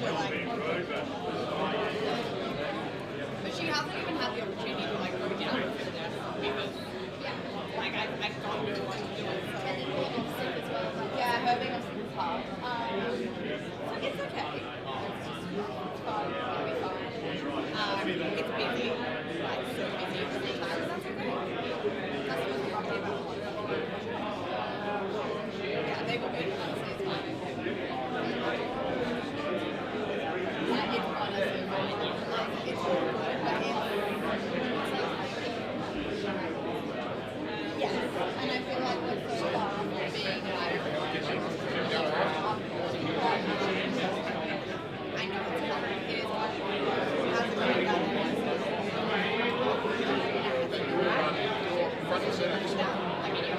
feel like, but she hasn't even had the opportunity to like go down to the desk because like I've got no one to do it. So. And then being off sick as well. Yeah, her being off sick is hard. It's okay. It's fine. It'll be fine. It's busy, like so busy. But that's okay. That's what we're talking about. Yeah, they were good. Honestly, it's fine. Yeah, it's honestly fine. Like, it's all good, but yes, and I feel like we're so far from being like, I know it's hard. It is hard. It hasn't been done. Front and center. I mean, you're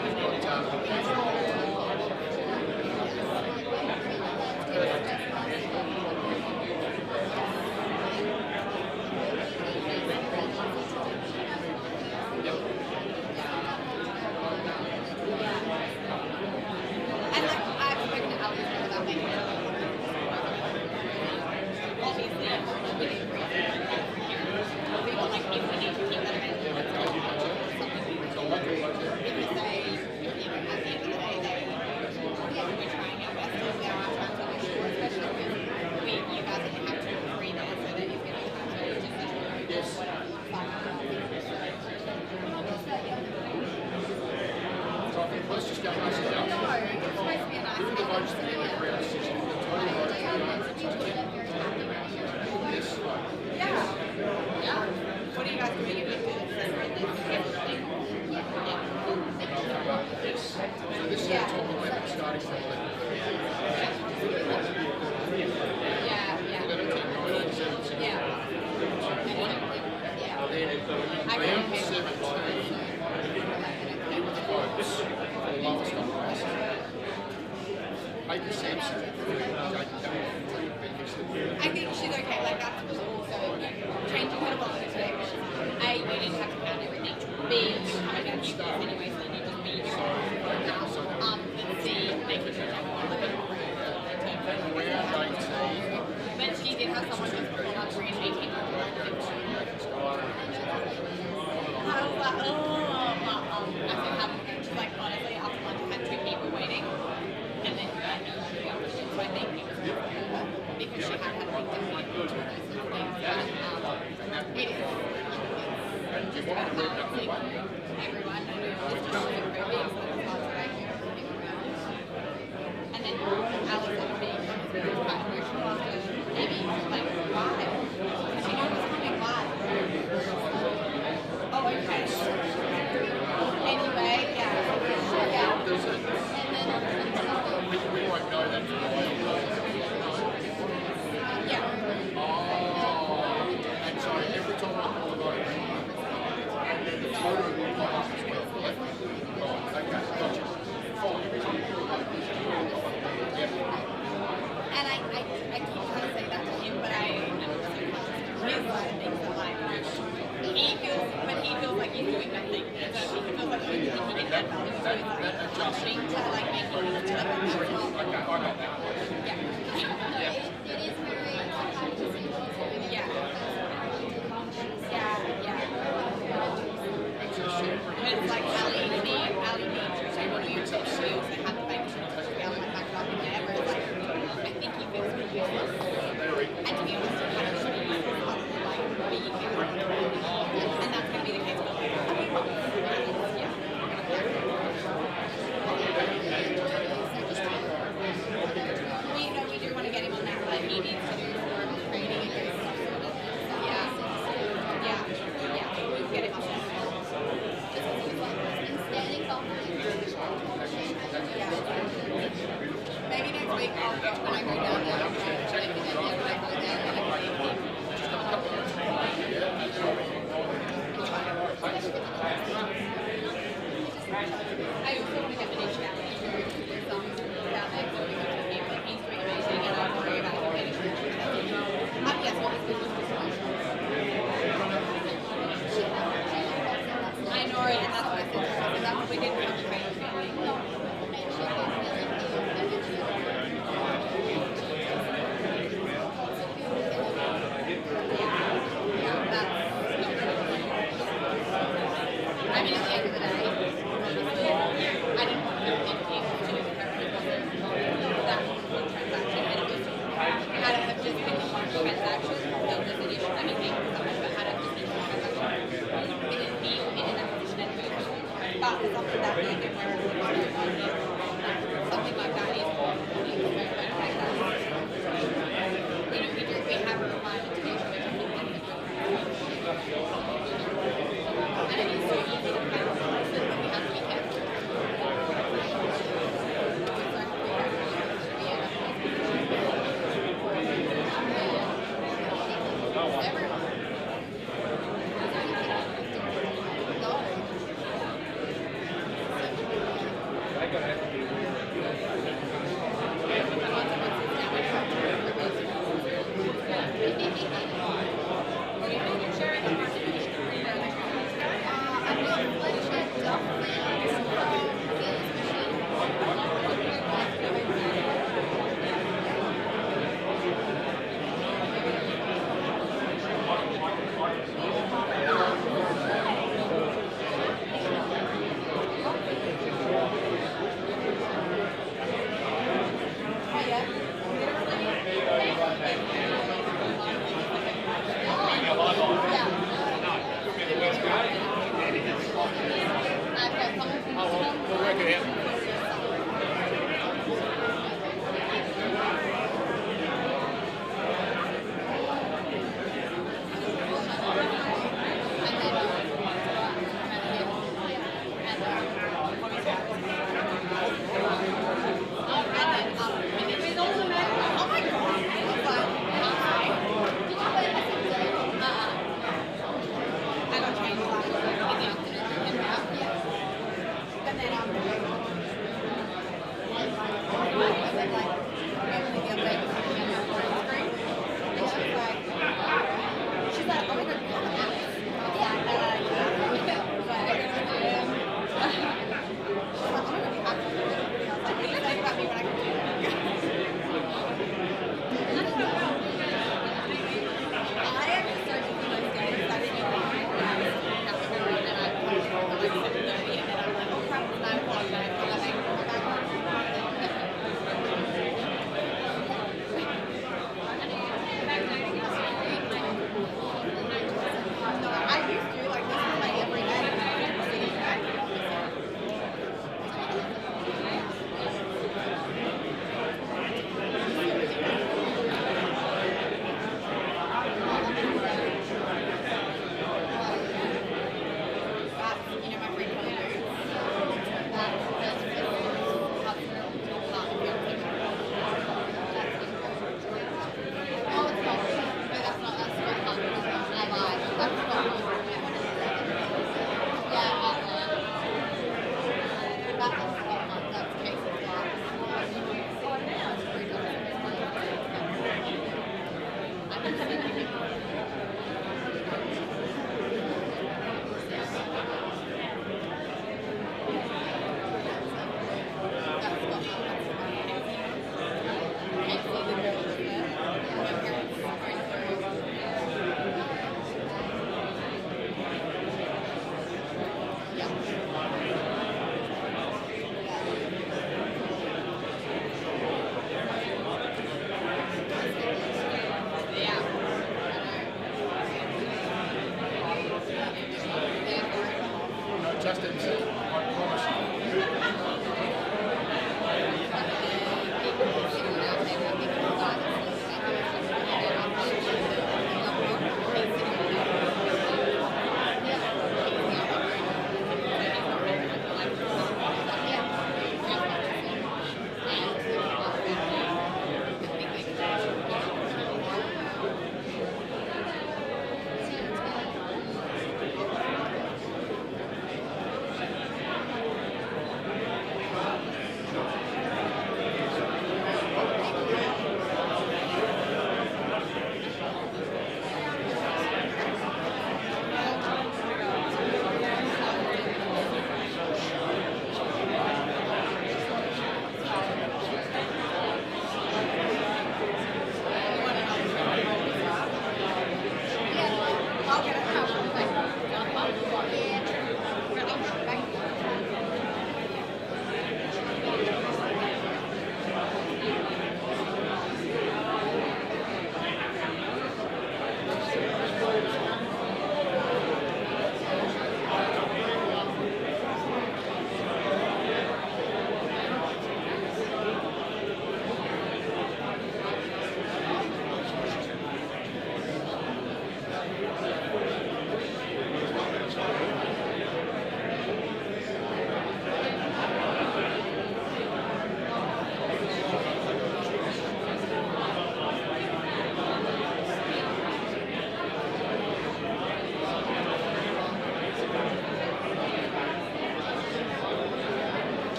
and like I've spoken to Alex about making it obviously we didn't bring it we got like if we need to keep that event because they you know at the end of the day we're trying our best and there are times that we should especially when you guys only have 2 or 3 there so that if any time so just Yes. Let's just go nice and no, it's supposed to be a nice Who are the votes that you agree on 60? Yes. yeah. What are you guys doing in this? Yes. So this is the top 11 starting from 11. Yeah. 11, 10, 9, 7, 6. Yeah. Then round 17, here were the votes for the lowest on the list. Hayden Sampson, I think she's okay. Like that's also changing her role today was A, you didn't have to count everything. B, you're coming down here first anyway, so you just be your own. And C, making sure everyone like round 18. Then she did have someone who's performed on 3 and 18. I was like, I said, how she's like, honestly, after lunch I had 2 people waiting, and then I knew she was the option, so I think it was because she had had a big difference in those things. It is. Just about balancing everyone, and it's just so great being so far today, and then Alex and being quite emotional after maybe like live. She knew it was coming live. Oh, okay. Anyway, yeah. We won't know that for a while. Yeah. And so every time I call a vote, and then the total will pop up as well. Right? Okay, gotcha. Fine. Yep. And I keep trying to say that to him, but I am so his side of things are like he feels like he's doing nothing. So he feels like he's taking that value. So he's like adjusting to like making it to like a Okay, I got that. yeah. It is very hard to see what he's doing. Yeah. But it's like Ali needs to say what he also had to make sure to be able to back up in there. Whereas like I think he feels pretty useless. And to be honest, he kind of should be useless other than like being there. And that's going to be the case. But like, I mean, yeah. We do want to get him on that. Like he needs to do more of his training and get stuff sorted. Yeah. We'll get him on that. Standing behind. Maybe next week I'll go when I go down there. I'll check it out when I go down there. I also want to get the niche down there too. There's some down there so we go to him. Like he's doing amazing and I worry about him getting yes, what is this? I know, and that's what I said to her. That's what we didn't have to train feeling.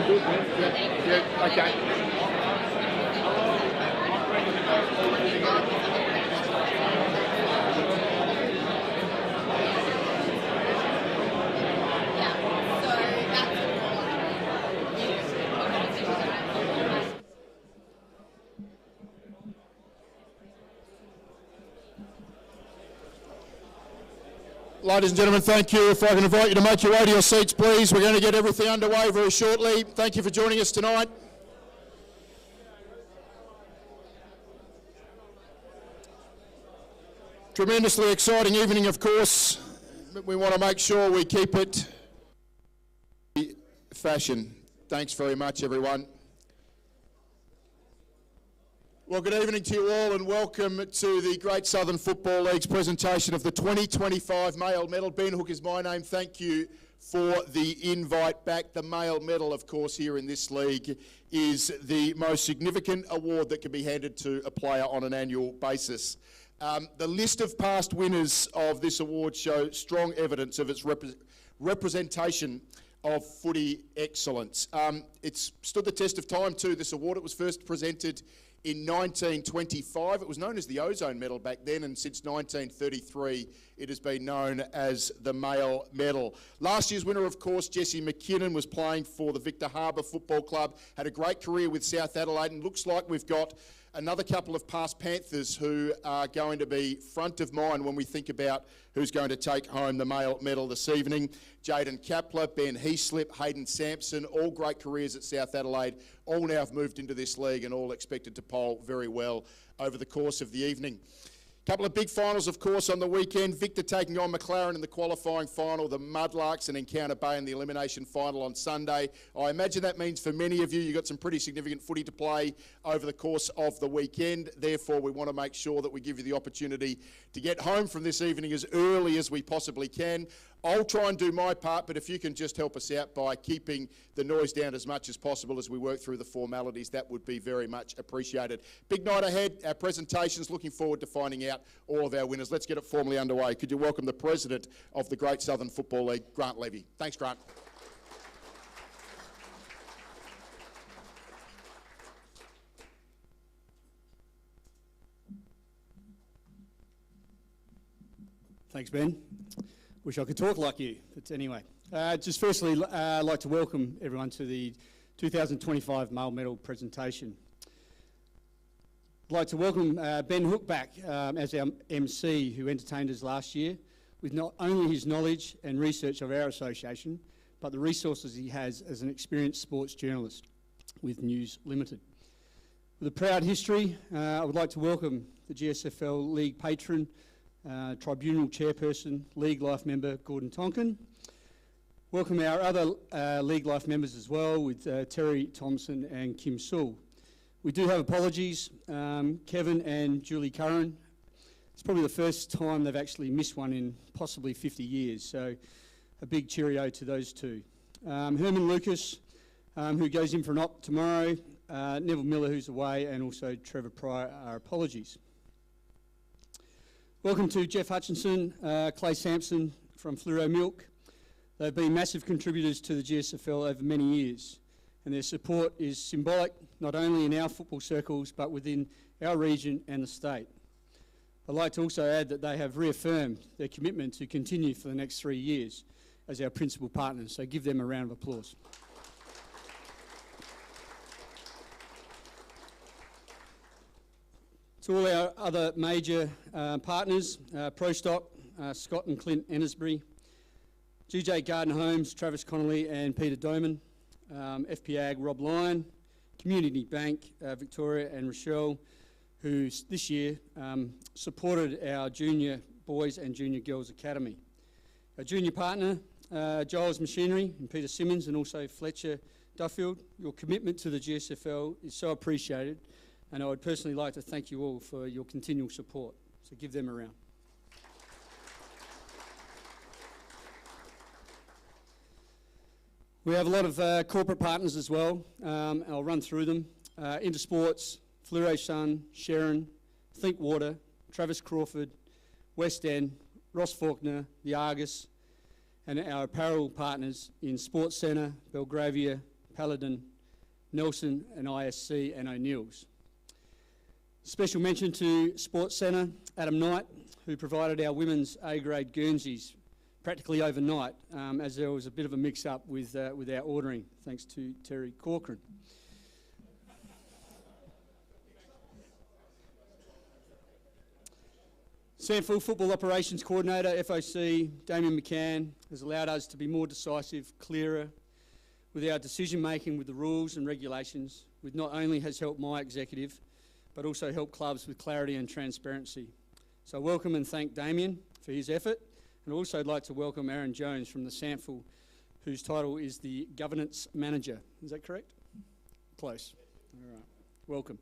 Yeah, okay. Ladies and gentlemen, thank you. If I can invite you to make your way to your seats, please. We're going to get everything underway very shortly. Thank you for joining us tonight. Tremendously exciting evening, of course, but we want to make sure we keep it fashion. Thanks very much, everyone. Well, good evening to you all and welcome to the Great Southern Football League's presentation of the 2025 Male Medal. Ben Hook is my name. Thank you for the invite back. The Male Medal, of course, here in this league is the most significant award that can be handed to a player on an annual basis. The list of past winners of this award show strong evidence of its representation of footy excellence. It's stood the test of time too, this award. It was first presented in 1925. It was known as the Ozone Medal back then, and since 1933 it has been known as the Male Medal. Last year's winner, of course, Jesse McKinnon, was playing for the Victor Harbour Football Club, had a great career with South Adelaide, and looks like we've got another couple of past Panthers who are going to be front of mind when we think about who's going to take home the Male Medal this evening. Jaden Kapler, Ben Heaslip, Hayden Sampson, all great careers at South Adelaide, all now have moved into this league and all expected to poll very well over the course of the evening. Couple of big finals, of course, on the weekend. Victor taking on McLaren in the qualifying final, the Mudlarks and Encounter Bay in the elimination final on Sunday. I imagine that means for many of you, you've got some pretty significant footy to play over the course of the weekend. Therefore, we want to make sure that we give you the opportunity to get home from this evening as early as we possibly can. I'll try and do my part, but if you can just help us out by keeping the noise down as much as possible as we work through the formalities, that would be very much appreciated. Big night ahead, our presentations, looking forward to finding out all of our winners. Let's get it formally underway. Could you welcome the President of the Great Southern Football League, Grant Levy. Thanks, Grant. Thanks, Ben. Wish I could talk like you, but anyway. Just firstly, I'd like to welcome everyone to the 2025 Male Medal presentation. I'd like to welcome Ben Hook back as our MC who entertained us last year with not only his knowledge and research of our association, but the resources he has as an experienced sports journalist with News Limited. With a proud history, I would like to welcome the GSFL League patron, Tribunal Chairperson, League Life member Gordon Tonkin. Welcome our other League Life members as well with Terry Thompson and Kim Sewell. We do have apologies, Kevin and Julie Curran. It's probably the first time they've actually missed one in possibly 50 years, so a big cheerio to those two. Herman Lucas, who goes in for an op tomorrow, Neville Miller, who's away, and also Trevor Pryor, our apologies. Welcome to Jeff Hutchinson, Clay Sampson from Fluoro Milk. They've been massive contributors to the GSFL over many years, and their support is symbolic not only in our football circles but within our region and the state. I'd like to also add that they have reaffirmed their commitment to continue for the next 3 years as our principal partners, so give them a round of applause. To all our other major partners, ProStock, Scott and Clint Ennisbury, GJ Garden Homes, Travis Connolly and Peter Doman, FP Ag, Rob Lyon, Community Bank, Victoria and Rochelle, who this year supported our junior boys and junior girls academy. Our junior partner, Giles Machinery and Peter Simmons, and also Fletcher Duffield. Your commitment to the GSFL is so appreciated, and I would personally like to thank you all for your continual support. So give them a round. We have a lot of corporate partners as well. I'll run through them. Intersports, Fluoro Sun, Sharon, Think Water, Travis Crawford, West End, Ross Faulkner, The Argus, and our apparel partners in Sports Centre, Belgravia, Paladin, Nelson and ISC and O'Neill's. Special mention to Sports Centre, Adam Knight, who provided our women's A-grade Guernseys practically overnight, as there was a bit of a mix-up with our ordering, thanks to Terry Corcoran. SANFL Football Operations Coordinator, FOC, Damien McCann, has allowed us to be more decisive, clearer with our decision-making with the rules and regulations, which not only has helped my executive, but also helped clubs with clarity and transparency. So I welcome and thank Damien for his effort, and also I'd like to welcome Aaron Jones from the SANFL, whose title is the Governance Manager. Is that correct? Close. All right. Welcome.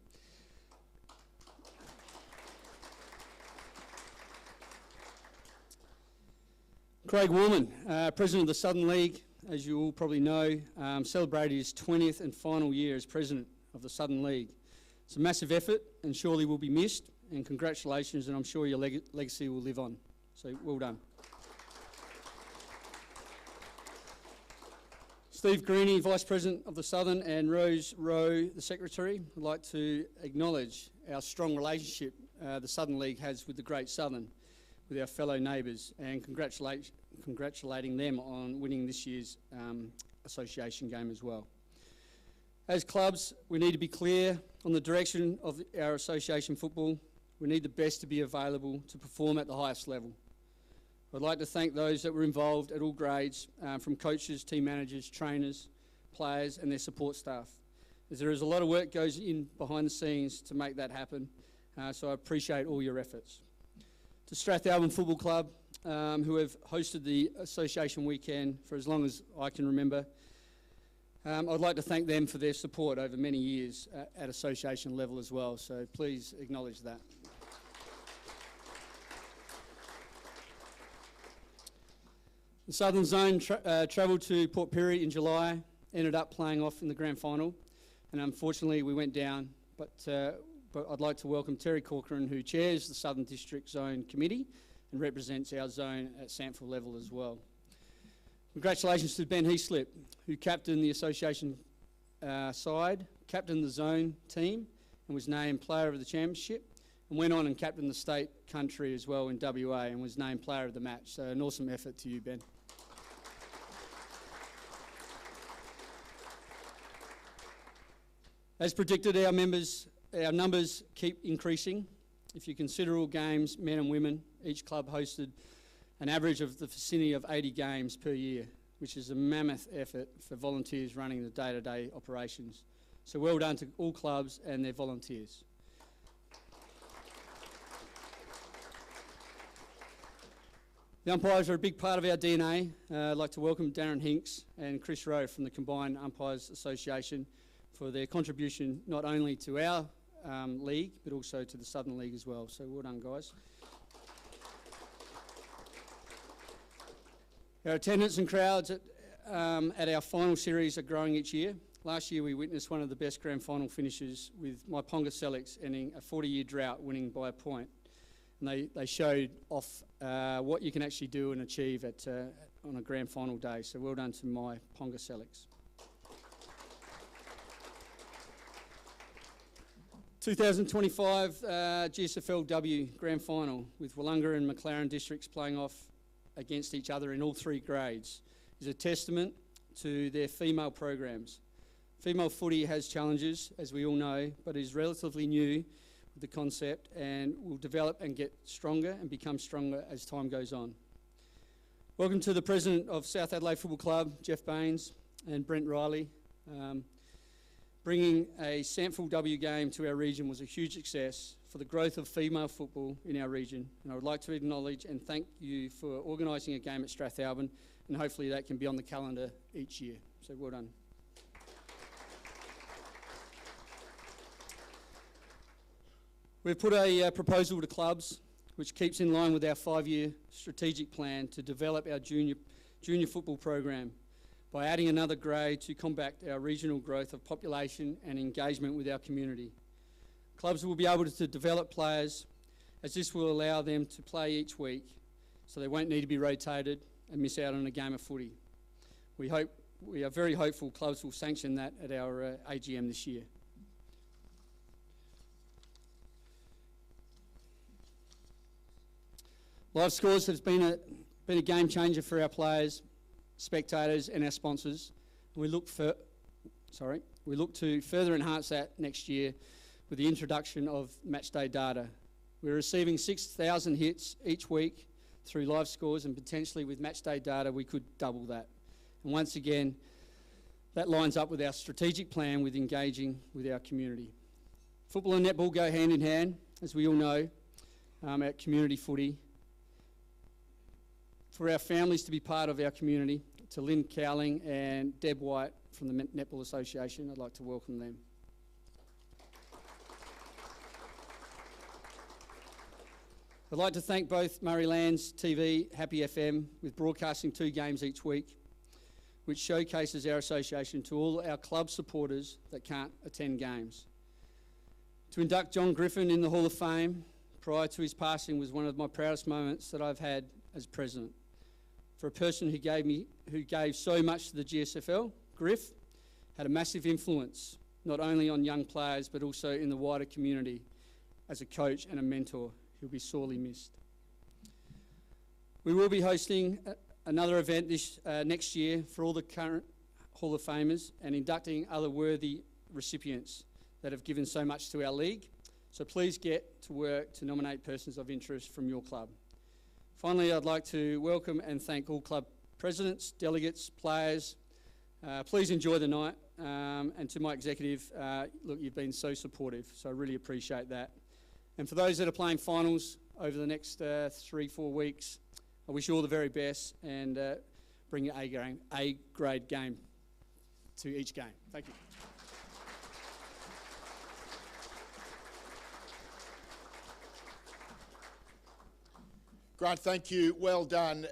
Craig Warman, President of the Southern League, as you all probably know, celebrated his 20th and final year as President of the Southern League. It's a massive effort and surely will be missed, and congratulations, and I'm sure your legacy will live on. So well done. Steve Greeny, Vice President of the Southern, and Rose Rowe, the Secretary. I'd like to acknowledge our strong relationship the Southern League has with the Great Southern, with our fellow neighbours, and congratulating them on winning this year's association game as well. As clubs, we need to be clear on the direction of our association football. We need the best to be available to perform at the highest level. I'd like to thank those that were involved at all grades, from coaches, team managers, trainers, players and their support staff, as there is a lot of work goes in behind the scenes to make that happen, so I appreciate all your efforts. To Strathalbyn Football Club, who have hosted the association weekend for as long as I can remember, I'd like to thank them for their support over many years at association level as well, so please acknowledge that. The Southern Zone travelled to Port Pirie in July, ended up playing off in the grand final, and unfortunately we went down, but I'd like to welcome Terry Corcoran, who chairs the Southern District Zone Committee and represents our zone at SANFL level as well. Congratulations to Ben Heaslip, who captained the association side, captained the zone team and was named Player of the Championship, and went on and captained the state country as well in WA and was named Player of the Match. So an awesome effort to you, Ben. As predicted, our numbers keep increasing. If you consider all games, men and women, each club hosted an average of the vicinity of 80 games per year, which is a mammoth effort for volunteers running the day-to-day operations. So well done to all clubs and their volunteers. The umpires are a big part of our DNA. I'd like to welcome Darren Hinks and Chris Rowe from the Combined Umpires Association for their contribution not only to our league, but also to the Southern League as well. So well done, guys. Our attendance and crowds at our final series are growing each year. Last year we witnessed one of the best grand final finishes, with my Ponga Sellicks ending a 40-year drought, winning by a point. And they showed off what you can actually do and achieve on a grand final day. So well done to my Ponga Sellicks. 2025 GSFL Grand Final, with Wollonga and McLaren districts playing off against each other in all three grades, is a testament to their female programs. Female footy has challenges, as we all know, but is relatively new with the concept and will develop and get stronger and become stronger as time goes on. Welcome to the President of South Adelaide Football Club, Jeff Baines, and Brent Riley. Bringing a SANFL W game to our region was a huge success for the growth of female football in our region, and I would like to acknowledge and thank you for organising a game at Strathalbyn, and hopefully that can be on the calendar each year. So well done. We've put a proposal to clubs which keeps in line with our 5-year strategic plan to develop our junior football program by adding another grade to combat our regional growth of population and engagement with our community. Clubs will be able to develop players, as this will allow them to play each week, so they won't need to be rotated and miss out on a game of footy. We hope we are very hopeful clubs will sanction that at our AGM this year. Live Scores has been a game changer for our players, spectators and our sponsors. We look to further enhance that next year with the introduction of matchday data. We're receiving 6,000 hits each week through Live Scores, and potentially with matchday data we could double that. And once again, that lines up with our strategic plan with engaging with our community. Football and netball go hand in hand, as we all know, at community footy. For our families to be part of our community, to Lynn Cowling and Deb White from the Netball Association, I'd like to welcome them. I'd like to thank both Murray Lands TV, Happy FM, with broadcasting 2 games each week, which showcases our association to all our club supporters that can't attend games. To induct John Griffin in the Hall of Fame prior to his passing was one of my proudest moments that I've had as president. For a person who gave so much to the GSFL, Griff had a massive influence, not only on young players, but also in the wider community as a coach and a mentor. He'll be sorely missed. We will be hosting another event next year for all the current Hall of Famers and inducting other worthy recipients that have given so much to our league. So please get to work to nominate persons of interest from your club. Finally, I'd like to welcome and thank all club presidents, delegates, players. Please enjoy the night. And to my executive, look, you've been so supportive, so I really appreciate that. And for those that are playing finals over the next 3-4 weeks, I wish you all the very best and bring an A-grade game to each game. Thank you. Grant, thank you. Well done.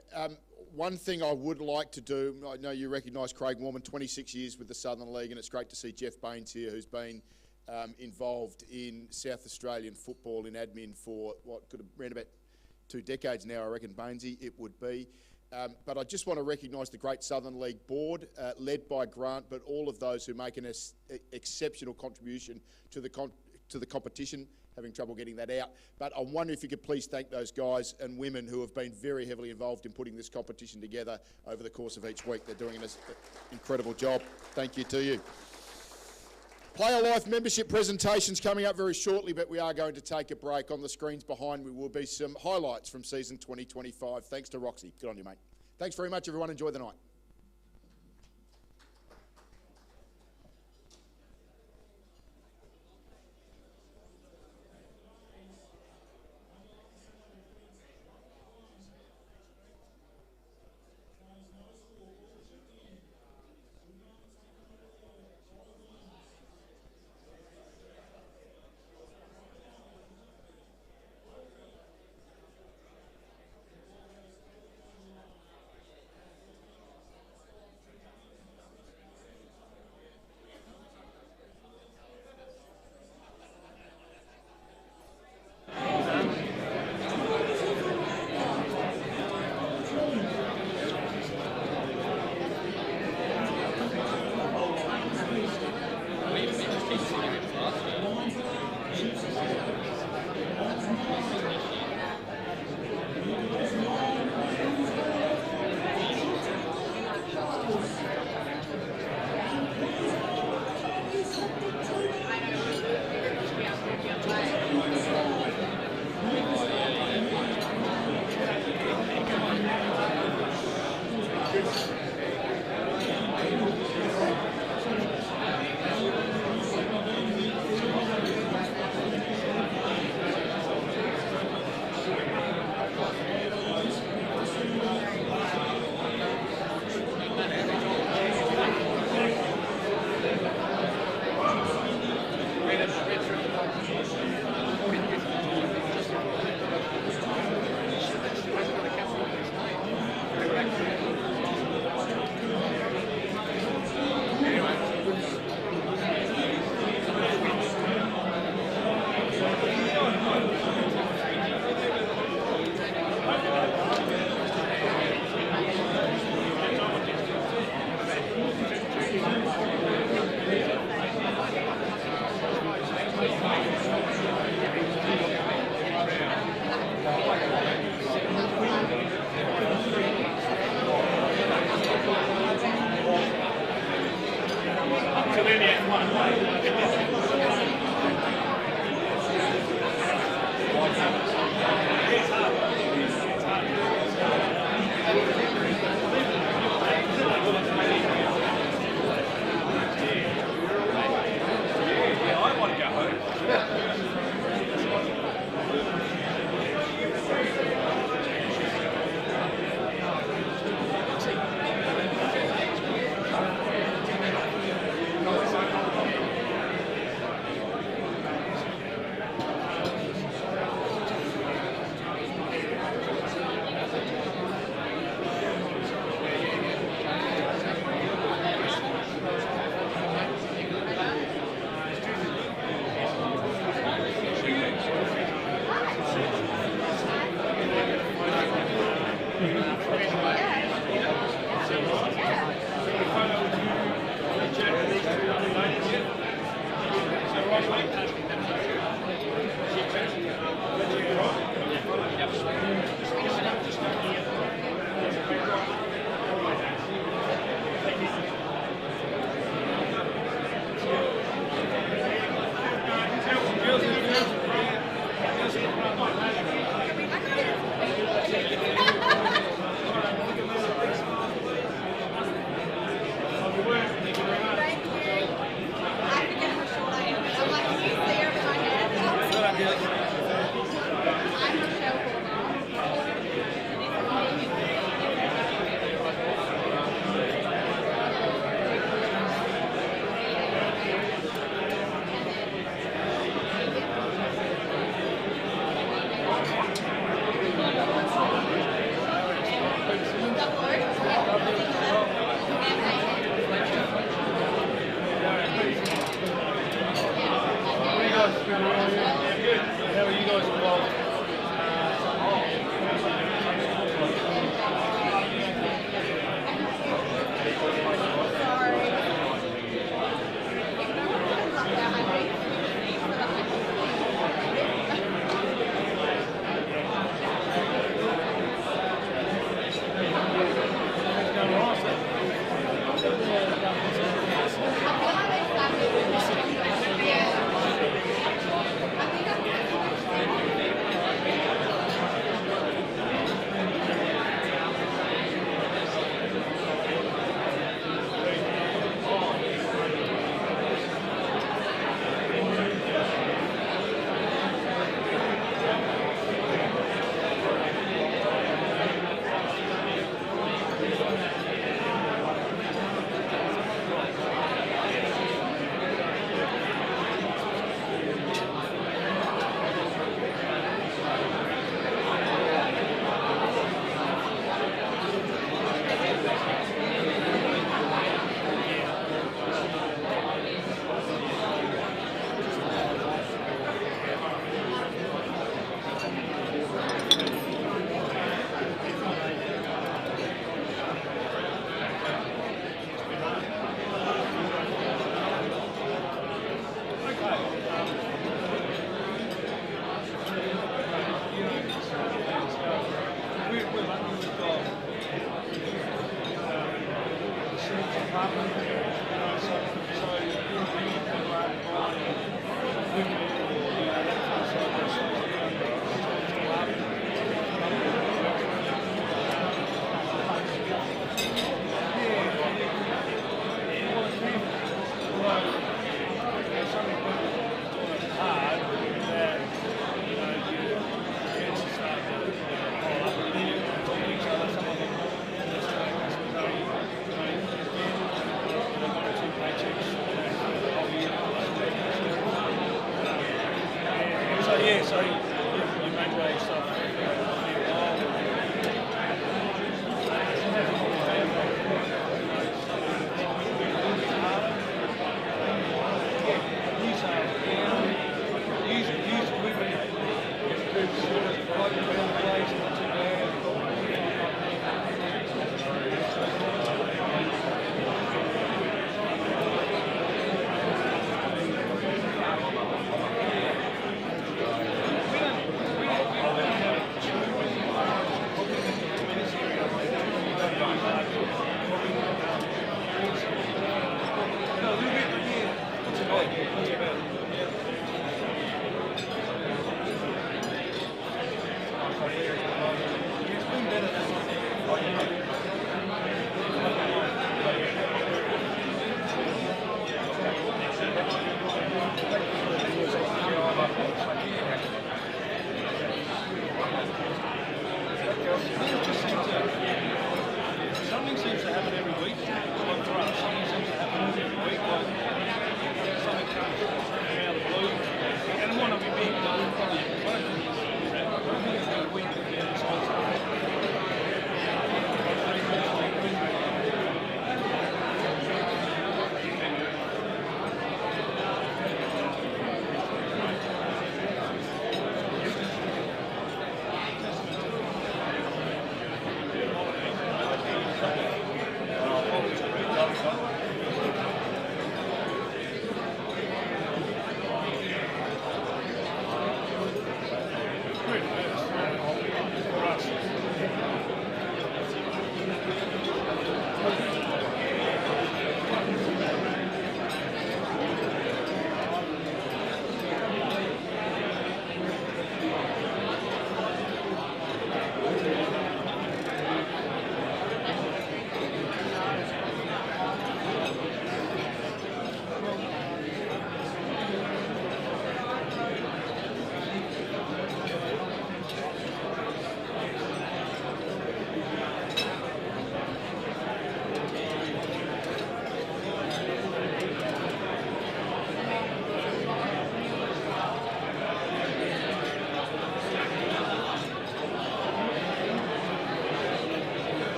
One thing I would like to do, I know you recognise Craig Warman, 26 years with the Southern League, and it's great to see Jeff Baines here, who's been involved in South Australian football in admin for what could have been about 2 decades now, I reckon, Bainesy, it would be. But I just want to recognise the great Southern League board, led by Grant, but all of those who make an exceptional contribution to the competition. Having trouble getting that out. But I wonder if you could please thank those guys and women who have been very heavily involved in putting this competition together over the course of each week. They're doing an incredible job. Thank you to you. Player Life membership presentations coming up very shortly, but we are going to take a break. On the screens behind me will be some highlights from season 2025. Thanks to Roxy. Good on you, mate. Thanks very much, everyone. Enjoy the night.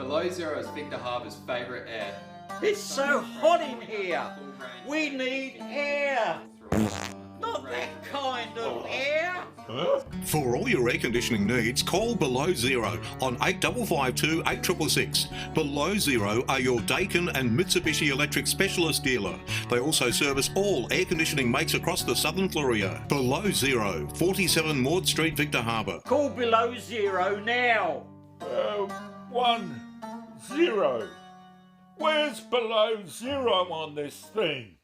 Below Zero is Victor Harbour's favourite air. It's so hot in here. We need air. Not that kind of air. For all your air conditioning needs, call Below Zero on 8552 8666. Below Zero are your Daikin and Mitsubishi Electric specialist dealer. They also service all air conditioning makes across the southern Fleurieu. Below Zero, 47 Maud Street, Victor Harbour. Call Below Zero now. 10. Where's Below Zero on this thing?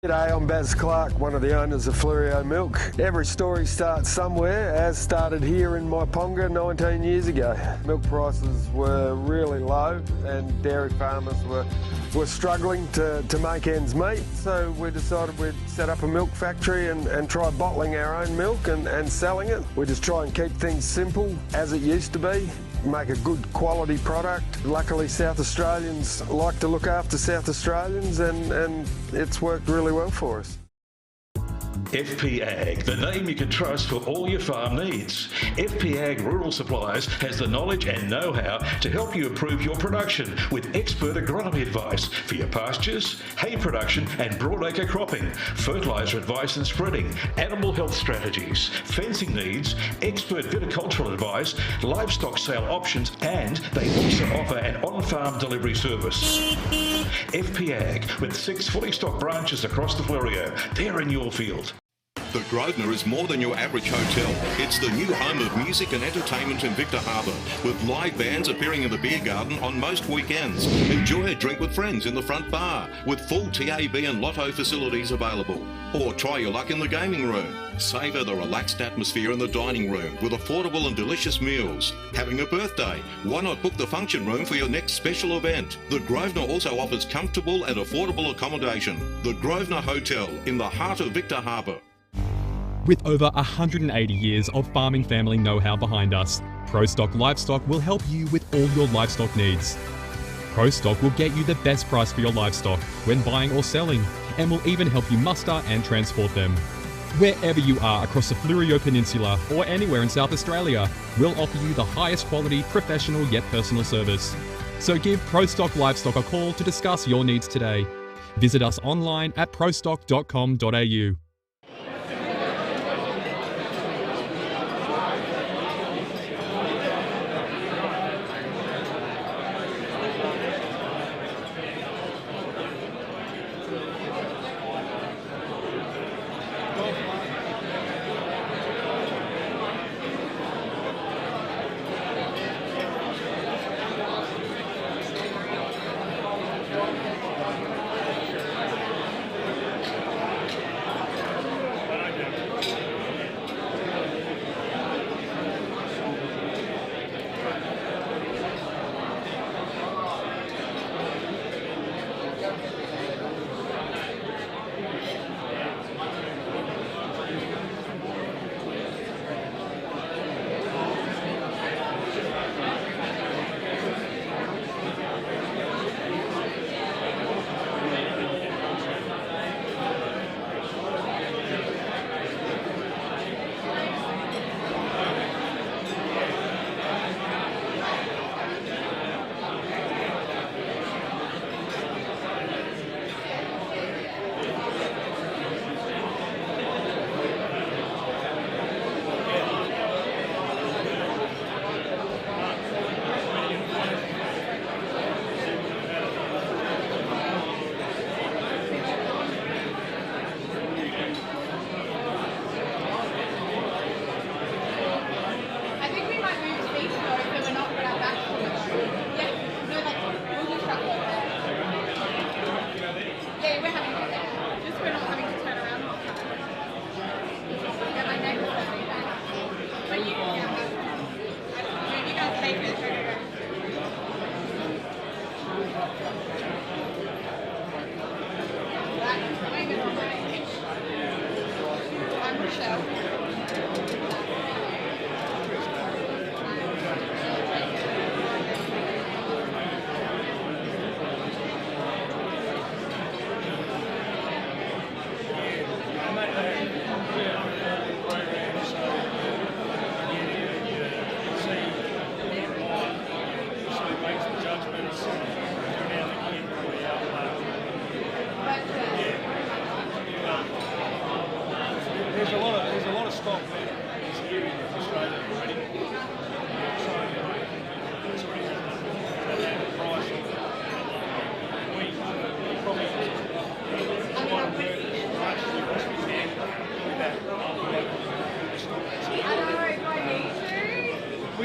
G'day, I'm Baz Clark, one of the owners of Fleurieu Milk. Every story starts somewhere, as started here in Maiponga 19 years ago. Milk prices were really low and dairy farmers were struggling to make ends meet, so we decided we'd set up a milk factory and try bottling our own milk and selling it. We just try and keep things simple as it used to be, make a good quality product. Luckily South Australians like to look after South Australians and it's worked really well for us. FP Ag, the name you can trust for all your farm needs. FP Ag Rural Supplies has the knowledge and know-how to help you improve your production with expert agronomy advice for your pastures, hay production and broadacre cropping, fertiliser advice and spreading, animal health strategies, fencing needs, expert viticultural advice, livestock sale options, and they also offer an on-farm delivery service. FP Ag, with 6 fully stocked branches across the Fleurieu. They're in your field. The Grosvenor is more than your average hotel. It's the new home of music and entertainment in Victor Harbour, with live bands appearing in the beer garden on most weekends. Enjoy a drink with friends in the front bar, with full TAB and lotto facilities available. Or try your luck in the gaming room. Savour the relaxed atmosphere in the dining room with affordable and delicious meals. Having a birthday? Why not book the function room for your next special event? The Grosvenor also offers comfortable and affordable accommodation. The Grosvenor Hotel in the heart of Victor Harbour. With over 180 years of farming family know-how behind us, ProStock Livestock will help you with all your livestock needs. ProStock will get you the best price for your livestock when buying or selling, and will even help you muster and transport them. Wherever you are across the Fleurieu Peninsula or anywhere in South Australia, we'll offer you the highest quality, professional yet personal service. So give ProStock Livestock a call to discuss your needs today. Visit us online at prostock.com.au.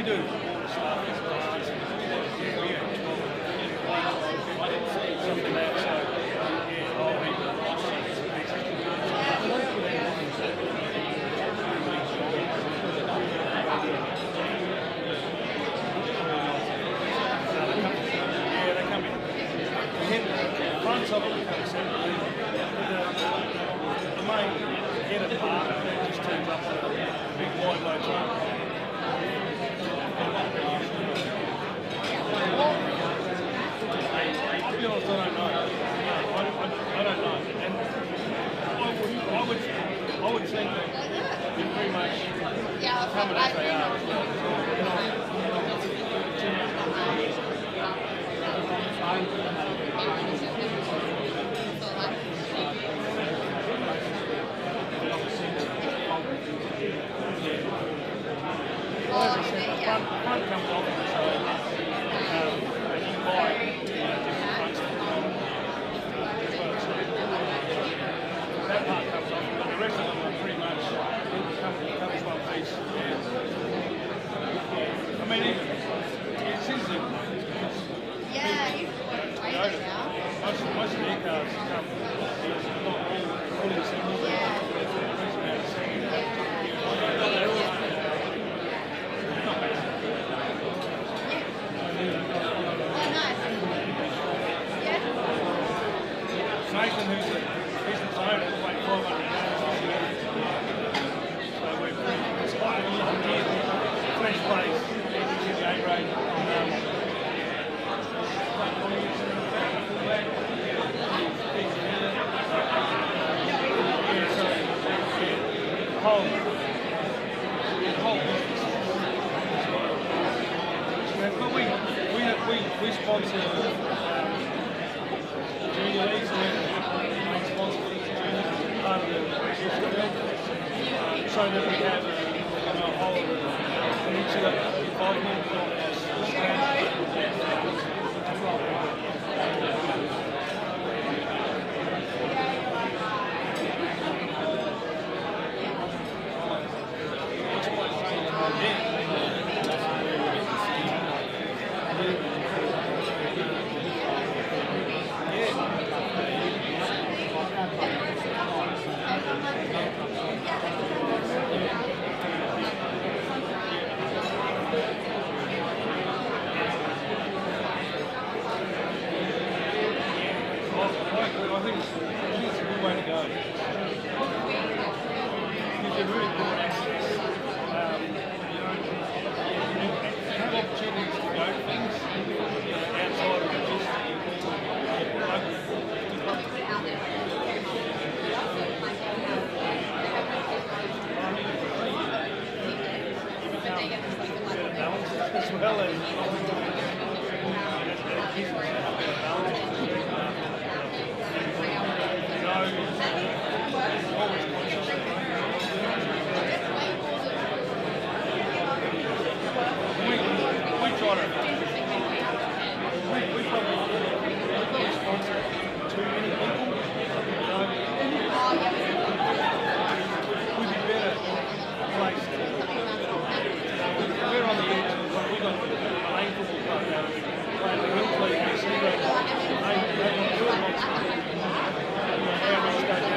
we do all the stuff, it's dance, I didn't see some of that, so yeah, I'll be fronts of them come separately. The main headed part just turns up on a big wide load truck. I'll be honest, I don't know. I don't know. And I would think that they're pretty much coming as they are as well. Front comes off, so and you buy different fronts from that part comes off, but the rest of them are pretty much comes one piece. I mean, even it's easy. Yeah, he's Toyota. Most of their cars come not all fully assembled. Nathan, who's the owner, is like 500 pounds. So we're it's quite a fresh place, easy to the A-grade. We sponsor junior leagues, and we sponsor part of the GSFL, so that we have a whole peninsula involvement.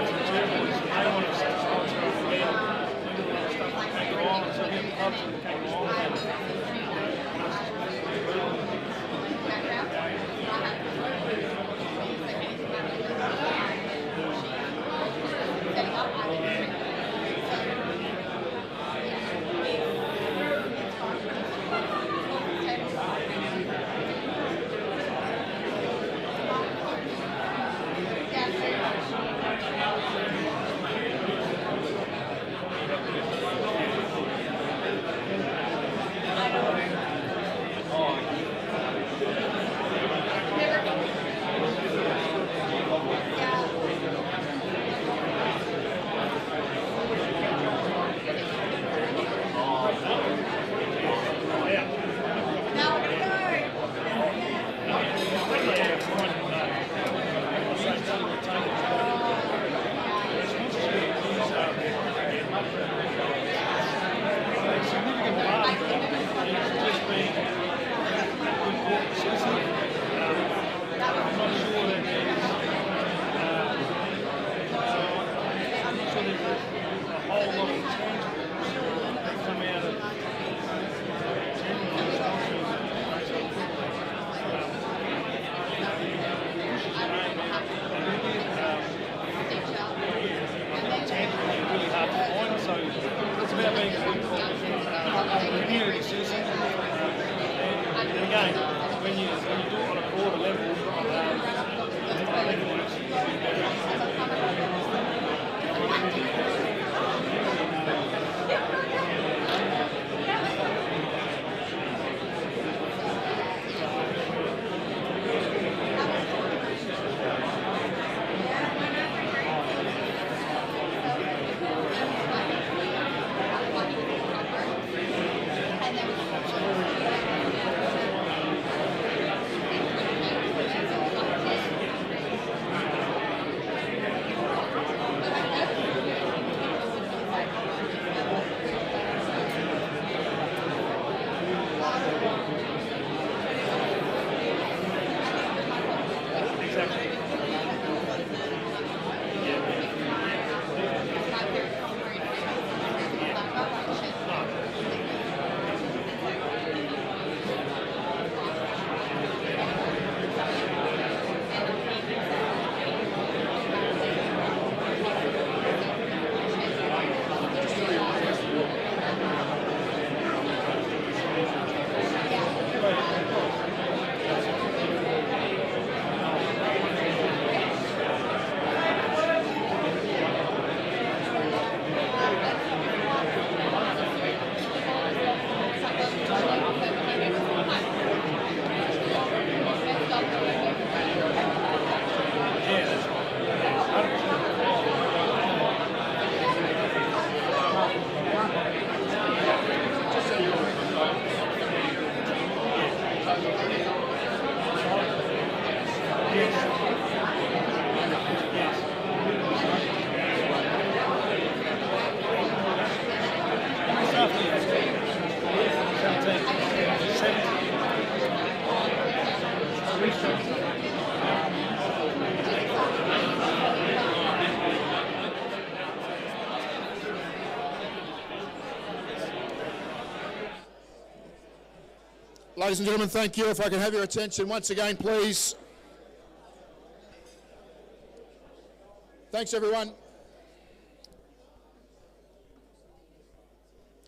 They Ladies and gentlemen, thank you. If I can have your attention once again, please. Thanks, everyone.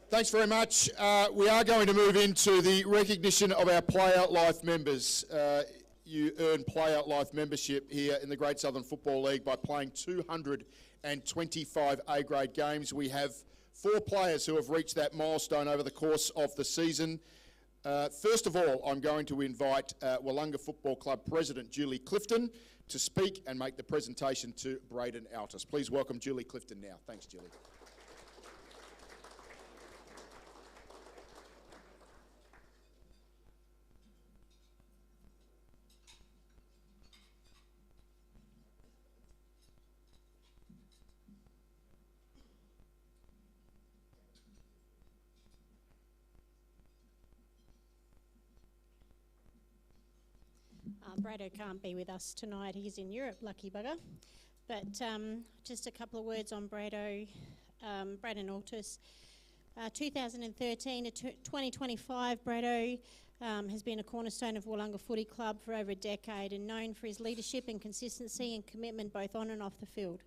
Thanks very much. We are going to move into the recognition of our Player Life members. You earn Player Life membership here in the Great Southern Football League by playing 225 A-grade games. We have 4 players who have reached that milestone over the course of the season. First of all, I'm going to invite Willunga Football Club President Julie Clifton to speak and make the presentation to Braden Altus. Please welcome Julie Clifton now. Thanks, Julie. Brado can't be with us tonight. He's in Europe, lucky bugger. But just a couple of words on Brado, Braden Altus. 2013 to 2025, Brado has been a cornerstone of Willunga Footy Club for over a decade and known for his leadership and consistency and commitment both on and off the field.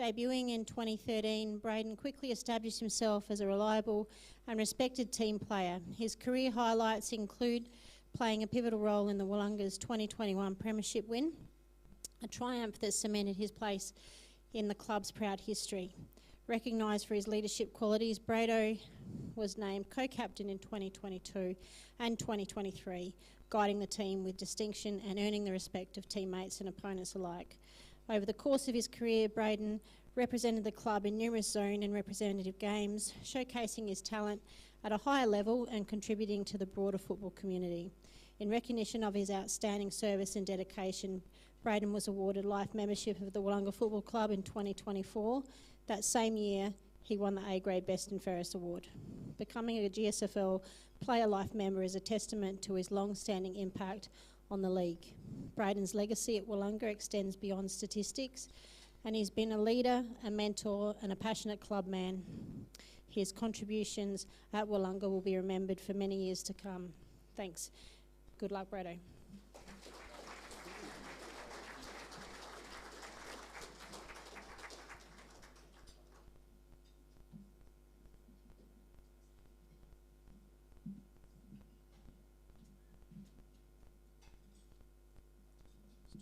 Debuting in 2013, Braden quickly established himself as a reliable and respected team player. His career highlights include playing a pivotal role in the Willunga's 2021 premiership win, a triumph that cemented his place in the club's proud history. Recognised for his leadership qualities, Brado was named co-captain in 2022 and 2023, guiding the team with distinction and earning the respect of teammates and opponents alike. Over the course of his career, Braden represented the club in numerous zone and representative games, showcasing his talent at a higher level and contributing to the broader football community. In recognition of his outstanding service and dedication, Braden was awarded life membership of the Willunga Football Club in 2024. That same year, he won the A-grade Best and Fairest Award. Becoming a GSFL Player Life member is a testament to his long-standing impact on the league. Braden's legacy at Willunga extends beyond statistics, and he's been a leader, a mentor, and a passionate club man. His contributions at Willunga will be remembered for many years to come. Thanks. Good luck, Brado.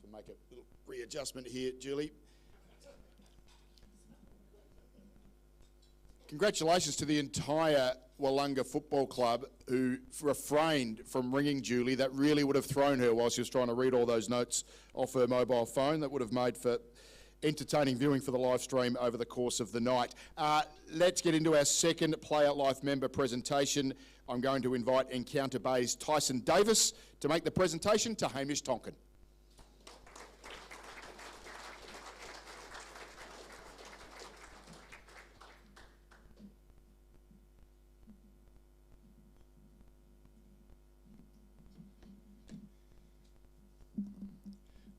To make a little readjustment here, Julie. Congratulations to the entire Willunga Football Club who refrained from ringing Julie. That really would have thrown her while she was trying to read all those notes off her mobile phone. That would have made for entertaining viewing for the live stream over the course of the night. Let's get into our second Player Life member presentation. I'm going to invite Encounter Bay's Tyson Davis to make the presentation to Hamish Tonkin.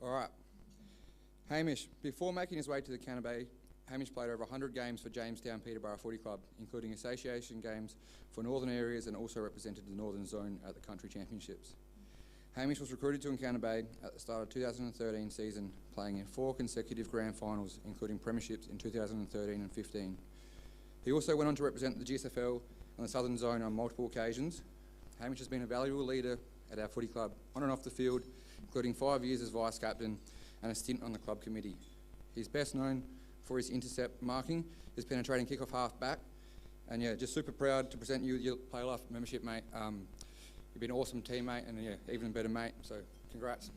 All right. Hamish, before making his way to the Encounter Bay, Hamish played over 100 games for Jamestown Peterborough Footy Club, including association games for northern areas and also represented the northern zone at the country championships. Hamish was recruited to Encounter Bay at the start of 2013 season, playing in 4 consecutive grand finals, including premierships in 2013 and 15. He also went on to represent the GSFL and the southern zone on multiple occasions. Hamish has been a valuable leader at our footy club, on and off the field, including 5 years as vice-captain and a stint on the club committee. He's best known for his intercept marking, his penetrating kick-off half-back, and yeah, just super proud to present you with your Player Life membership, mate. You've been an awesome teammate and yeah, even better mate, so congrats.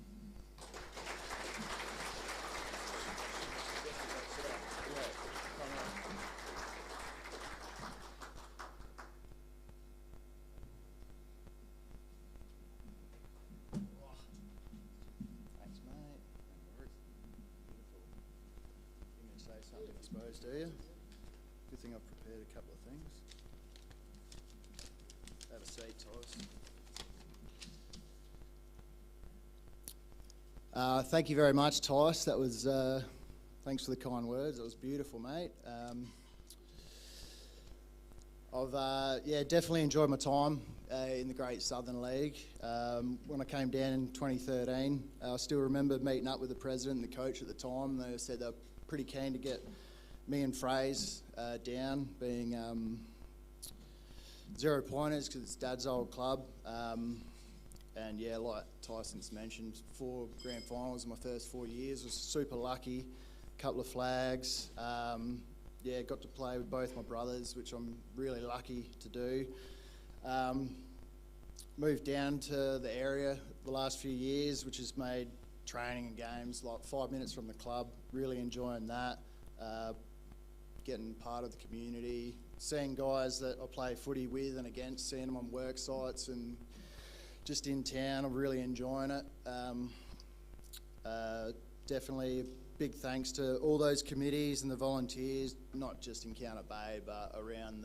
Do you? Good thing I've prepared a couple of things. Have a seat, Tice. Thank you very much, Tice. That was, thanks for the kind words. That was beautiful, mate. I've definitely enjoyed my time in the Great Southern League. When I came down in 2013, I still remember meeting up with the president and the coach at the time. They said they were pretty keen to get me and Fraze down, being 0 pointers because it's Dad's old club. And yeah, like Tyson's mentioned, 4 grand finals in my first 4 years. Was super lucky. Couple of flags. Yeah, got to play with both my brothers, which I'm really lucky to do. Moved down to the area the last few years, which has made training and games like 5 minutes from the club. Really enjoying that. Getting part of the community, seeing guys that I play footy with and against, seeing them on work sites and just in town. I'm really enjoying it. Definitely a big thanks to all those committees and the volunteers, not just in Counter Bay, but around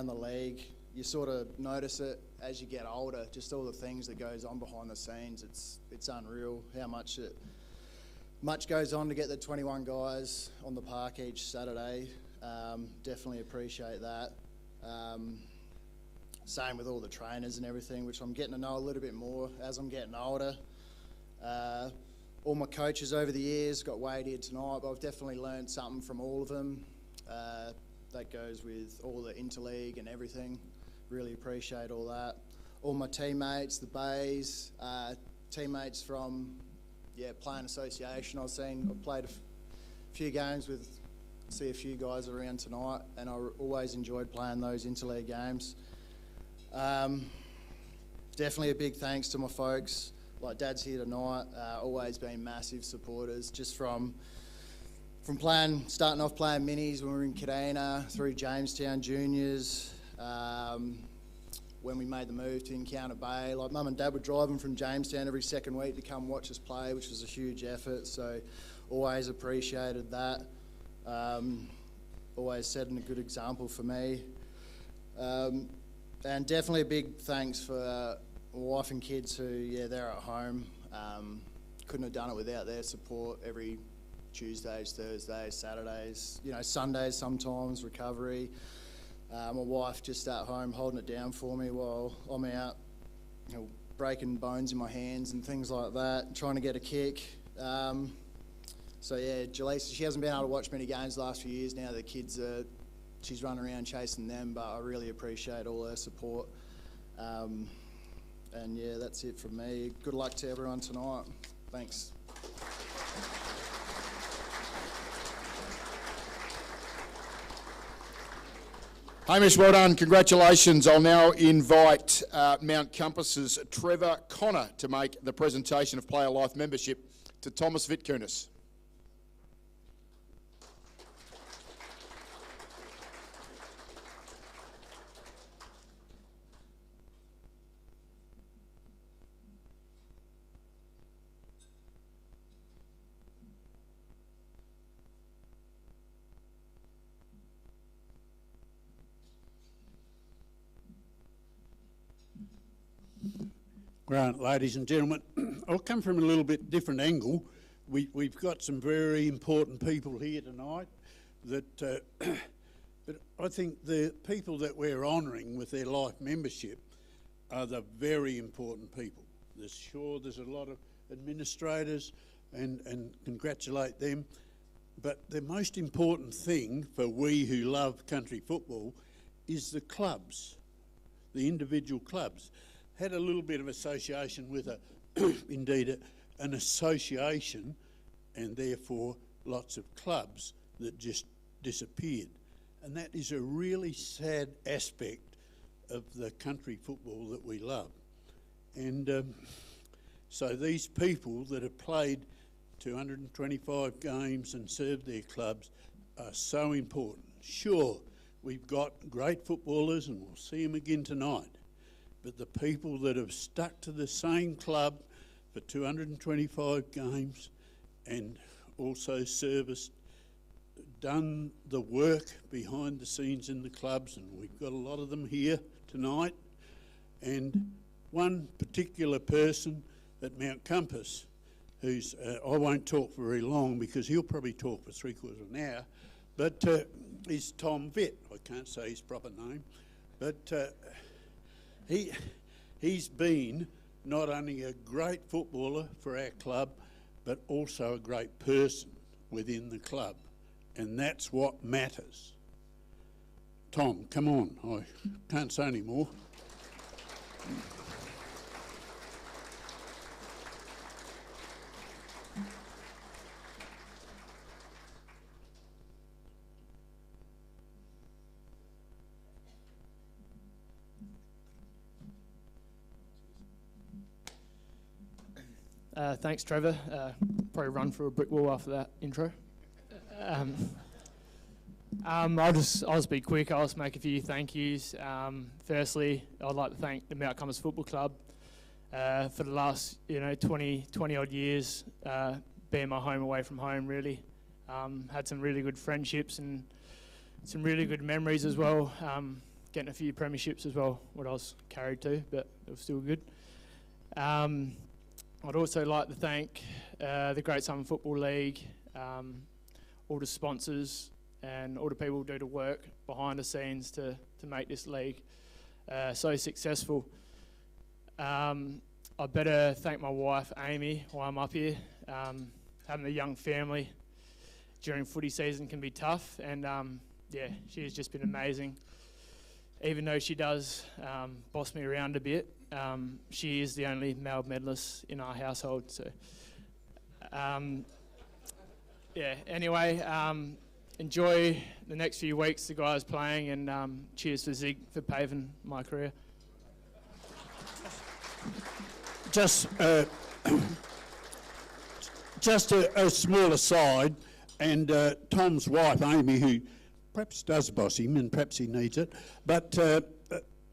the league. You sort of notice it as you get older, just all the things that goes on behind the scenes. It's unreal how much goes on to get the 21 guys on the park each Saturday. Definitely appreciate that. Same with all the trainers and everything, which I'm getting to know a little bit more as I'm getting older. All my coaches over the years got weighed here tonight, but I've definitely learned something from all of them. That goes with all the interleague and everything. Really appreciate all that. All my teammates, the Bays, teammates from playing association. I've played a few games with, see a few guys around tonight, and I always enjoyed playing those interleague games. Definitely a big thanks to my folks. Like Dad's here tonight, always been massive supporters, just from starting off playing minis when we were in Kadena, through Jamestown Juniors, when we made the move to Encounter Bay. Like Mum and Dad would drive them from Jamestown every second week to come watch us play, which was a huge effort, so always appreciated that. Always setting a good example for me. And definitely a big thanks for my wife and kids who, they're at home. Couldn't have done it without their support every Tuesdays, Thursdays, Saturdays, Sundays sometimes, recovery. My wife just at home holding it down for me while I'm out, breaking bones in my hands and things like that, trying to get a kick. So yeah, Jalisa, she hasn't been able to watch many games the last few years now. The kids she's running around chasing them, but I really appreciate all her support. And yeah, that's it from me. Good luck to everyone tonight. Thanks. Hamish, well done. Congratulations. I'll now invite Mount Compass's Trevor Connor to make the presentation of Player Life membership to Thomas Vitkunis. Grant, ladies and gentlemen, I'll come from a little bit different angle. We've got some very important people here tonight that but I think the people that we're honouring with their life membership are the very important people. There's a lot of administrators and congratulate them, but the most important thing for we who love country football is the clubs, the individual clubs. Had a little bit of association with an association, and therefore lots of clubs that just disappeared. And that is a really sad aspect of the country football that we love. And so these people that have played 225 games and served their clubs are so important. Sure, we've got great footballers and we'll see them again tonight. But the people that have stuck to the same club for 225 games and also serviced, done the work behind the scenes in the clubs, and we've got a lot of them here tonight, and one particular person at Mount Compass who's, I won't talk for very long because he'll probably talk for 3/4 of an hour, but is Tom Vitt. I can't say his proper name, but He's been not only a great footballer for our club, but also a great person within the club, and that's what matters. Tom, come on, I can't say any more. Thanks, Trevor. Probably run through a brick wall after that intro. I'll just be quick. I'll just make a few thank yous. Firstly, I'd like to thank the Mount Commerce Football Club for the last 20 odd years, being my home away from home. Really, had some really good friendships and some really good memories as well. Getting a few premierships as well, what I was carried to, but it was still good. I'd also like to thank the Great Southern Football League, all the sponsors and all the people who do the work behind the scenes to make this league so successful. I better thank my wife Amy while I'm up here. Having a young family during footy season can be tough, and yeah, she has just been amazing. Even though she does boss me around a bit, she is the only male medalist in our household. So, yeah. Anyway, enjoy the next few weeks, the guys playing, and cheers for Zig for paving my career. Just a small aside, and Tom's wife, Amy, who perhaps does boss him and perhaps he needs it, but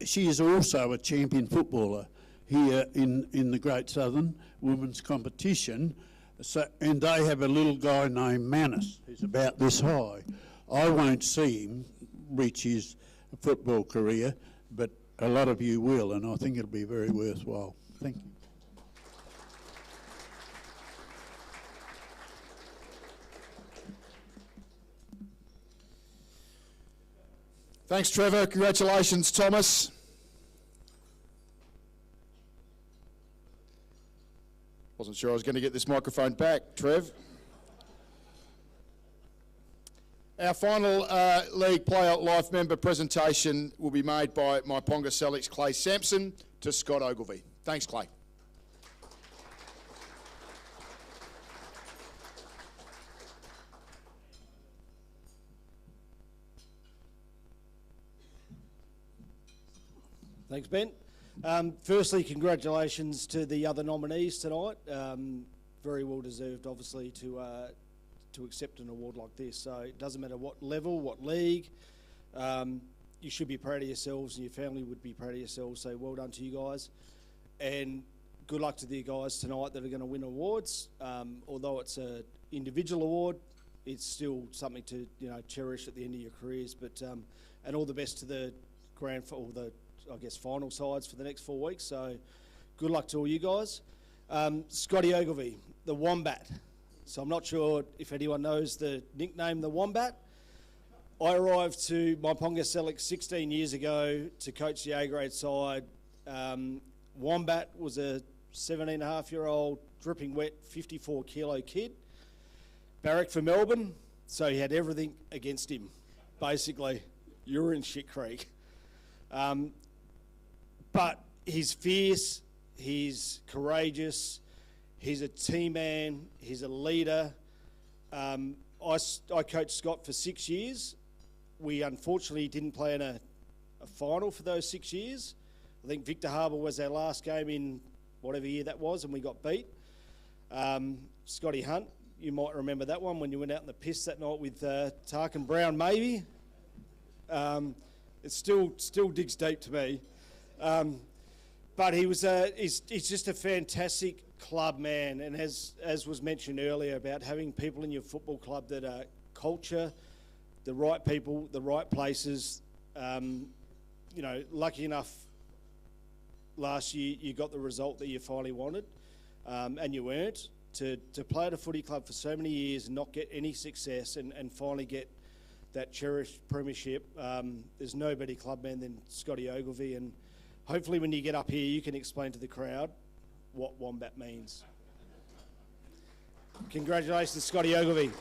she is also a champion footballer here in the Great Southern Women's Competition. So, and they have a little guy named Manus, who's about this high. I won't see him reach his football career, but a lot of you will, and I think it'll be very worthwhile. Thank you. Thanks, Trevor. Congratulations, Thomas. Wasn't sure I was going to get this microphone back, Trev. Our final League Player Life member presentation will be made by my Ponga Selects Clay Sampson to Scott Ogilvie. Thanks, Clay. Thanks, Ben. Firstly, congratulations to the other nominees tonight. Very well deserved, obviously, to accept an award like this. So it doesn't matter what level, what league. You should be proud of yourselves, and your family would be proud of yourselves. So well done to you guys, and good luck to the guys tonight that are going to win awards. Although it's an individual award, it's still something to cherish at the end of your careers. But and all the best to the final sides for the next 4 weeks. So good luck to all you guys. Scotty Ogilvie, the Wombat. So I'm not sure if anyone knows the nickname the Wombat. I arrived to my Ponga Select 16 years ago to coach the A-grade side. Wombat was a 17-and-a-half-year-old, dripping wet, 54-kilo kid. Barrack for Melbourne, so he had everything against him. Basically, you're in shit creek. But he's fierce, he's courageous, he's a team man, he's a leader. I coached Scott for 6 years. We unfortunately didn't play in a final for those 6 years. I think Victor Harbour was our last game in whatever year that was, and we got beat. Scotty Hunt, you might remember that one when you went out in the piss that night with Tarkin Brown, maybe. It still digs deep to me. But he was he's just a fantastic club man, and as was mentioned earlier about having people in your football club that are culture, the right people, the right places. Lucky enough last year you got the result that you finally wanted, and you earned to play at a footy club for so many years and not get any success and finally get that cherished premiership. There's no better club man than Scotty Ogilvie, and hopefully when you get up here, you can explain to the crowd what Wombat means. Congratulations, Scotty Ogilvie.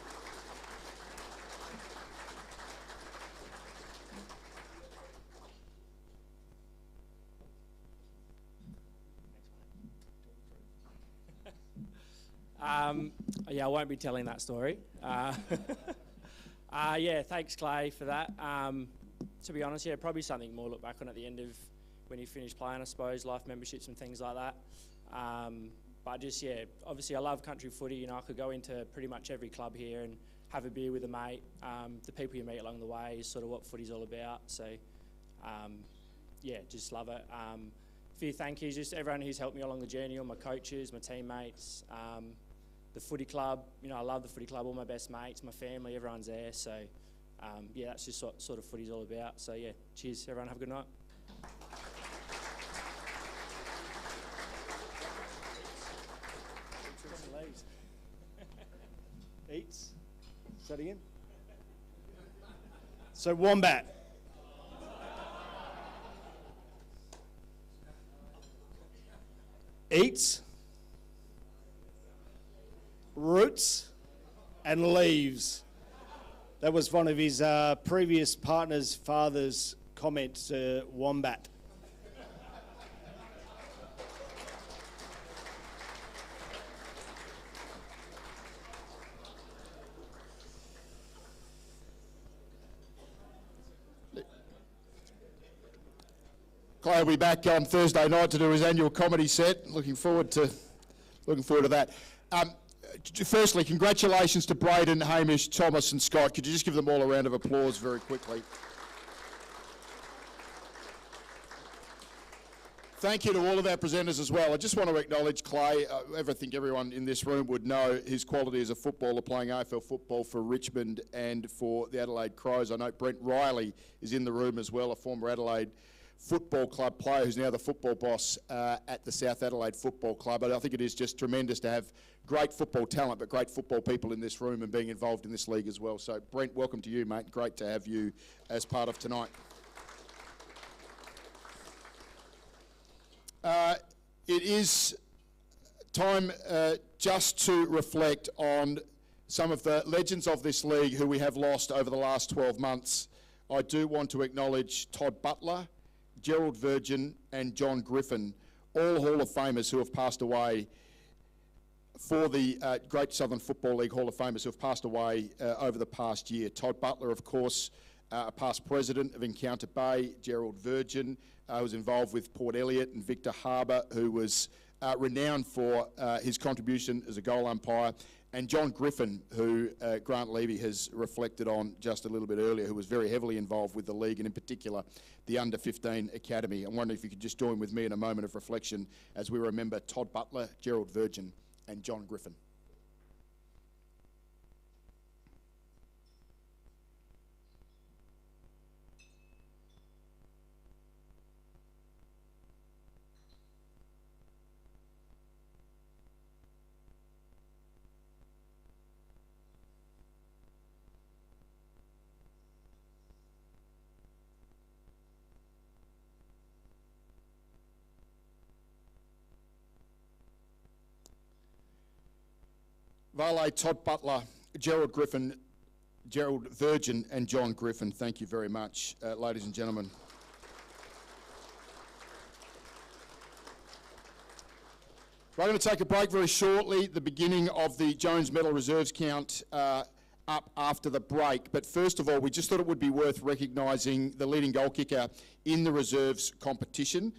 Yeah, I won't be telling that story. Yeah, thanks, Clay, for that. To be honest, yeah, probably something more look back on at the end of when you finish playing, I suppose, life memberships and things like that. But just, yeah, obviously I love country footy. You know, I could go into pretty much every club here and have a beer with a mate. The people you meet along the way is sort of what footy's all about. So, yeah, just love it. A few thank yous, just everyone who's helped me along the journey, all my coaches, my teammates, the footy club. You know, I love the footy club, all my best mates, my family, everyone's there. So, yeah, that's just what sort of footy's all about. So, yeah, cheers, everyone. Have a good night. Eats. Is that again? So Wombat. Eats, roots, and leaves. That was one of his previous partner's father's comments to Wombat. Clay will be back on Thursday night to do his annual comedy set. Looking forward to that. Firstly, congratulations to Braden, Hamish, Thomas and Scott. Could you just give them all a round of applause very quickly? Thank you to all of our presenters as well. I just want to acknowledge Clay. I think everyone in this room would know his quality as a footballer, playing AFL football for Richmond and for the Adelaide Crows. I know Brent Riley is in the room as well, a former Adelaide Football Club player who's now the football boss at the South Adelaide Football Club. And I think it is just tremendous to have great football talent, but great football people in this room and being involved in this league as well. So, Brent, welcome to you, mate. Great to have you as part of tonight. It is time just to reflect on some of the legends of this league who we have lost over the last 12 months. I do want to acknowledge Todd Butler, Gerald Virgin and John Griffin, all Hall of Famers who have passed away for the Great Southern Football League Hall of Famers who have passed away over the past year. Todd Butler, of course, a past president of Encounter Bay. Gerald Virgin, was involved with Port Elliot and Victor Harbour, who was renowned for his contribution as a goal umpire. And John Griffin, who Grant Levy has reflected on just a little bit earlier, who was very heavily involved with the league and in particular the Under-15 Academy. I'm wondering if you could just join with me in a moment of reflection as we remember Todd Butler, Gerald Virgin and John Griffin. Vale, Todd Butler, Gerald Griffin, Gerald Virgin and John Griffin, thank you very much, ladies and gentlemen. We're going to take a break very shortly, the beginning of the Jones Medal Reserves count up after the break. But first of all, we just thought it would be worth recognising the leading goal kicker in the reserves competition.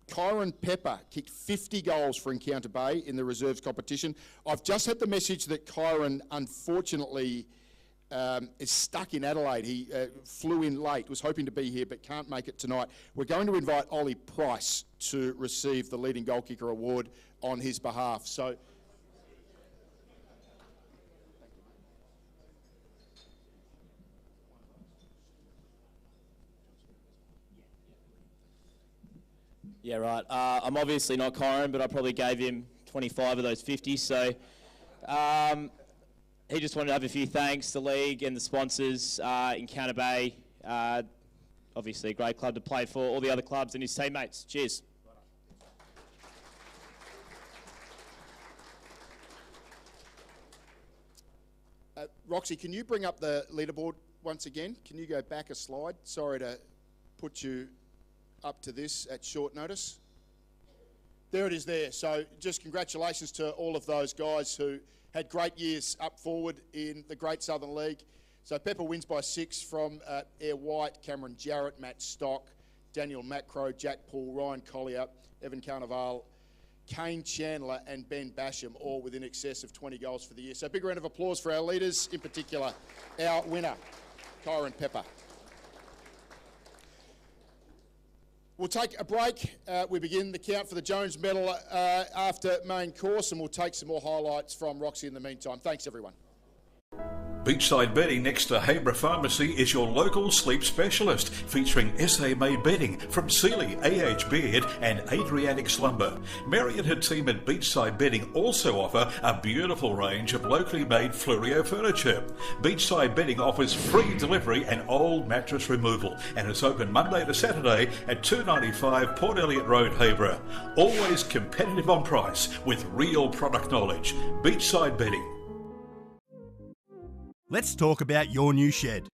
Kyron Pepper kicked 50 goals for Encounter Bay in the reserves competition. I've just had the message that Kyron, unfortunately, is stuck in Adelaide. He flew in late, was hoping to be here, but can't make it tonight. We're going to invite Ollie Price to receive the leading goal kicker award on his behalf. So. Yeah, right. I'm obviously not Kyron, but I probably gave him 25 of those 50. So he just wanted to have a few thanks, the league and the sponsors, Encounter Bay. obviously a great club to play for, all the other clubs and his teammates. Cheers. Roxy, can you bring up the leaderboard once again? Can you go back a slide? Sorry to put you up to this at short notice. There it is there. So just congratulations to all of those guys who had great years up forward in the Great Southern League. So Pepper wins by 6 from Air White, Cameron Jarrett, Matt Stock, Daniel Macro, Jack Paul, Ryan Collier, Evan Carnival, Kane Chandler and Ben Basham, all with in excess of 20 goals for the year. So big round of applause for our leaders, in particular our winner, Kyron Pepper. We'll take a break. We begin the count for the Jones Medal after main course, and we'll take some more highlights from Roxy in the meantime. Thanks, everyone. Beachside Bedding next to Habra Pharmacy is your local sleep specialist, featuring SA-made bedding from Sealy, AH Beard and Adriatic Slumber. Mary and her team at Beachside Bedding also offer a beautiful range of locally made Fluorio furniture. Beachside Bedding offers free delivery and old mattress removal and is open Monday to Saturday at 295 Port Elliot Road, Habra. Always competitive on price with real product knowledge. Beachside Bedding. Let's talk about your new shed.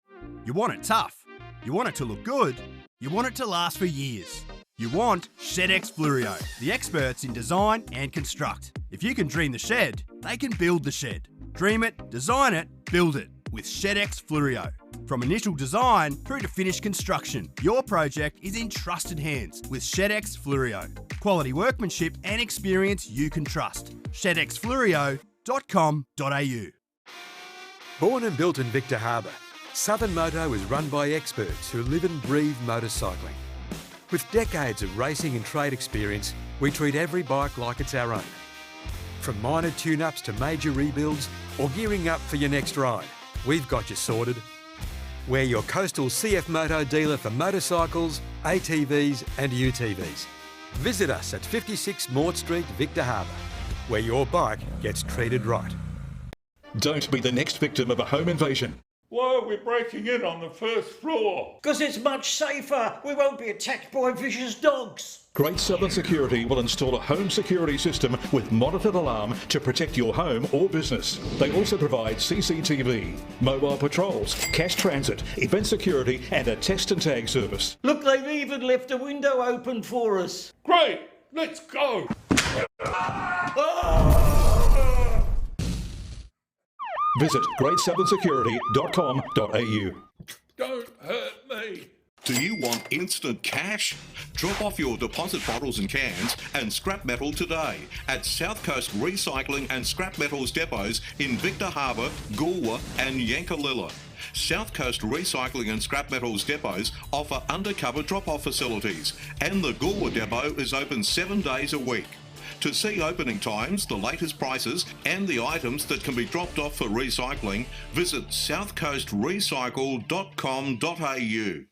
You want it tough. You want it to look good. You want it to last for years. You want ShedX Fluorio, the experts in design and construct. If you can dream the shed, they can build the shed. Dream it, design it, build it with ShedX Fluorio. From initial design through to finished construction, your project is in trusted hands with ShedX Fluorio. Quality workmanship and experience you can trust. ShedXFluorio.com.au. Born and built in Victor Harbour, Southern Moto is run by experts who live and breathe motorcycling. With decades of racing and trade experience, we treat every bike like it's our own. From minor tune-ups to major rebuilds or gearing up for your next ride, we've got you sorted. We're your coastal CF Moto dealer for motorcycles, ATVs and UTVs. Visit us at 56 Mort Street, Victor Harbour, where your bike gets treated right. Don't be the next victim of a home invasion. Why are we breaking in on the first floor? Because it's much safer. We won't be attacked by vicious dogs. Great Southern Security will install a home security system with monitored alarm to protect your home or business. They also provide CCTV, mobile patrols, cash transit, event security and a test and tag service. Look, they've even left a window open for us. Great, let's go. Visit greatsouthern.security.com.au. Don't hurt me. Do you want instant cash? Drop off your deposit bottles and cans and scrap metal today at South Coast Recycling and Scrap Metals depots in Victor Harbour, Goolwa and Yankalilla. South Coast Recycling and Scrap Metals depots offer undercover drop-off facilities, and the Goolwa depot is open 7 days a week. To see opening times, the latest prices and the items that can be dropped off for recycling, visit southcoastrecycle.com.au.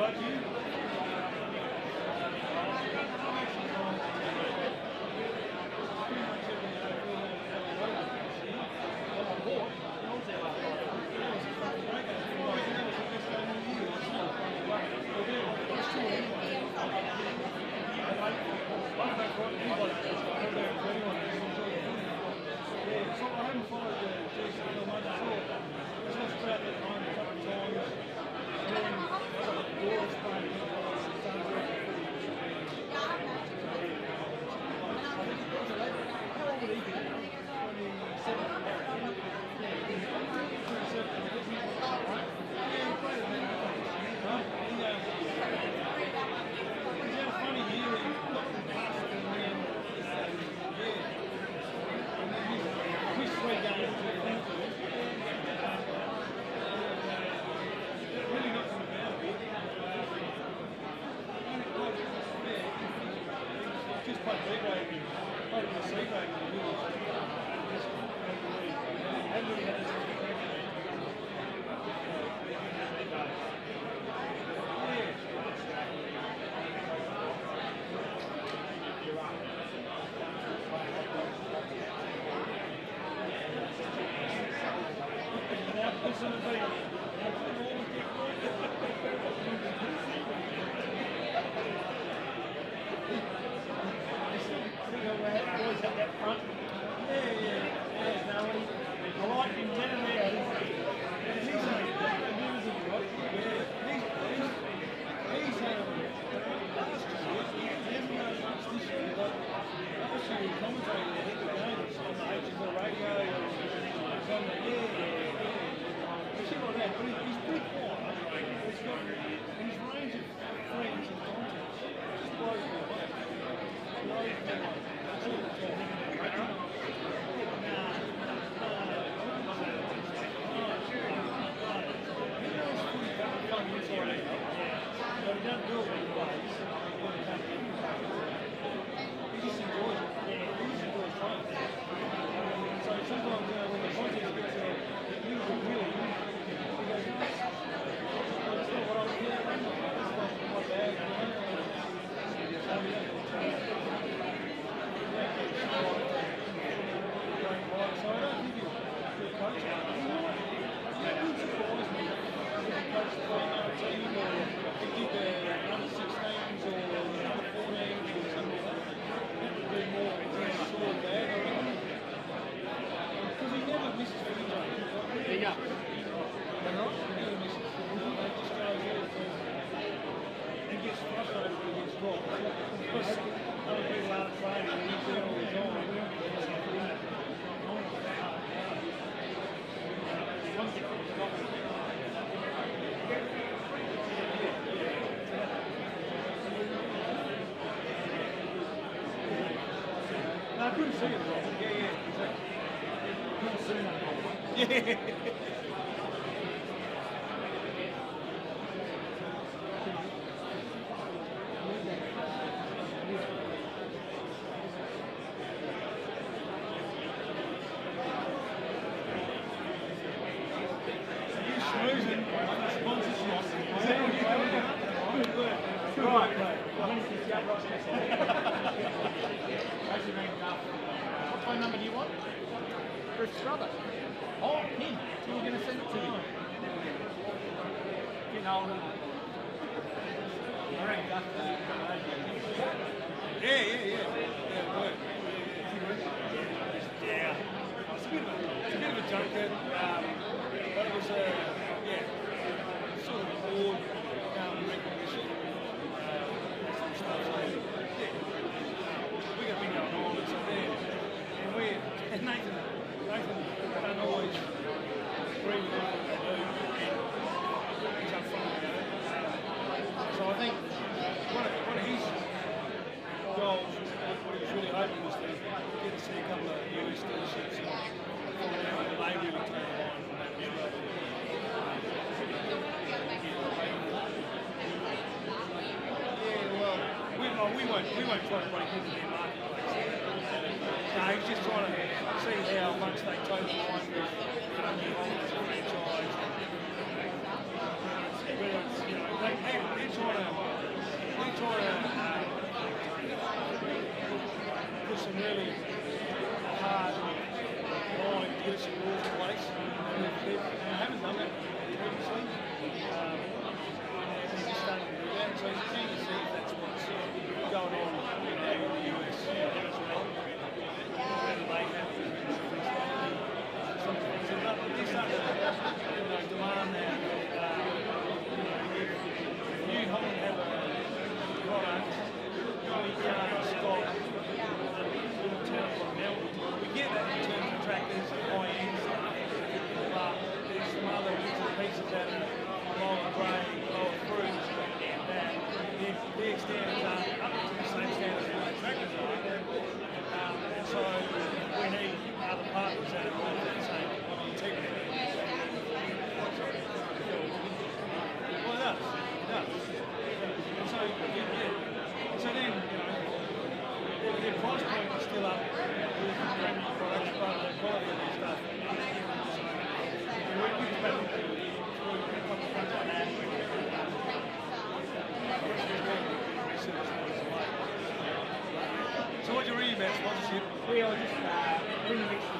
bloke you? I haven't followed the GSFL much at all. It's not about that time a couple of times. And then I got the Doors playing. How old would he be? 27. I couldn't see it. Yeah, exactly. Couldn't see it. Yeah. What phone number do you want? Griff's brother. Oh, him. So we're going to send it to him. Getting older. I reckon that's Yeah. Yeah. It's a bit of a junker. But it was sort of board recognition. Some stuff. So, we got big going on. It's there. And Nathan don't always agree with what they do. And he's upfront about it. So I think one of his goals, what he was really hoping was to get to see a couple of US dealerships and find out that they really turn the line from that as well. Yeah, well, we won't try to break into their marketplace. No, he's just trying to see how much they toe the line with New Holland as a franchise. Whether it's, they have potential try to put some really hard line to get some rules in place. And they haven't done that previously. And they're starting to do that. So it's keen to see if that's what's going on in the US as well. Whether they have some things. They're starting to demand now. New Holland have a product, we can't stop in terms of Melbourne. We get that in terms of tractors, high-end stuff, but there's some other bits and pieces that are lower grade, lower fruit, that their standards aren't up to the same standards as the tractors are. And so we need other partners that are with that same integrity. Well, it does. And so, so then, their price point is still up with premium products, but the quality of their stuff. So, we've just been through a couple of things like that. So what do you read about sponsorship? We are just really mixed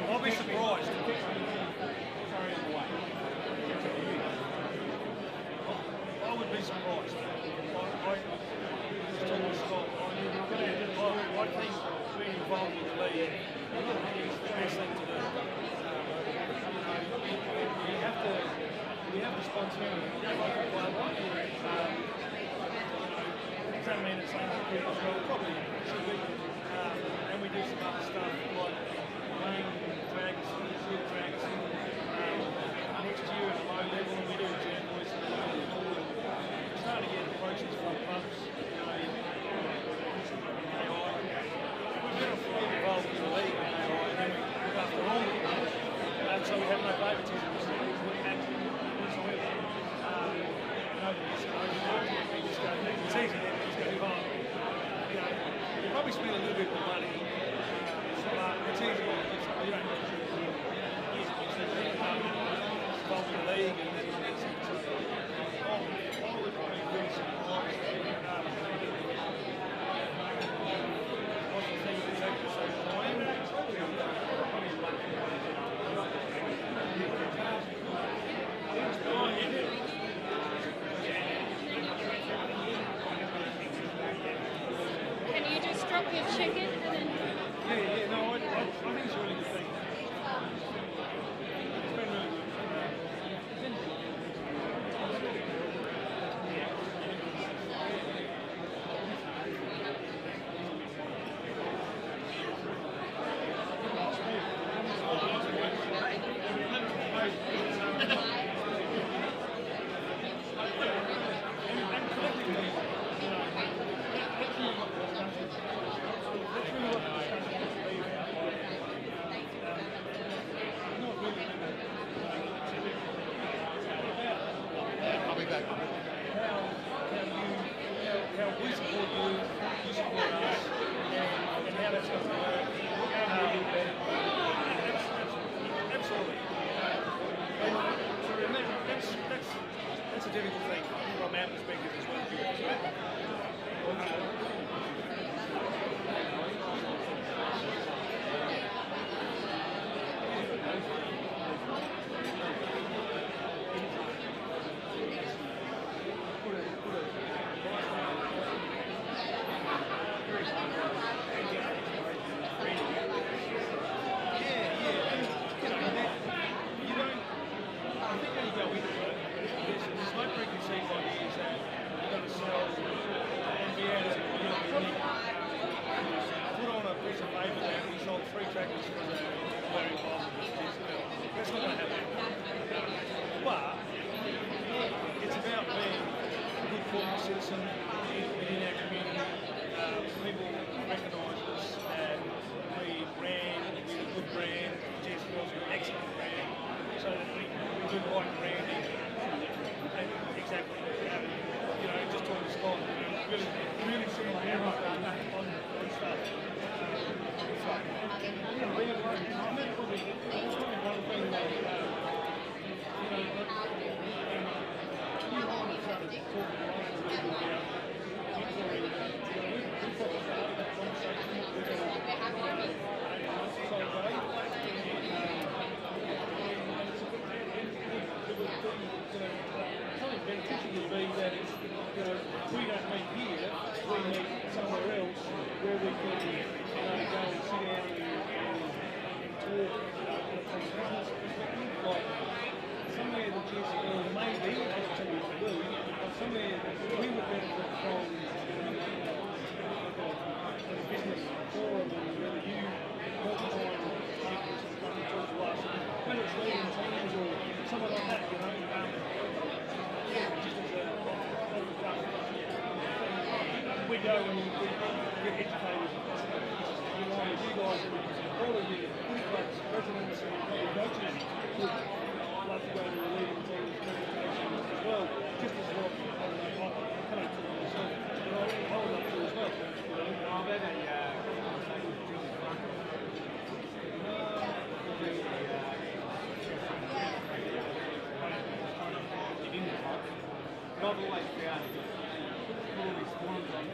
I'll be surprised. I would be surprised. I think being involved with the league is the best thing to do. We have to sponsor a local club. Does that mean it's only people as well? Probably should be. And we do some other stuff like main tracks, field tracks. Next year at a low level, and we do jamborees at a low level. We're starting to get approaches from clubs. We've been involved in the league in AI, and then we look after all of them. So we have no favouritism. It's easy, it's going to be hard. You probably spend a little bit more money, but it's easy. You don't involved in the league, and then I would be really surprised. What's the thing that's actually so time? Can you just drop your chicken and then... Yeah, no, I think it's a really good thing. It's been really good. That's a difficult thing from our perspective as well. citizen within our community. People recognise us, and we brand, we're a good brand. GSFL's an excellent brand, so that we do the right branding. And exactly, just talking to Scott, we don't meet here, we meet somewhere else where we can go and sit down and talk from a business perspective. Like somewhere the GSFL may be an opportunity to do, but somewhere we would benefit from a business forum and whether you help find speakers and come and talk to us, whether it's leading teams or something like that, you know. Just as we go and we get educators in line with you guys and all of the footy clubs, presidents and coaches would love to go to the leading teams presentations as well, just as well. I don't know, I can't talk to myself, but I would love to as well. I've had a conversation with Julie Franco. But I've always found all these forums on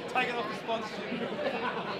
Take it off the sponsorship.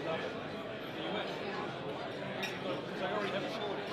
stuff in the US. Because they already have a shortage.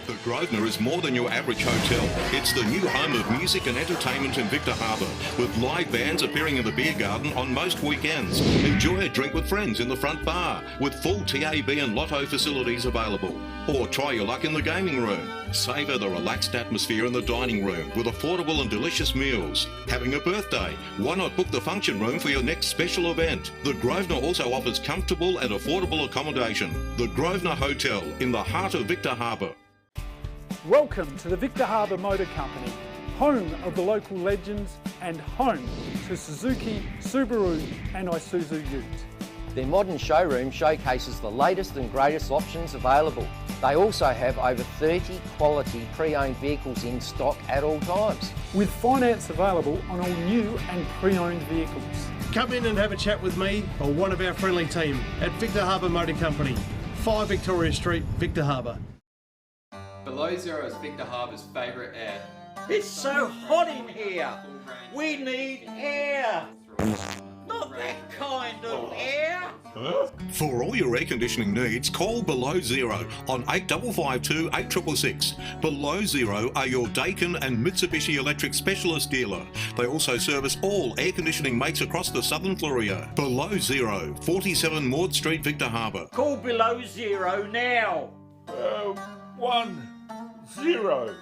The Grosvenor is more than your average hotel. It's the new home of music and entertainment in Victor Harbour, with live bands appearing in the beer garden on most weekends. Enjoy a drink with friends in the front bar, with full TAB and lotto facilities available. Or try your luck in the gaming room. Savour the relaxed atmosphere in the dining room with affordable and delicious meals. Having a birthday? Why not book the function room for your next special event? The Grosvenor also offers comfortable and affordable accommodation. The Grosvenor Hotel in the heart of Victor Harbour. Welcome to the Victor Harbour Motor Company, home of the local legends and home to Suzuki, Subaru and Isuzu Ute. Their modern showroom showcases the latest and greatest options available. They also have over 30 quality pre-owned vehicles in stock at all times. With finance available on all new and pre-owned vehicles. Come in and have a chat with me or one of our friendly team at Victor Harbour Motor Company, 5 Victoria Street, Victor Harbour. Below Zero is Victor Harbour's favourite air. It's so hot in here. We need air. Not that kind of air. For all your air conditioning needs, call Below Zero on 8552 8666. Below Zero are your Daikin and Mitsubishi Electric specialist dealer. They also service all air conditioning makes across the southern Fleurieu. Below Zero, 47 Maud Street, Victor Harbour. Call Below Zero now. 10.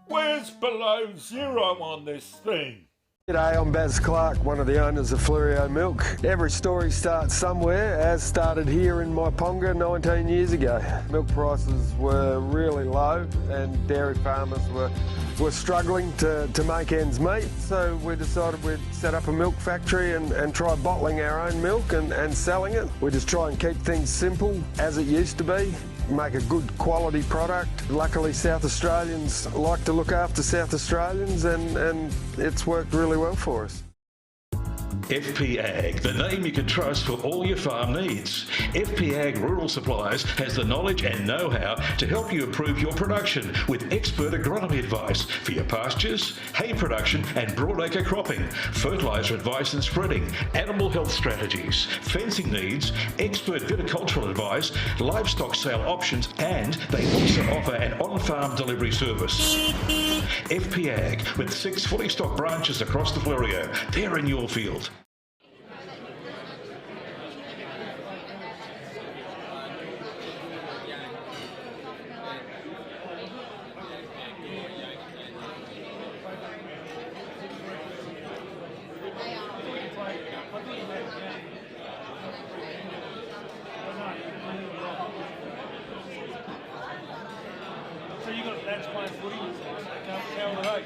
Where's Below Zero on this thing? G'day, I'm Baz Clark, one of the owners of Fleurieu Milk. Every story starts somewhere, as started here in Maiponga 19 years ago. Milk prices were really low and dairy farmers were struggling to make ends meet, so we decided we'd set up a milk factory and try bottling our own milk and selling it. We just try and keep things simple as it used to be. Make a good quality product. Luckily South Australians like to look after South Australians and it's worked really well for us. FP Ag, the name you can trust for all your farm needs. FP Ag Rural Supplies has the knowledge and know-how to help you improve your production with expert agronomy advice for your pastures, hay production and broadacre cropping, fertiliser advice and spreading, animal health strategies, fencing needs, expert viticultural advice, livestock sale options, and they also offer an on-farm delivery service. FP Ag, with 6 fully stocked branches across the Fleurieu. They're in your field. So you got lads playing footy, they can't tell the hay.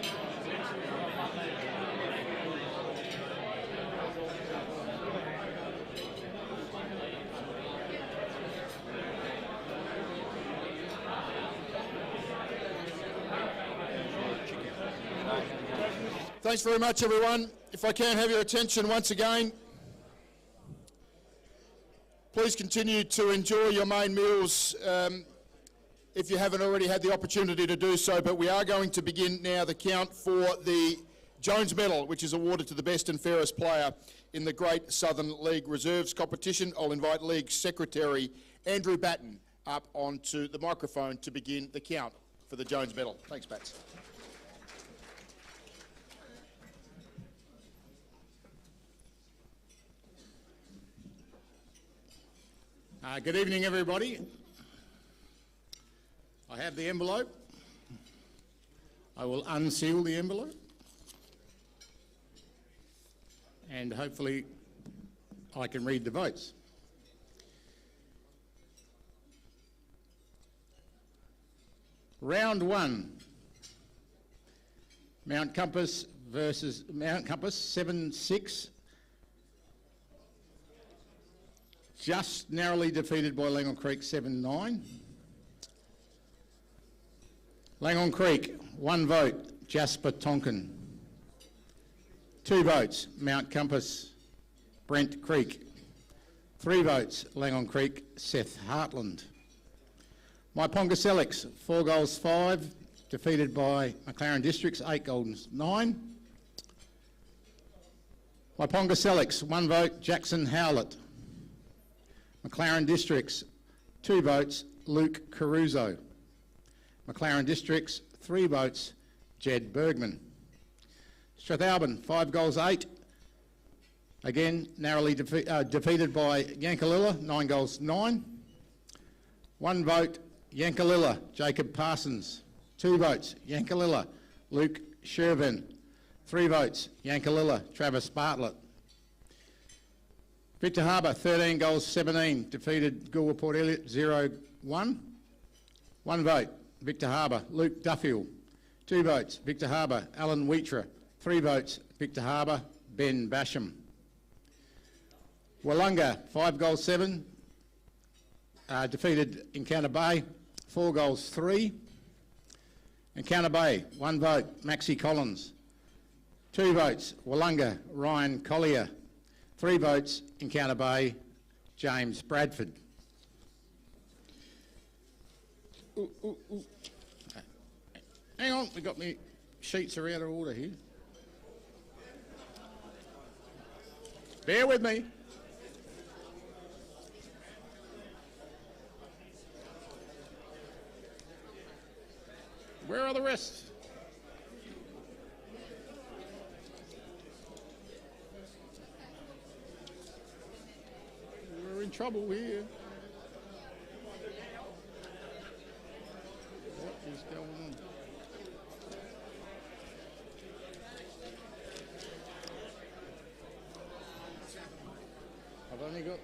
Thanks very much, everyone. If I can have your attention once again, please continue to enjoy your main meals if you haven't already had the opportunity to do so, but we are going to begin now the count for the Jones Medal, which is awarded to the best and fairest player in the Great Southern League Reserves competition. I'll invite League Secretary Andrew Batten up onto the microphone to begin the count for the Jones Medal. Thanks, Bats. Good evening, everybody. I have the envelope. I will unseal the envelope. And hopefully I can read the votes. Round 1. Mount Compass versus Mount Compass, 7-6. Just narrowly defeated by Langhorne Creek, 7-9. Langhorne Creek, 1 vote, Jasper Tonkin. 2 votes, Mount Compass, Brent Creek. 3 votes, Langhorne Creek, Seth Hartland. My Ponga Selix, 4 goals 5, defeated by McLaren Districts, 8 goals 9. My Ponga Selix, 1 vote, Jackson Howlett. McLaren Districts, 2 votes, Luke Caruso. McLaren Districts, 3 votes, Jed Bergman. Strathalbyn, 5 goals 8. Again, narrowly defeated by Yankalilla, 9 goals 9. 1 vote, Yankalilla, Jacob Parsons. 2 votes, Yankalilla, Luke Shervin. 3 votes, Yankalilla, Travis Bartlett. Victor Harbour, 13 goals 17, defeated Goolwa Port Elliot, 0-1. 1 vote, Victor Harbour, Luke Duffield. 2 votes, Victor Harbour, Alan Wheatra. 3 votes, Victor Harbour, Ben Basham. Wollonga, 5 goals 7, defeated Encounter Bay, 4 goals 3. Encounter Bay, 1 vote, Maxie Collins. 2 votes, Wollonga, Ryan Collier. 3 votes, Encounter Bay, James Bradford. Ooh. Hang on, got me sheets are out of order here. Bear with me. Where are the rest? We're in trouble here. What is going on? I've only got...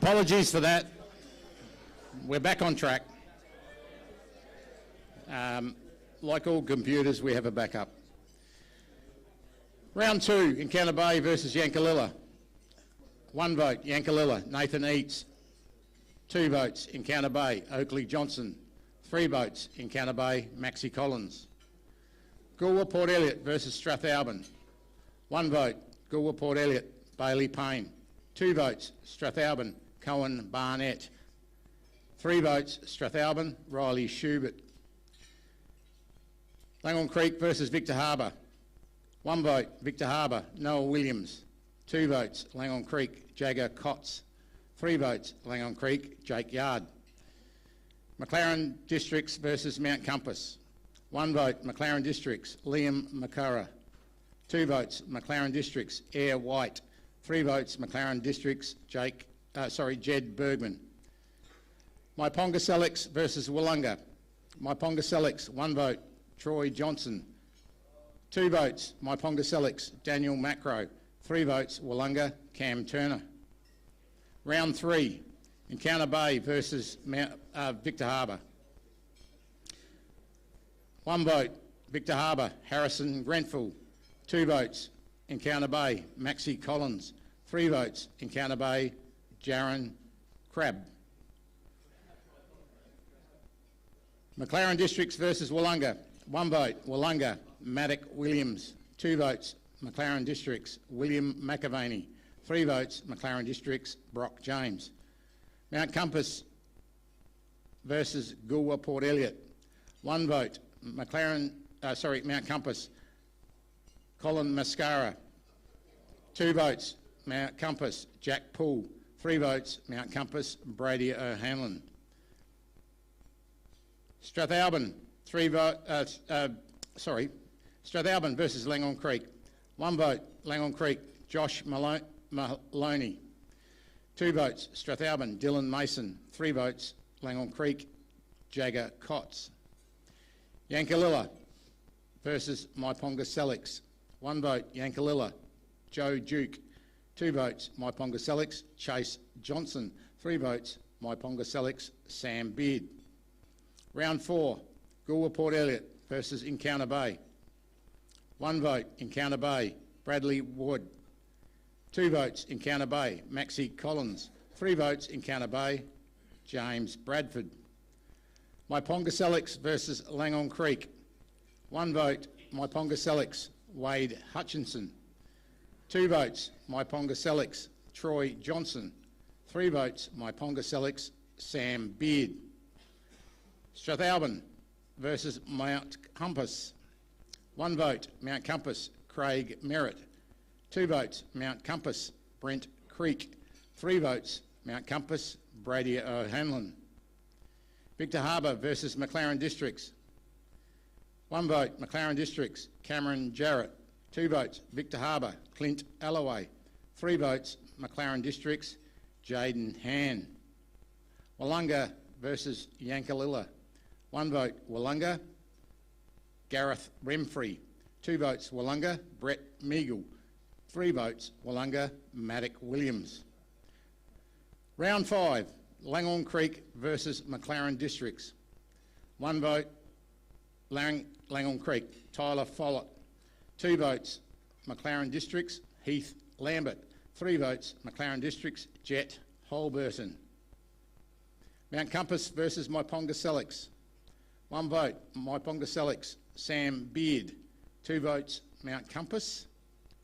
Apologies for that. We're back on track. Like all computers, we have a backup. Round 2, Encounter Bay versus Yankalilla. 1 vote, Yankalilla, Nathan Eates. 2 votes, Encounter Bay, Oakley Johnson. 3 votes, Encounter Bay, Maxie Collins. Goolwa Port Elliot versus Strathalbyn. 1 vote, Goolwa Port Elliot, Bailey Payne. 2 votes, Strathalbyn, Cohen Barnett. 3 votes, Strathalbyn, Riley Schubert. Langhorne Creek versus Victor Harbour. 1 vote, Victor Harbour, Noah Williams. 2 votes, Langhorne Creek, Jagger Cotts. 3 votes, Langhorne Creek, Jake Yard. McLaren Districts versus Mount Compass. 1 vote, McLaren Districts, Liam McCurra. 2 votes, McLaren Districts, Air White. 3 votes, McLaren Districts, Jed Bergman. Myponga Selix versus Wollonga. Myponga Selix, 1 vote, Troy Johnson. 2 votes, Myponga Selix, Daniel Macro. 3 votes, Wollonga, Cam Turner. Round 3, Encounter Bay versus Victor Harbour. 1 vote, Victor Harbour, Harrison Grenfell. 2 votes, Encounter Bay, Maxie Collins. 3 votes, Encounter Bay, Jaron Crabb. McLaren Districts versus Wollonga. 1 vote, Wollonga, Maddock Williams. 2 votes, McLaren Districts, William McAvaney. 3 votes, McLaren Districts, Brock James. Mount Compass versus Goolwa Port Elliot. 1 vote, Mount Compass, Colin Mascara. 2 votes, Mount Compass, Jack Poole. 3 votes, Mount Compass, Brady O'Hanlon. Strathalbyn, Strathalbyn versus Langhorne Creek. 1 vote, Langhorne Creek, Josh Maloney. 2 votes, Strathalbyn, Dylan Mason. 3 votes, Langhorne Creek, Jagger Cotts. Yankalilla versus Myponga Selix. 1 vote, Yankalilla, Joe Duke. 2 votes, Myponga Selix, Chase Johnson. 3 votes, Myponga Selix, Sam Beard. Round 4, Goolwa Port Elliot versus Encounter Bay. 1 vote, Encounter Bay, Bradley Wood. 2 votes, Encounter Bay, Maxie Collins. 3 votes, Encounter Bay, James Bradford. Myponga Selix versus Langhorne Creek. 1 vote, Myponga Selix, Wade Hutchinson. 2 votes, Myponga Selix, Troy Johnson. 3 votes, Myponga Selix, Sam Beard. Strathalbyn versus Mount Compass. 1 vote, Mount Compass, Craig Merritt. 2 votes, Mount Compass, Brent Creek. 3 votes, Mount Compass, Brady O'Hanlon. Victor Harbour versus McLaren Districts. 1 vote, McLaren Districts, Cameron Jarrett. 2 votes, Victor Harbour, Clint Alloway. 3 votes, McLaren Districts, Jaden Han. Wollonga versus Yankalilla. 1 vote, Wollonga, Gareth Remfrey. 2 votes, Wollonga, Brett Meagle. 3 votes, Wollonga, Maddock Williams. Round 5, Langhorne Creek versus McLaren Districts. 1 vote, Langhorne Creek, Tyler Follett. 2 votes, McLaren Districts, Heath Lambert. 3 votes, McLaren Districts, Jet Holberton. Mount Compass versus Myponga Selix. 1 vote, Myponga Selix, Sam Beard. 2 votes, Mount Compass,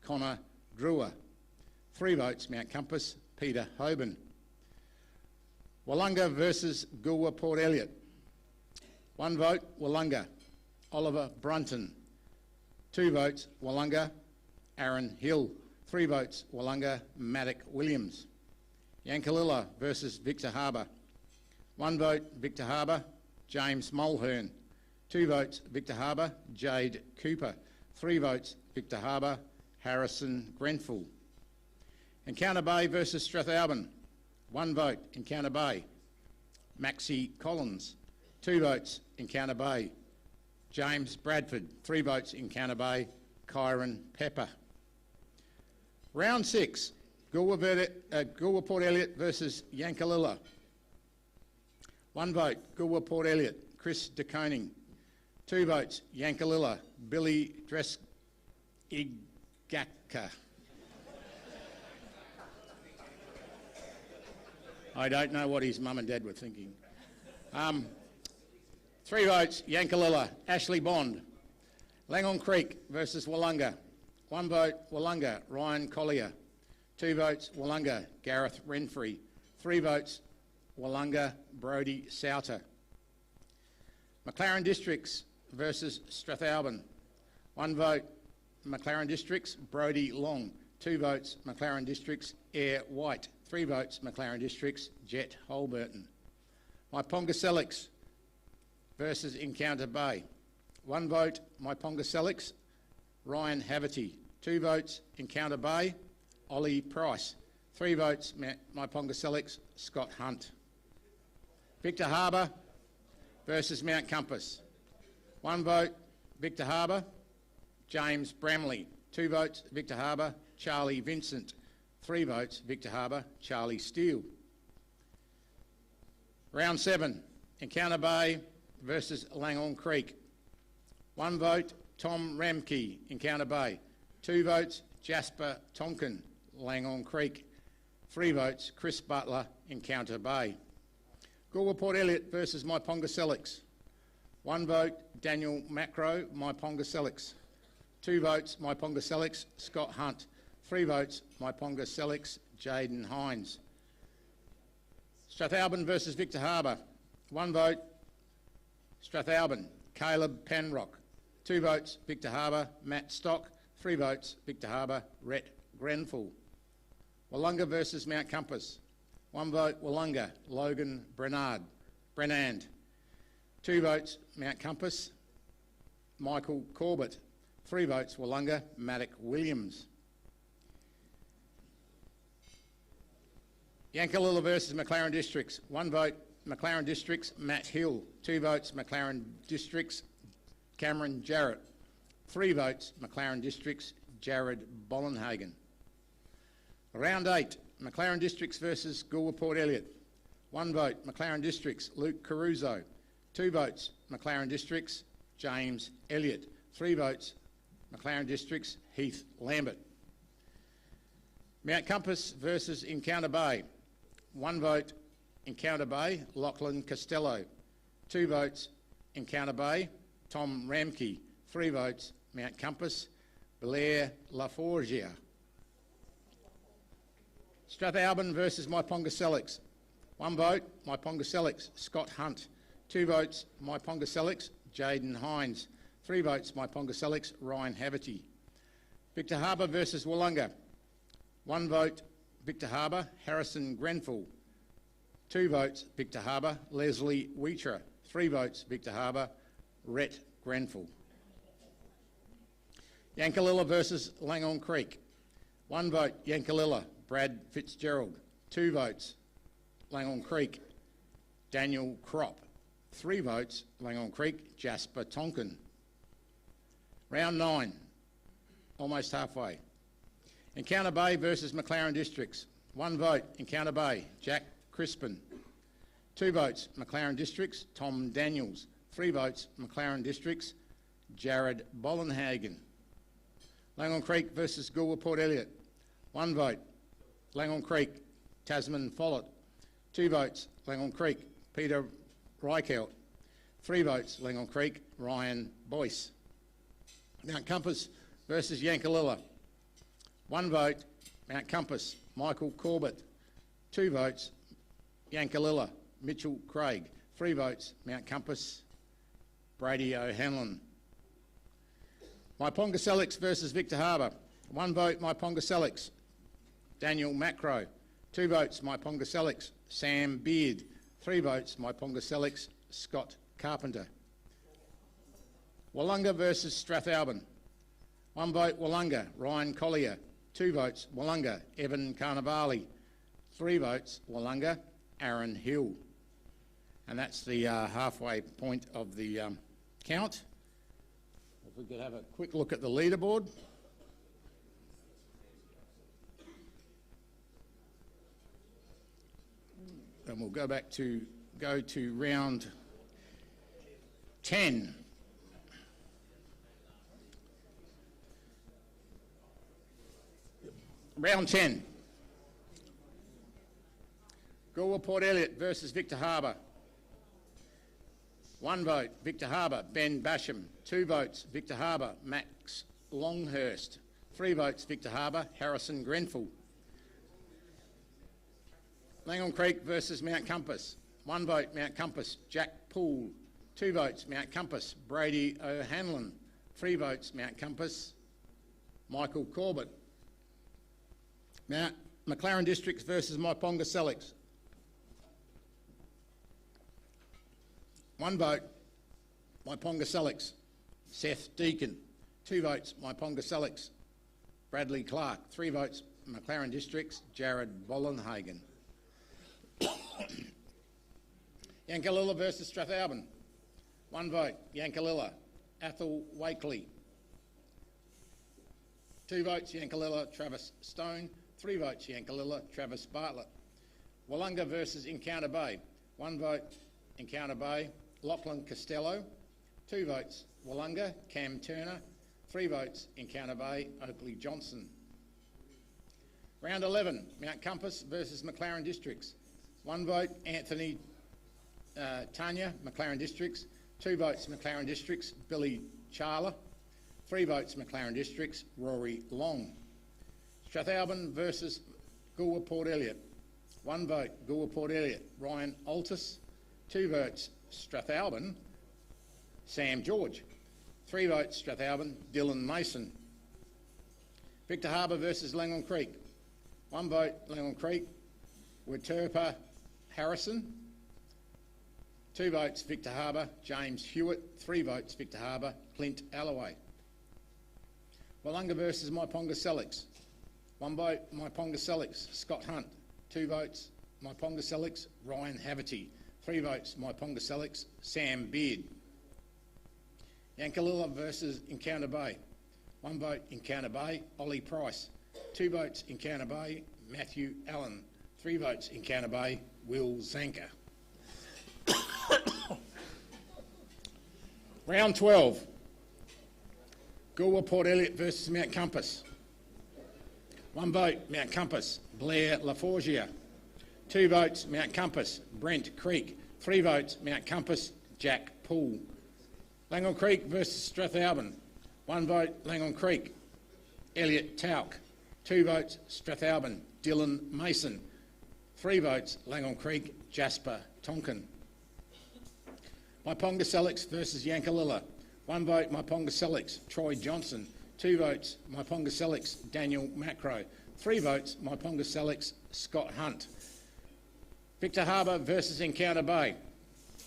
Connor Drewer. 3 votes, Mount Compass, Peter Hoban. Wollonga versus Goolwa Port Elliot. 1 vote, Wollonga, Oliver Brunton. 2 votes, Wollonga, Aaron Hill. 3 votes, Wollonga, Maddock Williams. Yankalilla versus Victor Harbour. 1 vote, Victor Harbour, James Mulhern. 2 votes, Victor Harbour, Jade Cooper. 3 votes, Victor Harbour, Harrison Grenfell. Encounter Bay versus Strathalbyn. 1 vote, Encounter Bay, Maxie Collins. 2 votes, Encounter Bay, James Bradford. 3 votes, Encounter Bay, Kyron Pepper. Round 6, Goolwa Port Elliot versus Yankalilla. 1 vote, Goolwa Port Elliot, Chris de Koning. 2 votes, Yankalilla, Billy Igaka. I don't know what his mum and dad were thinking. 3 votes, Yankalilla, Ashley Bond. Langon Creek versus Wollonga. 1 vote, Wollonga, Ryan Collier. 2 votes, Wollonga, Gareth Renfrey. 3 votes, Wollonga, Brodie Souter. McLaren Districts versus Strathalbyn. 1 vote, McLaren Districts, Brodie Long. 2 votes, McLaren Districts, Air White. 3 votes, McLaren Districts, Jet Holberton. Myponga Selix versus Encounter Bay. 1 vote, Myponga Selix, Ryan Haverty. 2 votes, Encounter Bay, Ollie Price. 3 votes, Myponga Selix, Scott Hunt. Victor Harbour versus Mount Compass. 1 vote, Victor Harbour, James Bramley. 2 votes, Victor Harbour, Charlie Vincent. 3 votes, Victor Harbour, Charlie Steele. Round 7, Encounter Bay versus Langon Creek. 1 vote, Tom Ramke, Encounter Bay. 2 votes, Jasper Tonkin, Langon Creek. 3 votes, Chris Butler, Encounter Bay. Goolwa Port Elliot versus Myponga Selix. 1 vote, Daniel Macro, Myponga Selix. 2 votes, Myponga Selix, Scott Hunt. 3 votes, Myponga Selix, Jaden Hines. Strathalbyn versus Victor Harbour. 1 vote, Strathalbyn, Caleb Panrock. 2 votes, Victor Harbour, Matt Stock. 3 votes, Victor Harbour, Rhett Grenfell. Wollonga versus Mount Compass. 1 vote, Wollonga, Logan Brennand. 2 votes, Mount Compass, Michael Corbett. 3 votes, Wollonga, Maddock Williams. Yankalilla versus McLaren Districts. 1 vote, McLaren Districts, Matt Hill. 2 votes, McLaren Districts, Cameron Jarrett. 3 votes, McLaren Districts, Jared Bollenhagen. Round 8, McLaren Districts versus Goolwa Port Elliot. 1 vote, McLaren Districts, Luke Caruso. 2 votes, McLaren Districts, James Elliott. 3 votes, McLaren Districts, Heath Lambert. Mount Compass versus Encounter Bay. 1 vote, Encounter Bay, Lachlan Costello. 2 votes, Encounter Bay, Tom Ramke. 3 votes, Mount Compass, Blair Laforgia. Strathalbyn versus Myponga Selix. 1 vote, Myponga Selix, Scott Hunt. 2 votes, Myponga Selix, Jaden Hines. 3 votes, Myponga Selix, Ryan Haverty. Victor Harbour versus Wollonga. 1 vote, Victor Harbour, Harrison Grenfell. 2 votes, Victor Harbour, Leslie Wheatra. 3 votes, Victor Harbour, Rhett Grenfell. Yankalilla versus Langon Creek. 1 vote, Yankalilla, Brad Fitzgerald. 2 votes, Langon Creek, Daniel Kropp. 3 votes, Langon Creek, Jasper Tonkin. Round 9, almost halfway. Encounter Bay versus McLaren Districts. 1 vote, Encounter Bay, Jack Crispin. 2 votes, McLaren Districts, Tom Daniels. 3 votes, McLaren Districts, Jared Bollenhagen. Langon Creek versus Goolwa Port Elliot. 1 vote, Langon Creek, Tasman Follett. 2 votes, Langon Creek, Peter Reichelt. 3 votes, Langon Creek, Ryan Boyce. Mount Compass versus Yankalilla. 1 vote, Mount Compass, Michael Corbett. 2 votes, Yankalilla, Mitchell Craig. 3 votes, Mount Compass, Brady O'Hanlon. Myponga Selix versus Victor Harbour. 1 vote, Myponga Selix, Daniel Macro. 2 votes, Myponga Selix, Sam Beard. 3 votes, Myponga Selix, Scott Carpenter. Wollonga versus Strathalbyn. 1 vote, Wollonga, Ryan Collier. 2 votes, Wollonga, Evan Carnavale. 3 votes, Wollonga, Aaron Hill. And that's the halfway point of the count. If we could have a quick look at the leaderboard. and we'll go to round 10. Round 10. Goolwa Port Elliot versus Victor Harbor. 1 vote, Victor Harbor, Ben Basham. 2 votes, Victor Harbor, Max Longhurst. 3 votes, Victor Harbor, Harrison Grenfell. Langhorne Creek versus Mount Compass. 1 vote, Mount Compass, Jack Poole. 2 votes, Mount Compass, Brady O'Hanlon. 3 votes, Mount Compass, Michael Corbett. Mount McLaren Districts versus Myponga Sellicks. 1 vote, Myponga Sellicks, Seth Deacon. 2 votes, Myponga Sellicks, Bradley Clark. 3 votes, McLaren Districts, Jared Bollenhagen. Yankalilla versus Strathalbyn. 1 vote, Yankalilla, Athol Wakely. 2 votes, Yankalilla, Travis Stone. 3 votes, Yankalilla, Travis Bartlett. Wollonga versus Encounter Bay. 1 vote, Encounter Bay, Lachlan Costello. 2 votes, Wollonga, Cam Turner. 3 votes, Encounter Bay, Oakley Johnson. Round 11, Mount Compass versus McLaren Districts. 1 vote, Anthony Tanya, McLaren Districts. 2 votes, McLaren Districts, Billy Charler. 3 votes, McLaren Districts, Rory Long. Strathalbyn versus Goolwa Port Elliot. 1 vote, Goolwa Port Elliot, Ryan Altus. 2 votes, Strathalbyn, Sam George. 3 votes, Strathalbyn, Dylan Mason. Victor Harbor versus Langhorne Creek. 1 vote, Langhorne Creek, Waturpa Harrison. 2 votes, Victor Harbor, James Hewitt. 3 votes, Victor Harbor, Clint Alloway. Wollonga versus Myponga Sellicks. 1 vote, Myponga Sellicks, Scott Hunt. 2 votes, Myponga Sellicks, Ryan Haverty. 3 votes, Myponga Sellicks, Sam Beard. Yankalilla versus Encounter Bay. 1 vote, Encounter Bay, Ollie Price. 2 votes, Encounter Bay, Matthew Allen. 3 votes, Encounter Bay, Will Zanker. Round 12. Goolwa Port Elliot versus Mount Compass. 1 vote, Mount Compass, Blair Laforgia. 2 votes, Mount Compass, Brent Creek. 3 votes, Mount Compass, Jack Poole. Langhorne Creek versus Strathalbyn. 1 vote, Langhorne Creek, Elliot Tauk. 2 votes, Strathalbyn, Dylan Mason. 3 votes, Langhorne Creek, Jasper Tonkin. Myponga Sellicks versus Yankalilla. 1 vote, Myponga Sellicks, Troy Johnson. 2 votes, Myponga Sellicks, Daniel Macro. 3 votes, Myponga Sellicks, Scott Hunt. Victor Harbor versus Encounter Bay.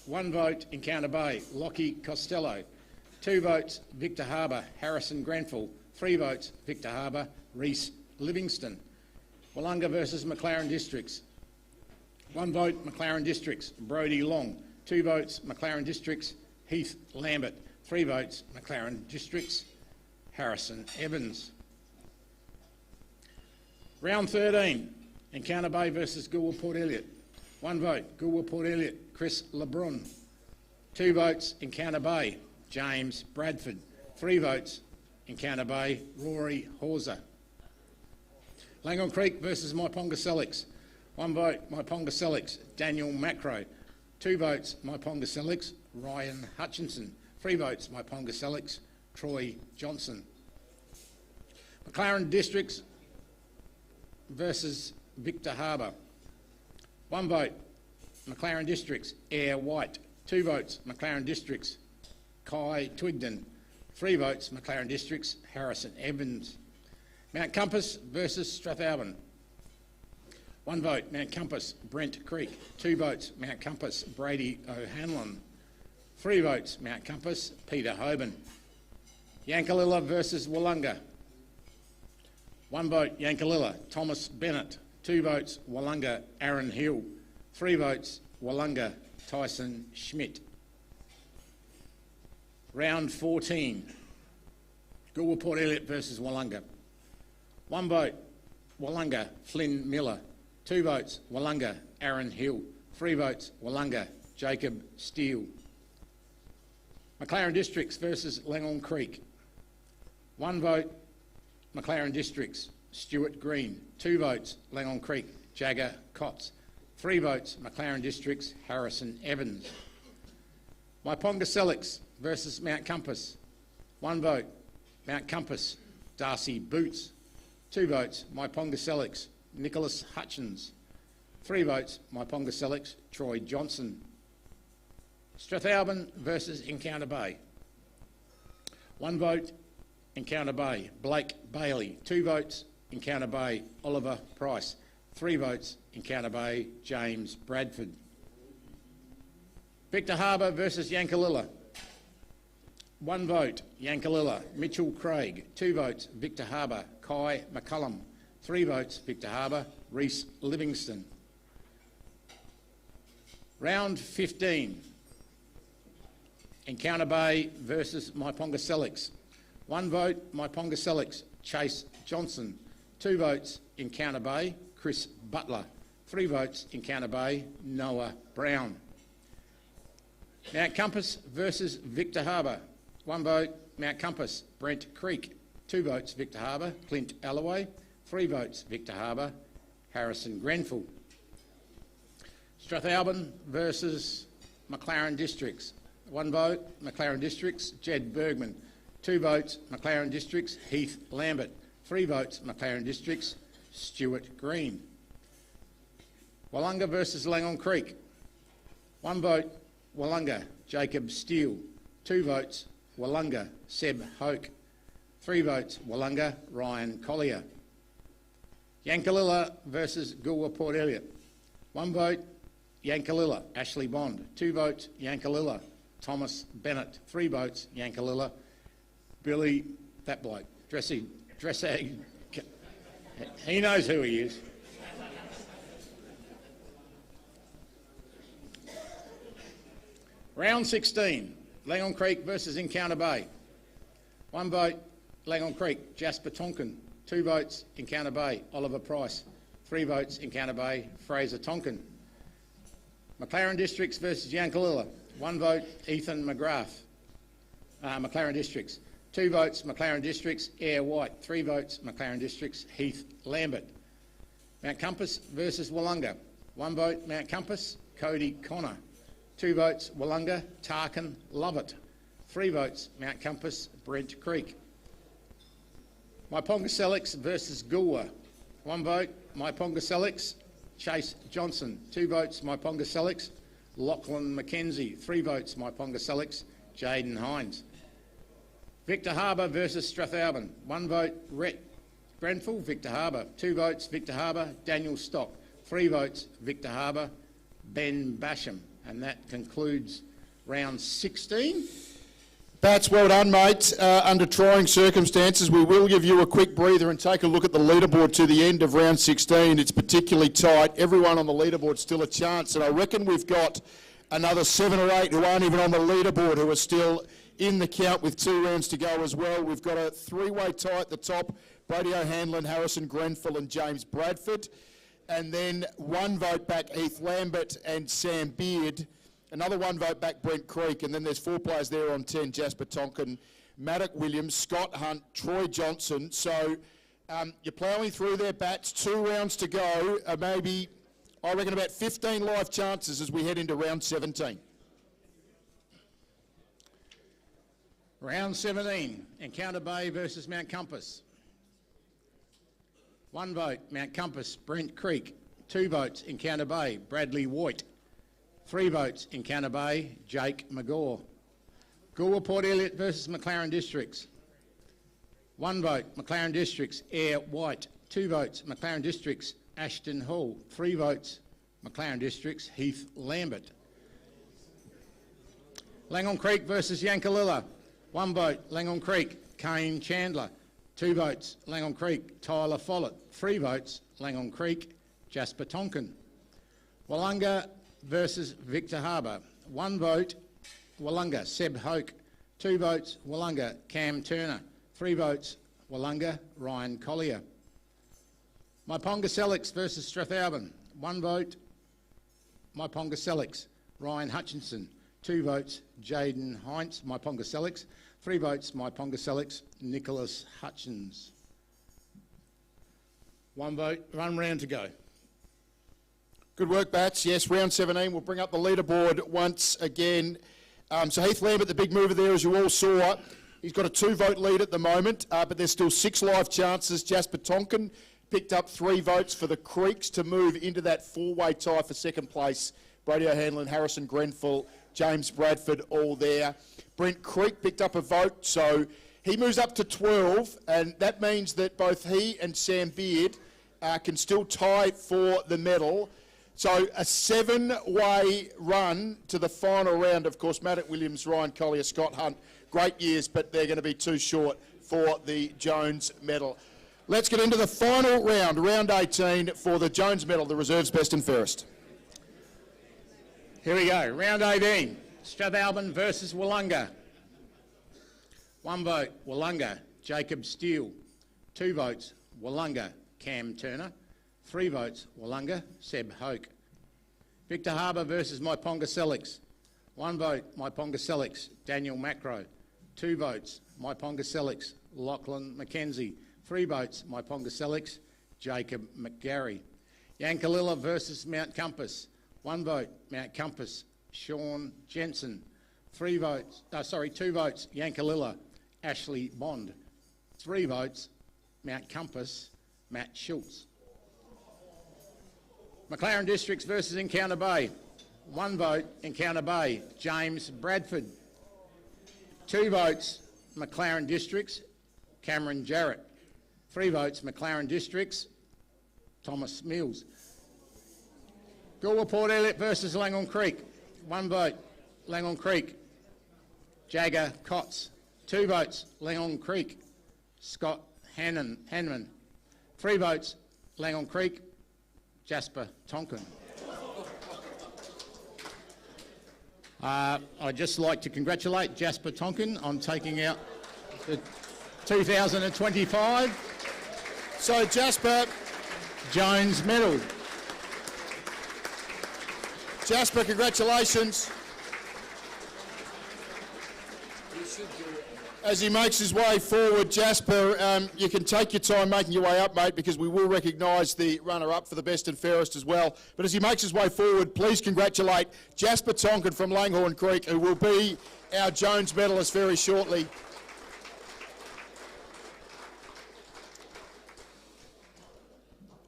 1 vote, Encounter Bay, Lockie Costello. 2 votes, Victor Harbor, Harrison Grenfell. 3 votes, Victor Harbor, Reese Livingston. Wollonga versus McLaren Districts. 1 vote, McLaren Districts, Brody Long. 2 votes, McLaren Districts, Heath Lambert. 3 votes, McLaren Districts, Harrison Evans. Round 13, Encounter Bay versus Goolwa Port Elliot. 1 vote, Goolwa Port Elliot, Chris LeBrun. 2 votes, Encounter Bay, James Bradford. 3 votes, Encounter Bay, Rory Hawser. Langhorne Creek versus Myponga Sellicks. 1 vote, Myponga Sellicks, Daniel Macro. 2 votes, Myponga Sellicks, Ryan Hutchinson. 3 votes, Myponga Sellicks, Troy Johnson. McLaren Districts versus Victor Harbor. 1 vote, McLaren Districts, Air White. 2 votes, McLaren Districts, Kai Twigden. 3 votes, McLaren Districts, Harrison Evans. Mount Compass versus Strathalbyn. 1 vote, Mount Compass, Brent Creek. 2 votes, Mount Compass, Brady O'Hanlon. 3 votes, Mount Compass, Peter Hoban. Yankalilla versus Wollonga. 1 vote, Yankalilla, Thomas Bennett. 2 votes, Wollonga, Aaron Hill. 3 votes, Wollonga, Tyson Schmidt. Round 14, Goolwa Port Elliot versus Wollonga. 1 vote, Wollonga, Flynn Miller. 2 votes, Wollonga, Aaron Hill. 3 votes, Wollonga, Jacob Steele. McLaren Districts versus Langong Creek. 1 vote, McLaren Districts, Stuart Green. 2 votes, Langong Creek, Jagger Cotts. 3 votes, McLaren Districts, Harrison Evans. Myponga Selix versus Mount Compass. 1 vote, Mount Compass, Darcy Boots. 2 votes, Myponga Selix, Nicholas Hutchins. 3 votes, Myponga Selix, Troy Johnson. Strathalbyn versus Encounter Bay. 1 vote, Encounter Bay, Blake Bailey. 2 votes, Encounter Bay, Oliver Price. 3 votes, Encounter Bay, James Bradford. Victor Harbour versus Yankalilla. 1 vote, Yankalilla, Mitchell Craig. 2 votes, Victor Harbour, Kai McCullum. 3 votes, Victor Harbour, Reece Livingston. Round 15. Encounter Bay versus Myponga Selix. 1 vote, Myponga Selix, Chase Johnson. 2 votes, Encounter Bay, Chris Butler. 3 votes, Encounter Bay, Noah Brown. Mount Compass versus Victor Harbour. 1 vote, Mount Compass, Brent Creek. 2 votes, Victor Harbour, Clint Alloway. 3 votes, Victor Harbour, Harrison Grenfell. Strathalbyn versus McLaren Districts. 1 vote, McLaren Districts, Jed Bergman. 2 votes, McLaren Districts, Heath Lambert. 3 votes, McLaren Districts, Stuart Green. Wollonga versus Langong Creek. 1 vote, Wollonga, Jacob Steele. 2 votes, Wollonga, Seb Hoke. 3 votes, Wollonga, Ryan Collier. Yankalilla versus Goolwa Port Elliot. 1 vote, Yankalilla, Ashley Bond. 2 votes, Yankalilla, Thomas Bennett. 3 votes, Yankalilla, Billy, that bloke, Dressag. He knows who he is. Round 16, Langong Creek versus Encounter Bay. 1 vote, Langong Creek, Jasper Tonkin. 2 votes, Encounter Bay, Oliver Price. 3 votes, Encounter Bay, Fraser Tonkin. McLaren Districts versus Yankalilla. 1 vote, Ethan McGrath, McLaren Districts. 2 votes, McLaren Districts, Air White. 3 votes, McLaren Districts, Heath Lambert. Mount Compass versus Wollonga. 1 vote, Mount Compass, Cody Connor. 2 votes, Wollonga, Tarkin Lovett. 3 votes, Mount Compass, Brent Creek. Myponga Selix versus Goolwa. 1 vote, Myponga Selix, Chase Johnson. 2 votes, Myponga Selix, Lachlan McKenzie. 3 votes, Myponga Selix, Jaden Hines. Victor Harbour versus Strathalbyn. 1 vote, Rhett Grenfell, Victor Harbour. 2 votes, Victor Harbour, Daniel Stock. 3 votes, Victor Harbour, Ben Basham. And that concludes round 16. Bats, well done, mate. Under trying circumstances, we will give you a quick breather and take a look at the leaderboard to the end of round 16. It's particularly tight. Everyone on the leaderboard still a chance, and I reckon we've got another 7 or 8 who aren't even on the leaderboard who are still in the count with 2 rounds to go as well. We've got a 3-way tie at the top, Brady O'Hanlon, Harrison Grenfell and James Bradford. And then 1 vote back, Heath Lambert and Sam Beard. Another 1 vote back, Brent Creek. And then there's 4 players there on 10, Jasper Tonkin, Maddock Williams, Scott Hunt, Troy Johnson. So you're ploughing through their bats, 2 rounds to go, maybe, I reckon, about 15 live chances as we head into round 17. Round 17, Encounter Bay versus Mount Compass. 1 vote, Mount Compass, Brent Creek. 2 votes, Encounter Bay, Bradley White. 3 votes, Encounter Bay, Jake McGaw. Goolwa Port Elliot versus McLaren Districts. 1 vote, McLaren Districts, Air White. 2 votes, McLaren Districts, Ashton Hall. 3 votes, McLaren Districts, Heath Lambert. Langong Creek versus Yankalilla. 1 vote, Langong Creek, Kane Chandler. 2 votes, Langong Creek, Tyler Follett. 3 votes, Langong Creek, Jasper Tonkin. Wollonga versus Victor Harbour. 1 vote, Wollonga, Seb Hoke. 2 votes, Wollonga, Cam Turner. 3 votes, Wollonga, Ryan Collier. Myponga Selix versus Strathalbyn. 1 vote, my Ponga Selix, Ryan Hutchinson. 2 votes, Jaden Heinz, my Ponga Selix. 3 votes, my Ponga Selix, Nicholas Hutchins. 1 vote, 1 round to go. Good work, Bats. Yes, round 17. We'll bring up the leaderboard once again. So Heath Lambert, the big mover there, as you all saw, he's got a 2-vote lead at the moment, but there's still 6 live chances. Jasper Tonkin picked up 3 votes for the Creeks to move into that 4-way tie for second place. Brady O'Hanlon, Harrison Grenfell, James Bradford, all there. Brent Creek picked up a vote, so he moves up to 12, and that means that both he and Sam Beard can still tie for the medal. So a 7-way run to the final round. Of course, Matt Williams, Ryan Collier, Scott Hunt, great years, but they're going to be too short for the Jones medal. Let's get into the final round, round 18, for the Jones medal, the reserves best and fairest. Here we go, round 18, Strathalbyn versus Wollonga. 1 vote, Wollonga, Jacob Steele. 2 votes, Wollonga, Cam Turner. 3 votes, Wollonga, Seb Hoke. Victor Harbour versus my Ponga Selix. 1 vote, my Ponga Selix, Daniel Macro. 2 votes, my Ponga Selix, Lachlan McKenzie. 3 votes, my Ponga Selix, Jacob McGarry. Yankalilla versus Mount Compass. 1 vote, Mount Compass, Sean Jensen. 2 votes, Yankalilla, Ashley Bond. 3 votes, Mount Compass, Matt Schultz. McLaren Districts versus Encounter Bay. 1 vote, Encounter Bay, James Bradford. 2 votes, McLaren Districts, Cameron Jarrett. 3 votes, McLaren Districts, Thomas Mills. Goolwa Port Elliot versus Langhorne Creek. 1 vote, Langhorne Creek, Jagger Cotts. 2 votes, Langhorne Creek, Scott Hanman. 3 votes, Langhorne Creek, Jasper Tonkin. I'd just like to congratulate Jasper Tonkin on taking out the 2025 So Jasper Jones medal. Jasper, congratulations. As he makes his way forward, Jasper, you can take your time making your way up, mate, because we will recognise the runner-up for the best and fairest as well. But as he makes his way forward, please congratulate Jasper Tonkin from Langhorne Creek, who will be our Jones medalist very shortly.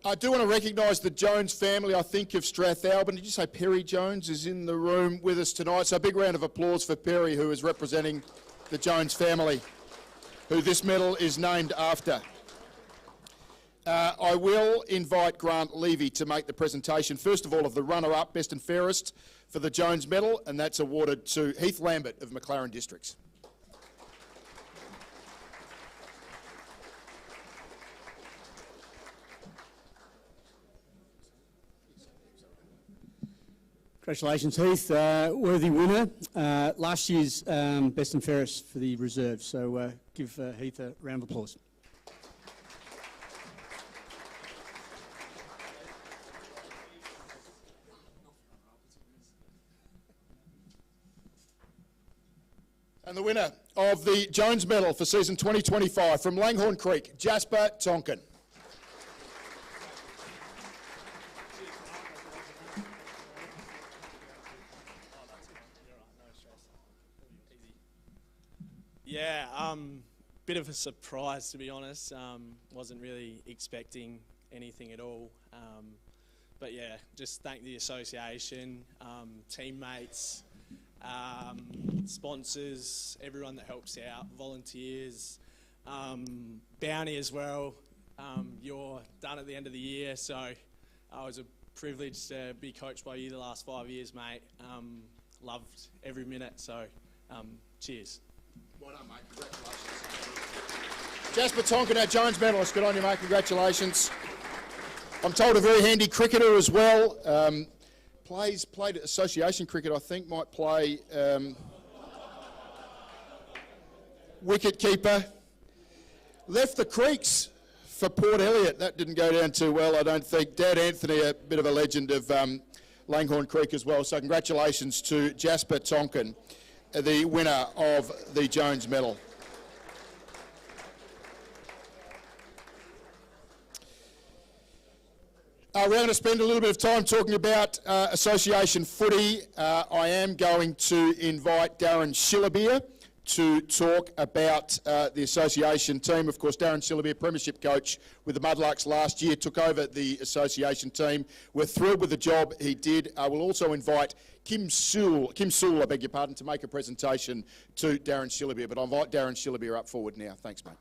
I do want to recognise the Jones family, I think, of Strathalbyn. Did you say Perry Jones is in the room with us tonight? So a big round of applause for Perry, who is representing the Jones family, who this medal is named after. I will invite Grant Levy to make the presentation, first of all, of the runner-up, best and fairest, for the Jones medal, and that's awarded to Heath Lambert of McLaren Districts. Congratulations, Heath. Worthy winner. Last year's best and fairest for the reserve. So give Heath a round of applause. And the winner of the Jones medal for season 2025 from Langhorne Creek, Jasper Tonkin. Yeah, bit of a surprise, to be honest. Wasn't really expecting anything at all. But yeah, just thank the association, teammates, sponsors, everyone that helps out, volunteers, Bounty as well. You're done at the end of the year, so it was a privilege to be coached by you the last 5 years, mate. Loved every minute, so cheers. Well done, mate. Congratulations. Jasper Tonkin, our Jones medalist. Good on you, mate. Congratulations. I'm told a very handy cricketer as well. Played association cricket, I think. Might play wicket keeper. Left the creeks for Port Elliot. That didn't go down too well, I don't think. Dad Anthony, a bit of a legend of Langhorne Creek as well. So congratulations to Jasper Tonkin, the winner of the Jones Medal. We're going to spend a little bit of time talking about association footy. I am going to invite Darren Shillabeer to talk about the association team. Of course, Darren Shillabeer, premiership coach with the Mudlarks last year, took over the association team. We're thrilled with the job he did. We'll also invite Kim Sewell, I beg your pardon, to make a presentation to Darren Shillabeer. But I'll invite Darren Shillabeer up forward now. Thanks, mate.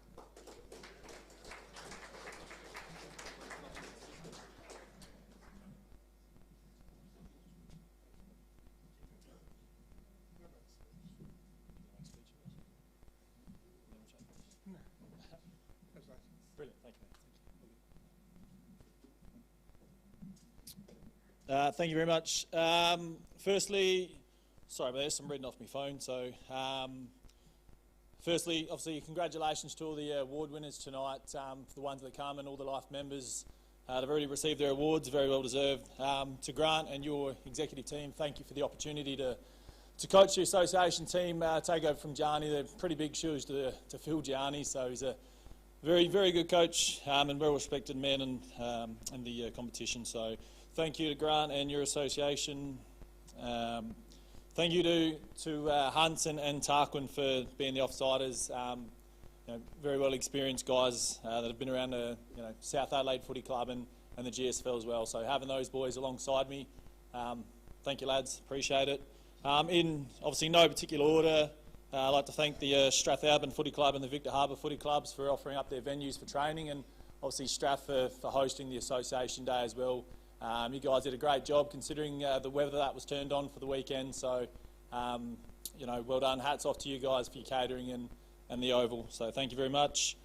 Brilliant, thank you. Thank you very much. Firstly, sorry about this, I'm reading off my phone. So, firstly, obviously, congratulations to all the award winners tonight, for the ones that come and all the life members that have already received their awards, very well deserved. To Grant and your executive team, thank you for the opportunity to coach the association team, take over from Gianni. They're pretty big shoes to fill, Gianni, so he's a very, very good coach and well-respected man in the competition. So thank you to Grant and your association. Thank you to Hunt and Tarquin for being the offsiders. Very well-experienced guys that have been around the South Adelaide Footy Club and the GSFL as well. So having those boys alongside me, thank you, lads. Appreciate it. In obviously no particular order, I'd like to thank the Strathalbyn Footy Club and the Victor Harbour Footy Clubs for offering up their venues for training, and obviously Strath for hosting the Association Day as well. You guys did a great job considering the weather that was turned on for the weekend, so well done. Hats off to you guys for your catering and the Oval, so thank you very much.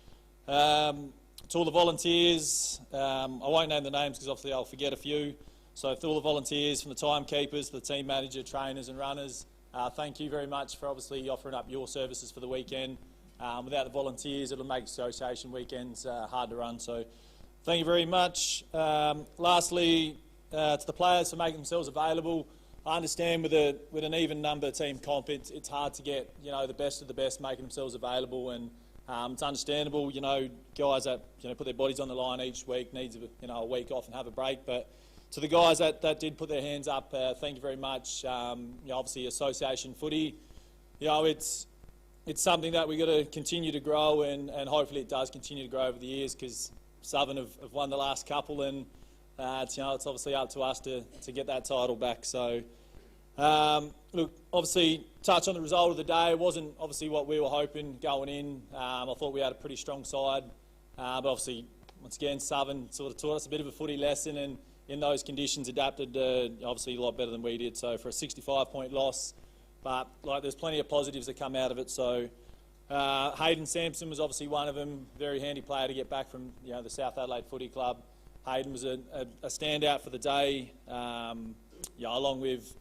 To all the volunteers, I won't name the names because obviously I'll forget a few, so for all the volunteers, from the timekeepers, the team manager, trainers and runners, thank you very much for obviously offering up your services for the weekend. Without the volunteers, it'll make association weekends hard to run. So thank you very much. Lastly, to the players for making themselves available. I understand with an even number team comp, it's hard to get the best of the best making themselves available, and it's understandable. Guys that put their bodies on the line each week needs a week off and have a break, but to the guys that did put their hands up, thank you very much. Obviously, association footy, it's something that we've got to continue to grow, and hopefully it does continue to grow over the years, because Southern have won the last couple, and it's obviously up to us to get that title back. So, look, obviously, touch on the result of the day. It wasn't obviously what we were hoping going in. I thought we had a pretty strong side, but obviously, once again, Southern sort of taught us a bit of a footy lesson, and in those conditions adapted obviously a lot better than we did. So for a 65-point loss, but there's plenty of positives that come out of it. So Hayden Sampson was obviously one of them, very handy player to get back from the South Adelaide Footy Club. Hayden was a standout for the day, along with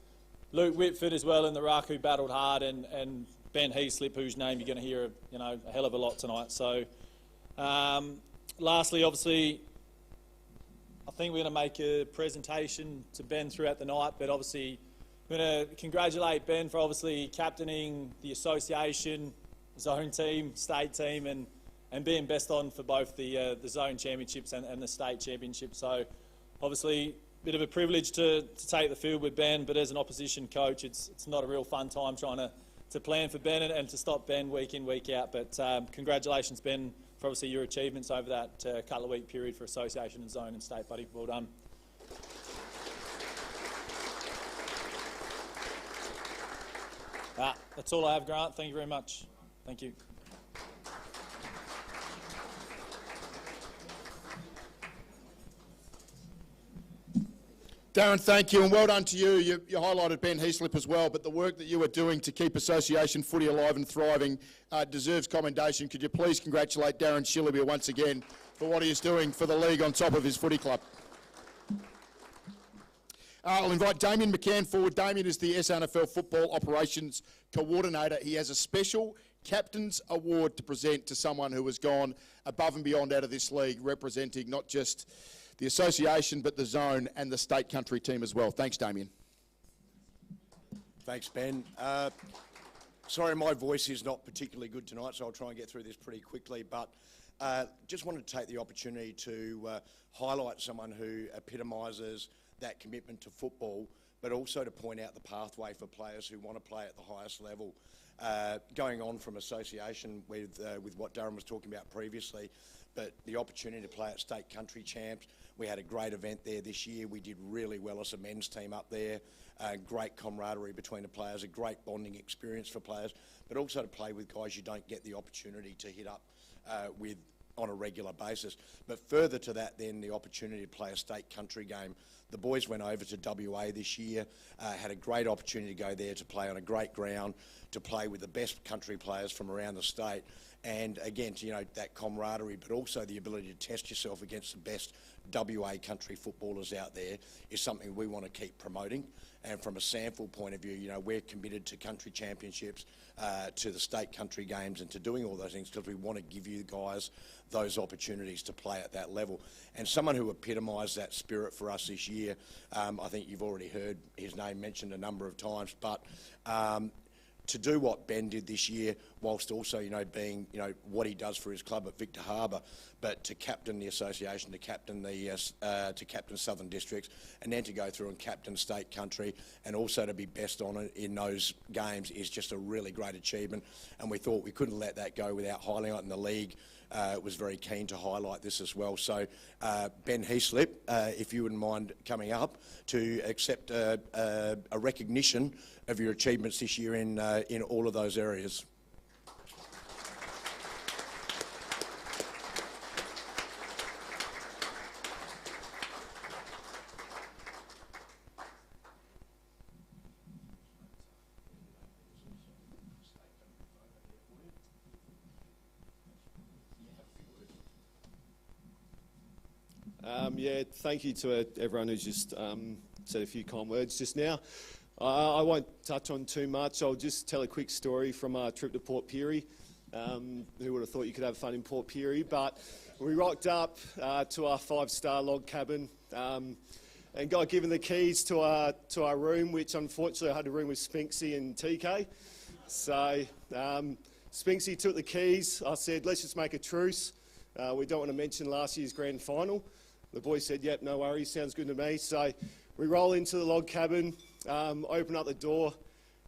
Luke Whitford as well in the ruck, who battled hard, and Ben Heaslip, whose name you're going to hear a hell of a lot tonight. So lastly, obviously, I think we're going to make a presentation to Ben throughout the night, but obviously we're going to congratulate Ben for obviously captaining the association, zone team, state team, and being best on for both the zone championships and the state championship. So obviously a bit of a privilege to take the field with Ben, but as an opposition coach, it's not a real fun time trying to plan for Ben and to stop Ben week in, week out. But congratulations, Ben, for obviously your achievements over that couple of week period for association and zone and state, buddy. Well done. That's all I have, Grant. Thank you very much. Thank you. Darren, thank you, and well done to you. You highlighted Ben Heaslip as well, but the work that you are doing to keep association footy alive and thriving deserves commendation. Could you please congratulate Darren Shillabeer once again for what he is doing for the league on top of his footy club. I'll invite Damien McCann forward. Damien is the SNFL Football Operations Coordinator. He has a special Captain's Award to present to someone who has gone above and beyond out of this league, representing not just the association, but the zone and the state country team as well. Thanks, Damien. Thanks, Ben. Sorry, my voice is not particularly good tonight, so I'll try and get through this pretty quickly, but just wanted to take the opportunity to highlight someone who epitomises that commitment to football, but also to point out the pathway for players who want to play at the highest level. Going on from association with what Darren was talking about previously, but the opportunity to play at state country champs. We had a great event there this year. We did really well as a men's team up there. Great camaraderie between the players, a great bonding experience for players, but also to play with guys you don't get the opportunity to hit up with on a regular basis. But further to that then, the opportunity to play a state country game. The boys went over to WA this year, had a great opportunity to go there to play on a great ground, to play with the best country players from around the state. And again, you know, that camaraderie, but also the ability to test yourself against the best WA country footballers out there is something we want to keep promoting. And from a SANFL point of view, you know, we're committed to country championships, to the state country games and to doing all those things because we want to give you guys those opportunities to play at that level. And someone who epitomised that spirit for us this year, I think you've already heard his name mentioned a number of times, but to do what Ben did this year, whilst also, you know, being, you know, what he does for his club at Victor Harbour, but to captain the association, to captain Southern Districts, and then to go through and captain state country, and also to be best on it in those games is just a really great achievement. And we thought we couldn't let that go without highlighting the league. Was very keen to highlight this as well. So Ben Heaslip, if you wouldn't mind coming up to accept a recognition of your achievements this year in all of those areas. Yeah, thank you to everyone who's just said a few kind words just now. I won't touch on too much. I'll just tell a quick story from our trip to Port Pirie. Who would have thought you could have fun in Port Pirie? But we rocked up to our 5-star log cabin and got given the keys to our room, which unfortunately I had a room with Spinksy and TK. So Spinksy took the keys. I said, let's just make a truce. We don't want to mention last year's grand final. The boys said, yep, no worries, sounds good to me. So we roll into the log cabin, open up the door.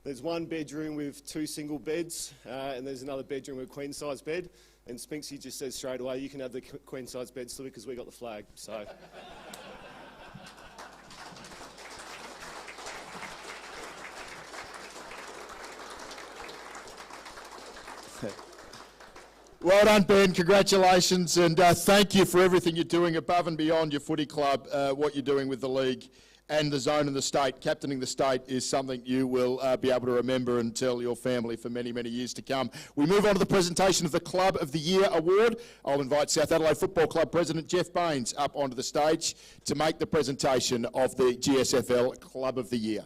There's one bedroom with 2 single beds, and there's another bedroom with a queen-size bed. And Spinksy just says straight away, you can have the queen-size bed, Sliver, because we got the flag. So. Well done, Ben. Congratulations, and thank you for everything you're doing above and beyond your footy club, what you're doing with the league and the zone and the state. Captaining the state is something you will be able to remember and tell your family for many, many years to come. We move on to the presentation of the Club of the Year award. I'll invite South Adelaide Football Club President Jeff Baines up onto the stage to make the presentation of the GSFL Club of the Year.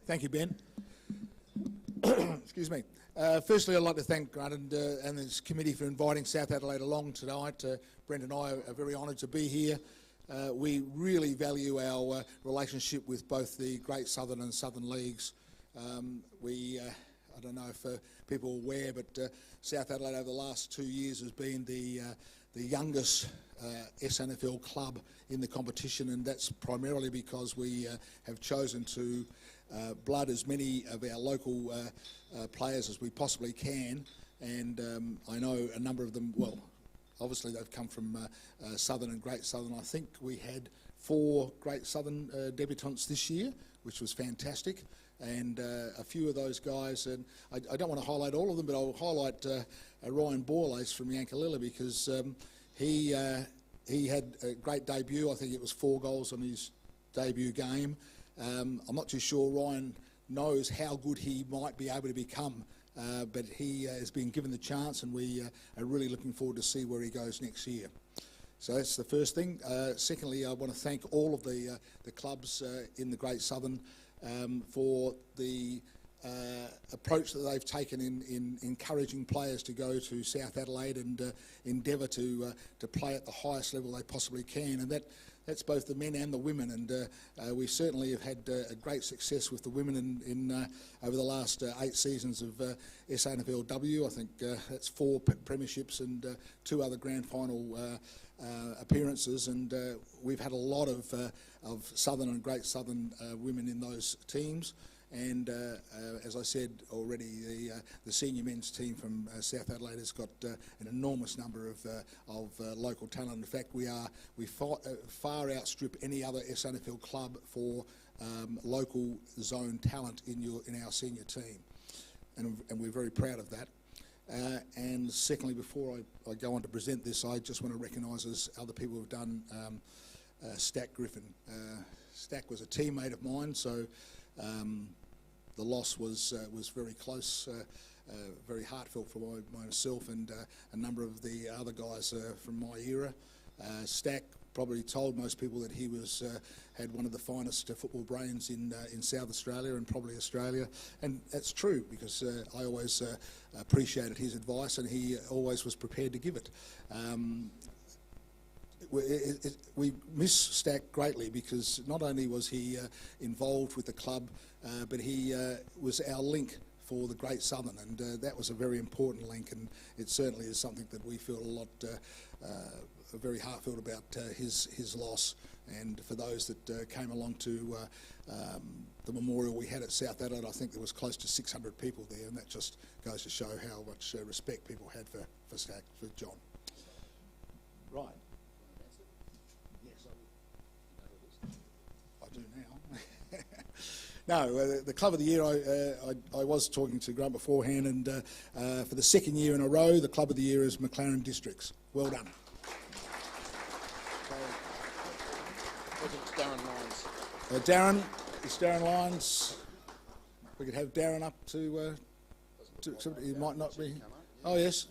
Thank you, Ben. Excuse me. Firstly, I'd like to thank Grant and his committee for inviting South Adelaide along tonight. Brent and I are very honoured to be here. We really value our relationship with both the Great Southern and Southern Leagues. I don't know if people are aware, but South Adelaide over the last 2 years has been the youngest SNFL club in the competition, and that's primarily because we have chosen to blood as many of our local players as we possibly can, and I know a number of them, well, obviously they've come from Southern and Great Southern. I think we had 4 Great Southern debutants this year, which was fantastic, and a few of those guys, and I don't want to highlight all of them, but I'll highlight Ryan Borlace from Yankalilla because he had a great debut. I think it was 4 goals on his debut game. I'm not too sure Ryan knows how good he might be able to become, but he has been given the chance, and we are really looking forward to see where he goes next year. So that's the first thing. Secondly, I want to thank all of the clubs in the Great Southern for the approach that they've taken in encouraging players to go to South Adelaide and endeavour to play at the highest level they possibly can, and that's both the men and the women, and we certainly have had a great success with the women in over the last 8 seasons of SANFLW. I think that's 4 premierships and 2 other grand final appearances, and we've had a lot of Southern and Great Southern women in those teams. And as I said already, the senior men's team from South Adelaide has got an enormous number of local talent. In fact, we far outstrip any other SANFL club for local zone talent in our senior team, and we're very proud of that. And secondly, before I go on to present this, I just want to recognise, as other people have done, Stack Griffin. Stack was a teammate of mine, so the loss was very close, very heartfelt for myself and a number of the other guys from my era. Stack probably told most people that he had one of the finest football brains in South Australia and probably Australia, and that's true, because I always appreciated his advice and he always was prepared to give it. We miss Stack greatly, because not only was he involved with the club, but he was our link for the Great Southern, and that was a very important link, and it certainly is something that we feel a lot very heartfelt about his loss. And for those that came along to the memorial we had at South Adelaide, I think there was close to 600 people there, and that just goes to show how much respect people had for Stack, for John. Right. No, the Club of the Year, I was talking to Grant beforehand, and for the 2nd year in a row, the Club of the Year is McLaren Districts. Well done. Darren Lyons. Darren, it's Darren Lyons. We could have Darren up to he might not be. Oh, yes.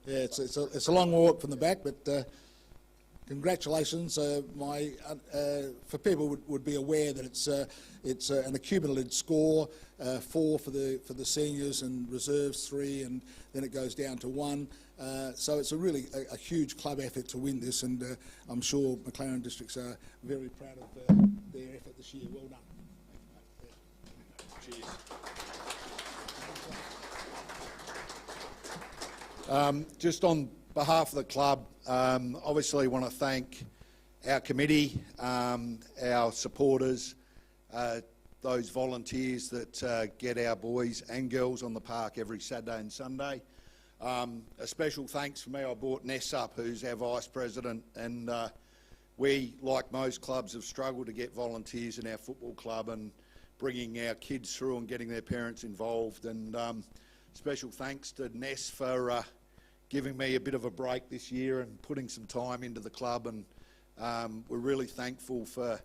Yeah, it's a long walk from the back, but congratulations. For people would be aware that it's an accumulated score, 4 for the seniors and reserves 3, and then it goes down to 1. So it's a huge club effort to win this, and I'm sure McLaren Districts are very proud of their effort this year. Well done. Cheers. Just on behalf of the club, obviously want to thank our committee, our supporters, those volunteers that get our boys and girls on the park every Saturday and Sunday. A special thanks for me, I brought Ness up, who's our Vice President, and we, like most clubs, have struggled to get volunteers in our football club and bringing our kids through and getting their parents involved. And special thanks to Ness for giving me a bit of a break this year and putting some time into the club, and we're really thankful for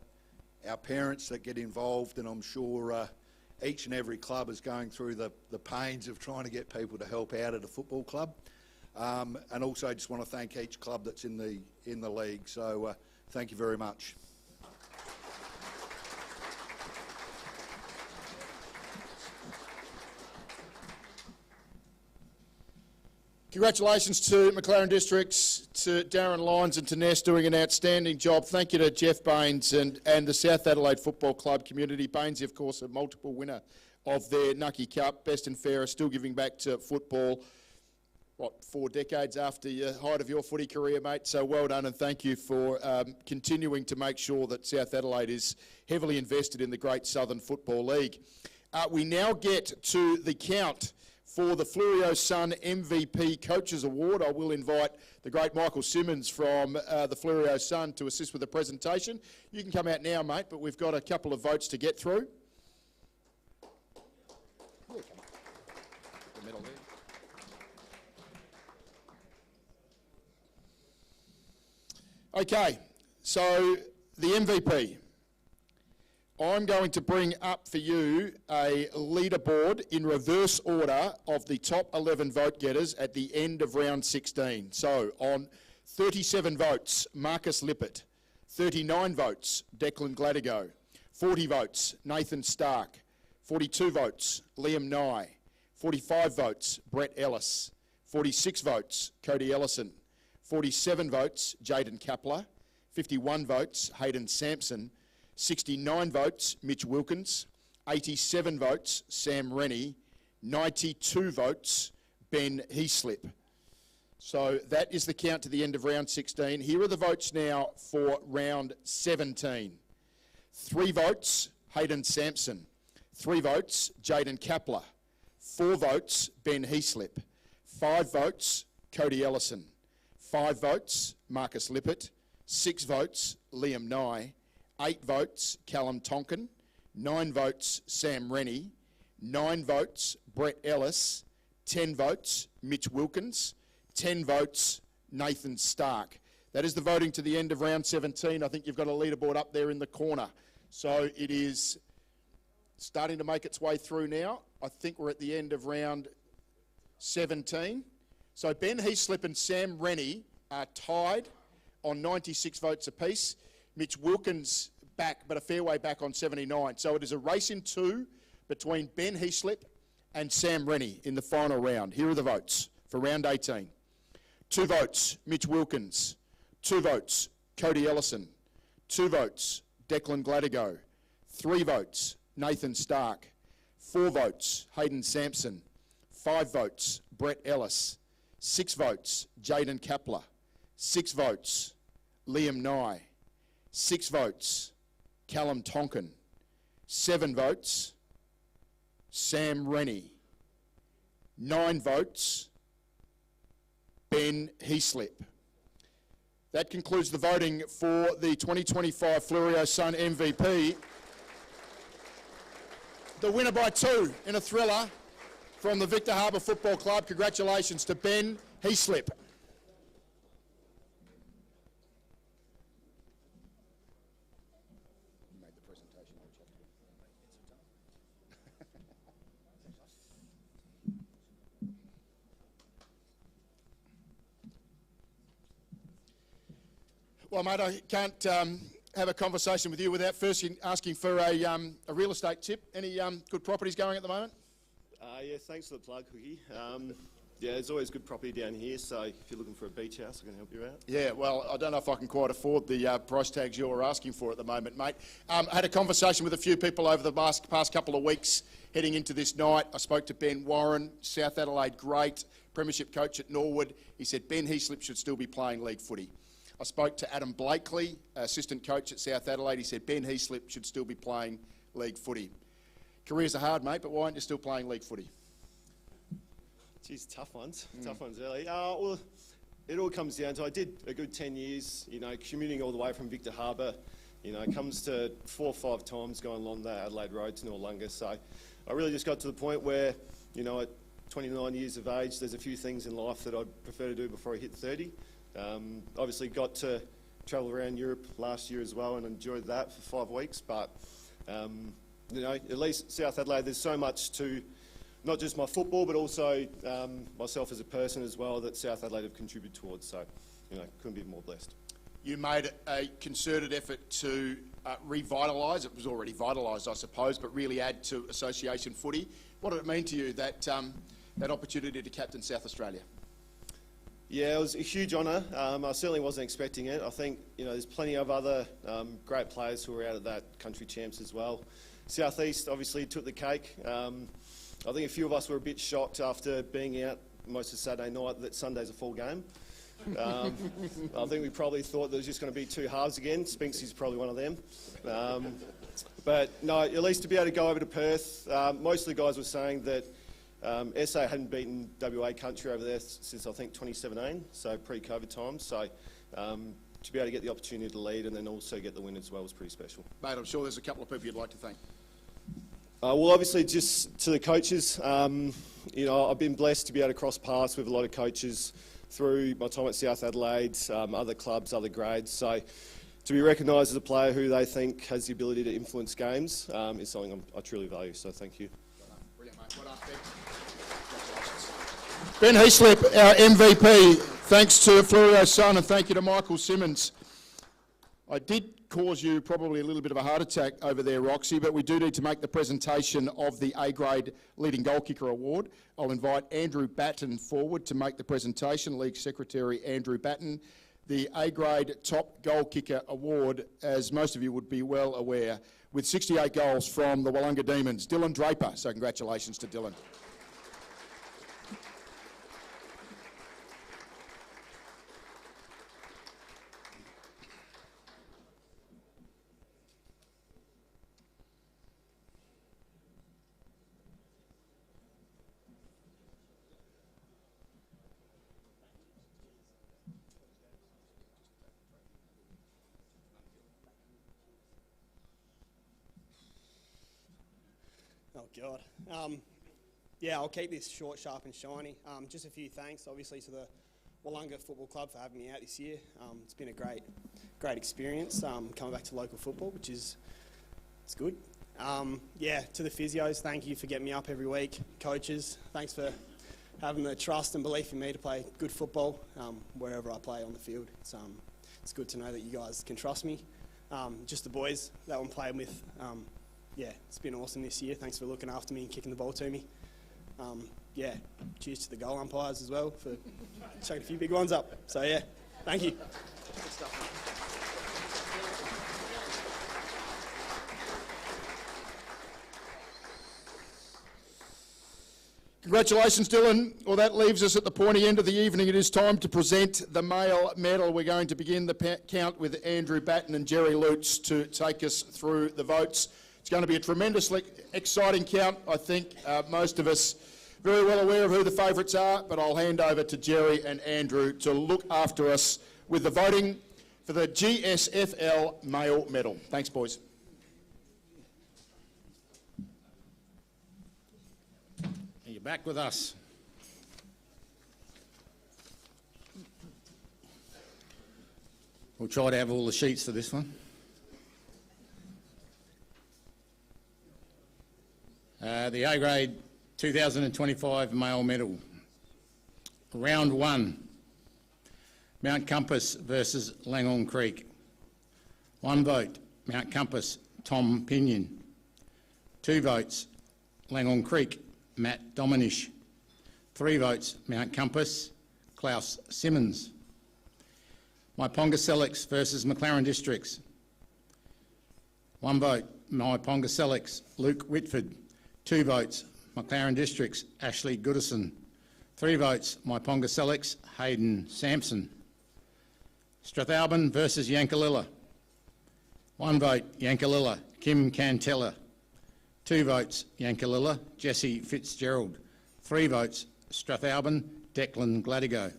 our parents that get involved, and I'm sure each and every club is going through the pains of trying to get people to help out at a football club. And also I just want to thank each club that's in the league, so thank you very much. Congratulations to McLaren Districts, to Darren Lyons and to Ness doing an outstanding job. Thank you to Jeff Baines and the South Adelaide Football Club community. Baines, of course, a multiple winner of their Nucky Cup, best and fairest, still giving back to football, 4 decades after the height of your footy career, mate. So well done, and thank you for continuing to make sure that South Adelaide is heavily invested in the Great Southern Football League. We now get to the count for the Flurio Sun MVP Coaches Award. I will invite the great Michael Simmons from the Flurio Sun to assist with the presentation. You can come out now, mate, but we've got a couple of votes to get through. The middle there. Okay, so the MVP. I'm going to bring up for you a leaderboard in reverse order of the top 11 vote getters at the end of round 16. So on 37 votes, Marcus Lippert. 39 votes, Declan Gladigo. 40 votes, Nathan Stark. 42 votes, Liam Nye. 45 votes, Brett Ellis. 46 votes, Cody Ellison. 47 votes, Jaden Kapler. 51 votes, Hayden Sampson. 69 votes, Mitch Wilkins. 87 votes, Sam Rennie. 92 votes, Ben Heaslip. So that is the count to the end of round 16. Here are the votes now for round 17. 3 votes, Hayden Sampson. 3 votes, Jaden Kapler. 4 votes, Ben Heaslip. 5 votes, Cody Ellison. 5 votes, Marcus Lippert. 6 votes, Liam Nye. 8 votes, Callum Tonkin. 9 votes, Sam Rennie. 9 votes, Brett Ellis. 10 votes, Mitch Wilkins. 10 votes, Nathan Stark. That is the voting to the end of round 17. I think you've got a leaderboard up there in the corner. So it is starting to make its way through now. I think we're at the end of round 17. So Ben Heaslip and Sam Rennie are tied on 96 votes apiece. Mitch Wilkins back, but a fair way back on 79. So it is a race in 2 between Ben Heaslip and Sam Rennie in the final round. Here are the votes for round 18. 2 votes, Mitch Wilkins. 2 votes, Cody Ellison. 2 votes, Declan Gladigo. 3 votes, Nathan Stark. 4 votes, Hayden Sampson. 5 votes, Brett Ellis. 6 votes, Jaden Kapler. 6 votes, Liam Nye. 6 votes, Callum Tonkin. 7 votes, Sam Rennie. 9 votes, Ben Heaslip. That concludes the voting for the 2025 Flurio Sun MVP. The winner by 2 in a thriller from the Victor Harbor Football Club. Congratulations to Ben Heaslip. Well, mate, I can't have a conversation with you without first asking for a real estate tip. Any good properties going at the moment? Yeah, thanks for the plug, Hoogie. Yeah, there's always good property down here, so if you're looking for a beach house, I can help you out. Yeah, well, I don't know if I can quite afford the price tags you're asking for at the moment, mate. I had a conversation with a few people over the past couple of weeks heading into this night. I spoke to Ben Warren, South Adelaide great, premiership coach at Norwood. He said Ben Heaslip should still be playing league footy. I spoke to Adam Blakely, assistant coach at South Adelaide. He said Ben Heaslip should still be playing league footy. Careers are hard, mate, but why aren't you still playing league footy? Geez, tough ones. Tough ones early. Well, it all comes down to I did a good 10 years, commuting all the way from Victor Harbor. It comes to 4 or 5 times going along that Adelaide Road to Noarlunga. So I really just got to the point where, at 29 years of age, there's a few things in life that I'd prefer to do before I hit 30. Obviously got to travel around Europe last year as well and enjoyed that for 5 weeks. But, at least South Adelaide, there's so much to not just my football, but also myself as a person as well that South Adelaide have contributed towards. So, couldn't be more blessed. You made a concerted effort to revitalise. It was already vitalised, I suppose, but really add to association footy. What did it mean to you, that opportunity to captain South Australia? Yeah, it was a huge honour. I certainly wasn't expecting it. I think, there's plenty of other great players who were out at that country champs as well. South East obviously took the cake. I think a few of us were a bit shocked after being out most of Saturday night that Sunday's a full game. I think we probably thought there was just going to be 2 halves again. Spinksy's probably one of them. But no, at least to be able to go over to Perth, most of the guys were saying that SA hadn't beaten WA country over there since I think 2017, so pre-COVID times. So to be able to get the opportunity to lead and then also get the win as well was pretty special. Mate, I'm sure there's a couple of people you'd like to thank. Well, obviously, just to the coaches. I've been blessed to be able to cross paths with a lot of coaches through my time at South Adelaide, other clubs, other grades. So to be recognised as a player who they think has the ability to influence games is something I truly value. So thank you. Brilliant, mate. Well done, Ben. Ben Heaslip, our MVP. Thanks to Flurio Sun and thank you to Michael Simmons. I did cause you probably a little bit of a heart attack over there, Roxy, but we do need to make the presentation of the A-grade Leading Goal Kicker Award. I'll invite Andrew Batten forward to make the presentation, League Secretary Andrew Batten. The A-grade Top Goal Kicker Award, as most of you would be well aware, with 68 goals from the Wollonga Demons, Dylan Draper. So congratulations to Dylan. Oh God. Yeah, I'll keep this short, sharp and shiny. Just a few thanks, obviously, to the Wollonga Football Club for having me out this year. It's been a great experience coming back to local football, which is it's good. Yeah, to the physios, thank you for getting me up every week. Coaches, thanks for having the trust and belief in me to play good football wherever I play on the field. It's good to know that you guys can trust me. Just the boys that I'm playing with. Yeah, it's been awesome this year. Thanks for looking after me and kicking the ball to me. Yeah, cheers to the goal umpires as well for chucking a few big ones up. So yeah, thank you. Good stuff. Congratulations, Dylan. Well, that leaves us at the pointy end of the evening. It is time to present the male medal. We're going to begin the count with Andrew Batten and Jerry Lutz to take us through the votes. It's going to be a tremendously exciting count. I think most of us very well aware of who the favourites are, but I'll hand over to Jerry and Andrew to look after us with the voting for the GSFL male medal. Thanks, boys. You're back with us. We'll try to have all the sheets for this one. The A-grade 2025 male medal. Round 1, Mount Compass versus Langong Creek. 1 vote, Mount Compass, Tom Pinion. 2 votes, Langong Creek, Matt Dominish. 3 votes, Mount Compass, Klaus Simmons. Myponga Selix versus McLaren Districts. 1 vote, Myponga Selix, Luke Whitford. 2 votes, McLaren Districts, Ashley Goodison. 3 votes, Myponga Selix, Hayden Sampson. Strathalbyn versus Yankalilla. 1 vote, Yankalilla, Kim Cantella. 2 votes, Yankalilla, Jesse Fitzgerald. 3 votes, Strathalbyn, Declan Gladigo.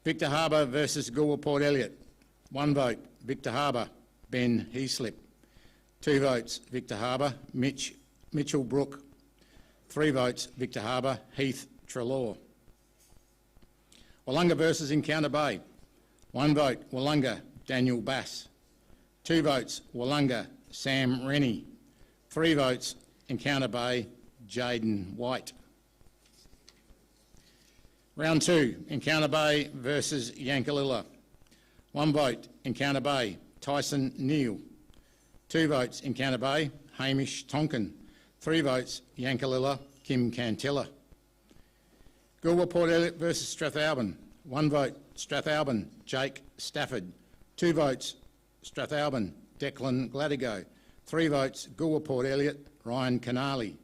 Victor Harbour versus Goolwa Port Elliot. 1 vote, Victor Harbour, Ben Heaslip. 2 votes, Victor Harbour, Mitchell Brook. 3 votes, Victor Harbour, Heath Trelaw. Wollonga versus Encounter Bay. 1 vote, Wollonga, Daniel Bass. 2 votes, Wollonga, Sam Rennie. 3 votes, Encounter Bay, Jaden White. Round 2, Encounter Bay versus Yankalilla. 1 vote, Encounter Bay, Tyson Neal. 2 votes, Encounter Bay, Hamish Tonkin. 3 votes, Yankalilla, Kim Cantella. Goolwa Port Elliot versus Strathalbyn. 1 vote, Strathalbyn, Jake Stafford. 2 votes, Strathalbyn, Declan Gladigo. 3 votes, Goolwa Port Elliot, Ryan Kennelly.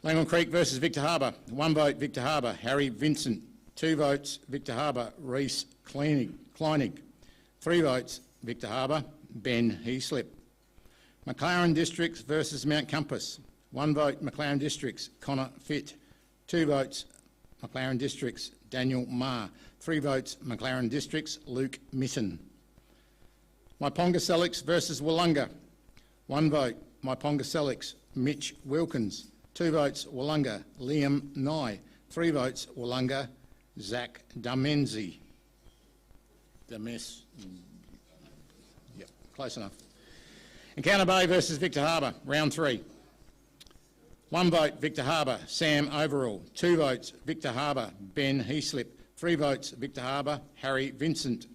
Langong Creek versus Victor Harbour. 1 vote, Victor Harbour, Harry Vincent. 2 votes, Victor Harbour, Reece Kleinig. 3 votes, Victor Harbour, Ben Heaslip. McLaren Districts versus Mount Compass. 1 vote, McLaren Districts, Connor Fitt. 2 votes, McLaren Districts, Daniel Marr. 3 votes, McLaren Districts, Luke Mitten. Myponga Selix versus Wollonga. 1 vote, Myponga Selix, Mitch Wilkins. 2 votes, Wollonga, Liam Nye. 3 votes, Wollonga, Zach Damenzi. Yep, close enough. Encounter Bay versus Victor Harbour, round 3. 1 vote, Victor Harbour, Sam Overall. 2 votes, Victor Harbour, Ben Heaslip. 3 votes Victor Harbour, Harry Vincent.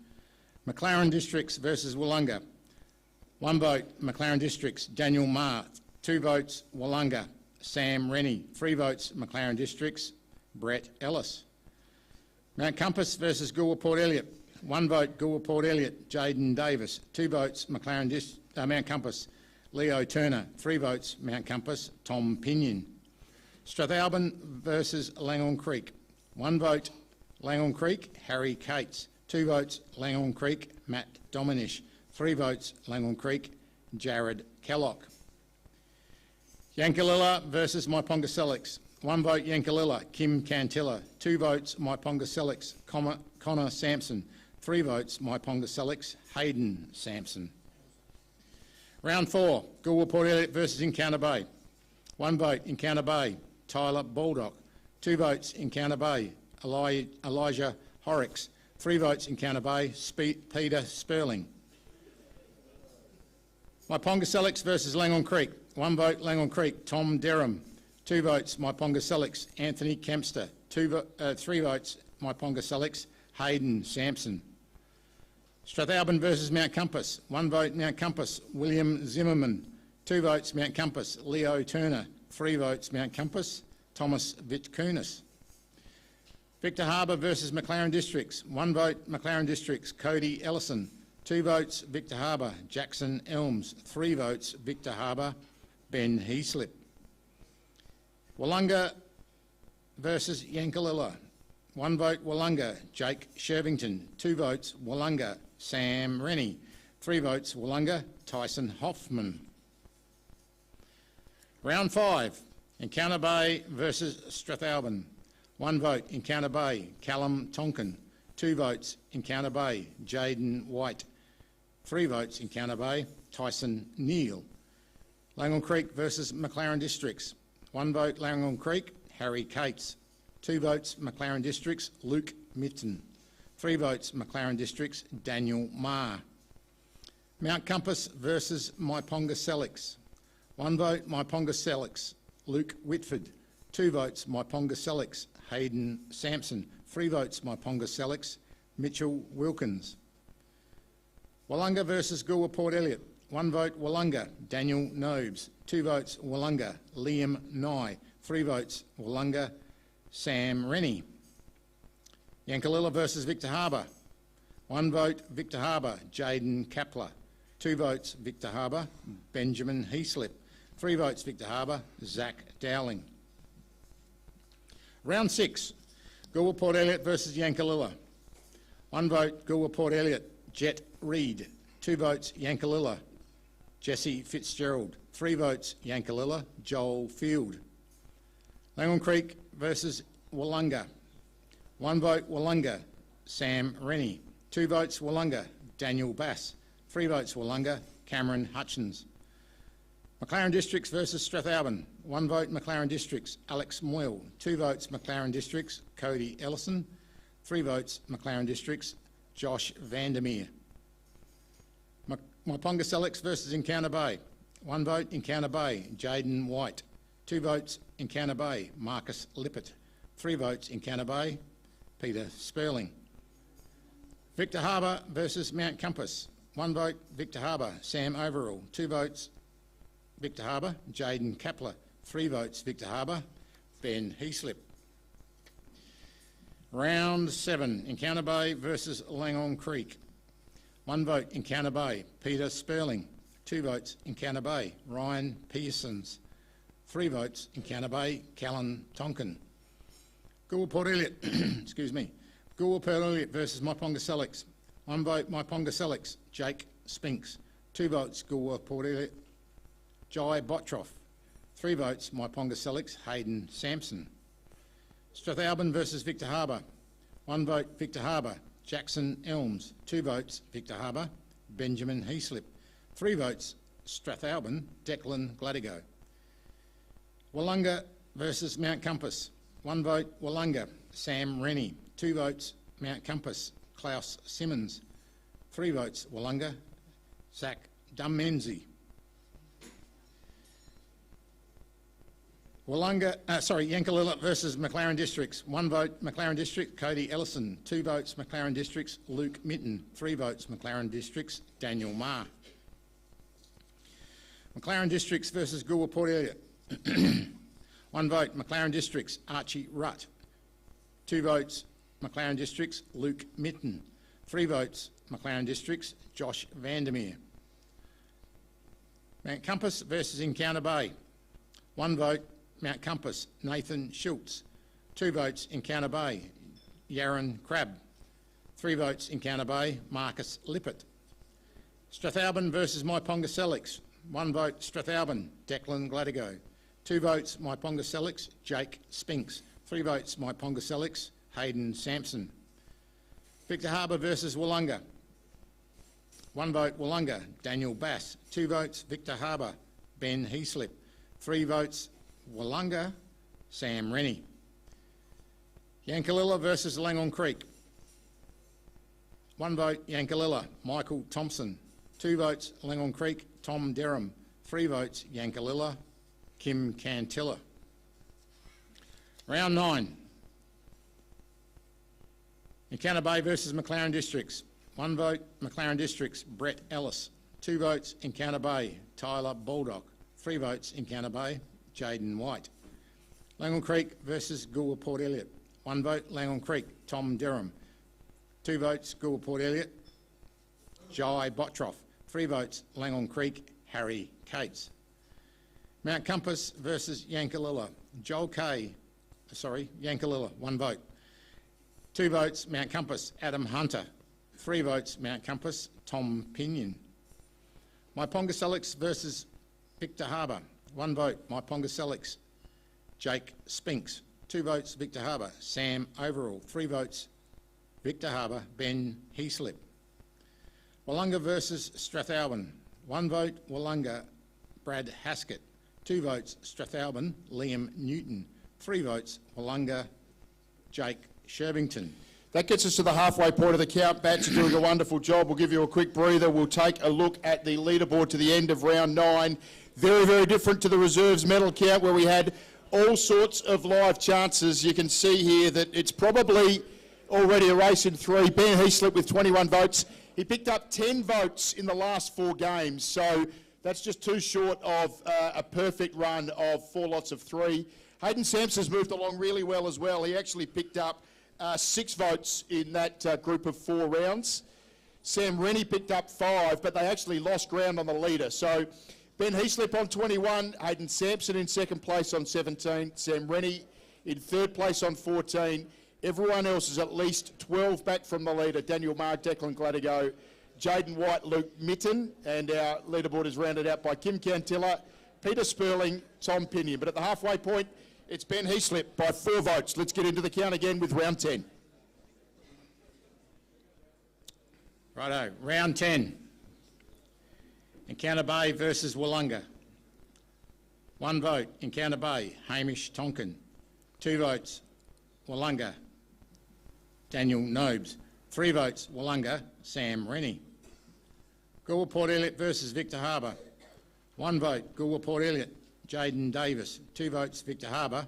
McLaren Districts versus Wollonga. 1 vote McLaren Districts, Daniel Marr. 2 votes Wollonga, Sam Rennie. 3 votes McLaren Districts, Brett Ellis. Mount Compass versus Goolwa Port Elliot. 1 vote Goolwa Port Elliot, Jaden Davis. 2 votes Mount Compass, Leo Turner. 3 votes Mount Compass, Tom Pinion. Strathalbyn versus Langhorne Creek. 1 vote Langhorne Creek, Harry Cates. 2 votes Langhorne Creek, Matt Dominish. 3 votes Langhorne Creek, Jared Kellock. Yankalilla versus Myponga Selix. 1 vote Yankalilla, Kim Cantilla. 2 votes Myponga Selix, Connor Sampson. 3 votes Myponga Selix, Hayden Sampson. Round 4, Goolwa Port Elliot versus Encounter Bay. 1 vote Encounter Bay, Tyler Baldock. 2 votes Encounter Bay, Elijah Horrocks. 3 votes Encounter Bay, Peter Sperling. Myponga Selix versus Langhorne Creek. 1 vote Langhorne Creek, Tom Derham. 2 votes Myponga Selix, Anthony Kempster. 3 votes Myponga Selix, Hayden Sampson. Strathalbyn versus Mount Compass. 1 vote Mount Compass, William Zimmerman. 2 votes Mount Compass, Leo Turner. 3 votes Mount Compass, Thomas Vitkunis. Victor Harbour versus McLaren Districts. 1 vote McLaren Districts, Cody Ellison. 2 votes Victor Harbour, Jackson Elms. 3 votes Victor Harbour, Ben Heaslip. Wollonga versus Yankalilla. 1 vote Wollonga, Jake Shervington. 2 votes Wollonga, Sam Rennie. 3 votes Wollonga, Tyson Hoffman. Round 5, Encounter Bay versus Strathalbyn. 1 vote Encounter Bay, Callum Tonkin. 2 votes Encounter Bay, Jaden White. 3 votes Encounter Bay, Tyson Neal. Langhorne Creek versus McLaren Districts. 1 vote Langhorne Creek, Harry Cates. 2 votes McLaren Districts, Luke Mitten. 3 votes McLaren Districts, Daniel Marr. Mount Compass versus Myponga Selix. 1 vote Myponga Selix, Luke Whitford. 2 votes Myponga Selix, Hayden Sampson. 3 votes Myponga Selix, Mitchell Wilkins. Wollonga versus Goolwa Port Elliot. 1 vote Wollonga, Daniel Nobes. 2 votes Wollonga, Liam Nye. 3 votes Wollonga, Sam Rennie. Yankalilla versus Victor Harbour. 1 vote Victor Harbour, Jaden Kapler. 2 votes Victor Harbour, Benjamin Heaslip. 3 votes Victor Harbour, Zach Dowling. Round 6, Goolwa Port Elliot versus Yankalilla. 1 vote Goolwa Port Elliot, Jet Reed. 2 votes Yankalilla, Jesse Fitzgerald. 3 votes Yankalilla, Joel Field. Langhorne Creek versus Wollonga. 1 vote Wollonga, Sam Rennie. 2 votes Wollonga, Daniel Bass. 3 votes Wollonga, Cameron Hutchins. McLaren Districts versus Strathalbyn. 1 vote McLaren Districts, Alex Moyle. 2 votes McLaren Districts, Cody Ellison. 3 votes McLaren Districts, Josh Vandermeer. Myponga Selix versus Encounter Bay. 1 vote Encounter Bay, Jaden White. 2 votes Encounter Bay, Marcus Lippert. 3 votes Encounter Bay, Peter Sperling. Victor Harbour versus Mount Compass. 1 vote Victor Harbour, Sam Overall. 2 votes Victor Harbour, Jaden Kapler. 3 votes Victor Harbour, Ben Heaslip. Round 7, Encounter Bay versus Langhorne Creek. 1 vote Encounter Bay, Peter Sperling. 2 votes Encounter Bay, Ryan Pearsons. 3 votes Encounter Bay, Callan Tonkin. Goolwa Port Elliot, excuse me. Goolwa Port Elliot versus Myponga Selix. 1 vote Myponga Selix, Jake Spinks. 2 votes Goolwa Port Elliot, Jai Botroff. 3 votes Myponga Selix, Hayden Sampson. Strathalbyn versus Victor Harbour. 1 vote Victor Harbour, Jackson Elms. 2 votes Victor Harbour, Benjamin Heaslip. 3 votes Strathalbyn, Declan Gladigo. Wollonga versus Mount Compass. 1 vote Wollonga, Sam Rennie. 2 votes Mount Compass, Klaus Simmons. 3 votes Wollonga, Zach Dummenzi. Yankalilla versus McLaren Districts. 1 vote, McLaren District, Cody Ellison. 2 votes, McLaren Districts, Luke Mitten. 3 votes, McLaren Districts, Daniel Marr. McLaren Districts versus Goolwa Port Elliot. 1 vote, McLaren Districts, Archie Rutt. 2 votes, McLaren Districts, Luke Mitten. 3 votes, McLaren Districts, Josh Vandermeer. Mount Compass versus Encounter Bay. 1 vote, Mount Compass, Nathan Schultz. 2 votes, Encounter Bay, Yaron Crabb. 3 votes, Encounter Bay, Marcus Lippert. Strathalbyn versus Myponga Selix. 1 vote, Strathalbyn, Declan Gladigo. 2 votes, Myponga Selix, Jake Spinks. 3 votes, Myponga Selix, Hayden Sampson. Victor Harbour versus Wollonga. 1 vote, Wollonga, Daniel Bass. 2 votes, Victor Harbour, Ben Heaslip. 3 votes, Wollonga, Sam Rennie. Yankalilla versus Langhorne Creek. 1 vote, Yankalilla, Michael Thompson. 2 votes, Langhorne Creek, Tom Derham. 3 votes, Yankalilla, Kim Cantilla. Round 9. Encounter Bay versus McLaren Districts. 1 vote, McLaren Districts, Brett Ellis. 2 votes, Encounter Bay, Tyler Baldock. 3 votes, Encounter Bay, Jaden White. Langhorne Creek versus Goolwa Port Elliot. 1 vote, Langhorne Creek, Tom Derham. 2 votes, Goolwa Port Elliot, Jai Bottroff. 3 votes, Langhorne Creek, Harry Cates. Mount Compass versus Yankalilla. Yankalilla, 1 vote. 2 votes, Mount Compass, Adam Hunter. 3 votes, Mount Compass, Tom Pinion. Myponga Selix versus Victor Harbour. 1 vote, Myponga Selix, Jake Spinks. 2 votes, Victor Harbour, Sam Overall. 3 votes, Victor Harbour, Ben Heaslip. Wollonga versus Strathalbyn. 1 vote, Wollonga, Brad Haskett. 2 votes, Strathalbyn, Liam Newton. 3 votes, Wollonga, Jake Sherbington. That gets us to the halfway point of the count. Bats are doing a wonderful job. We'll give you a quick breather. We'll take a look at the leaderboard to the end of round 9. Very, very different to the reserves medal count where we had all sorts of live chances. You can see here that it's probably already a race in 3. Ben Heaslip with 21 votes. He picked up 10 votes in the last 4 games, so that's just too short of a perfect run of 4 lots of 3. Hayden Sampson's moved along really well as well. He actually picked up 6 votes in that group of 4 rounds. Sam Rennie picked up 5, but they actually lost ground on the leader. So Ben Heaslip on 21, Hayden Sampson in 2nd place on 17, Sam Rennie in 3rd place on 14. Everyone else is at least 12 back from the leader. Daniel Marr, Declan Gladigo, Jaden White, Luke Mitten, and our leaderboard is rounded out by Kim Cantilla, Peter Sperling, Tom Pinion. But at the halfway point, it's Ben Heaslip by 4 votes. Let's get into the count again with round 10. Righto, round 10. Encounter Bay versus Wollonga. 1 vote, Encounter Bay, Hamish Tonkin. 2 votes, Wollonga, Daniel Nobes. 3 votes, Wollonga, Sam Rennie. Goolwa Port Elliot versus Victor Harbour. 1 vote, Goolwa Port Elliot, Jaden Davis. 2 votes, Victor Harbour,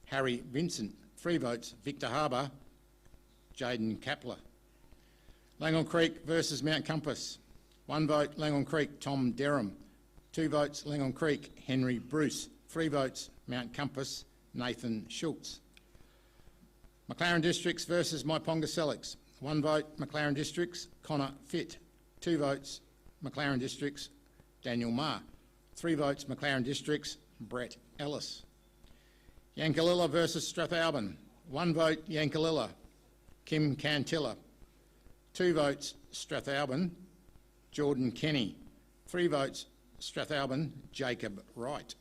Harry Vincent. 3 votes, Victor Harbour, Jaden Kapler. Langhorne Creek versus Mount Compass. 1 vote, Langhorne Creek, Tom Derham. 2 votes, Langhorne Creek, Henry Bruce. 3 votes, Mount Compass, Nathan Schultz. McLaren Districts versus Myponga Selix. 1 vote, McLaren Districts, Connor Fitt. 2 votes, McLaren Districts, Daniel Marr. 3 votes, McLaren Districts, Brett Ellis. Yankalilla versus Strathalbyn. 1 vote, Yankalilla, Kim Cantilla. 2 votes, Strathalbyn, Jordan Kenny. 3 votes, Strathalbyn, Jacob Wright.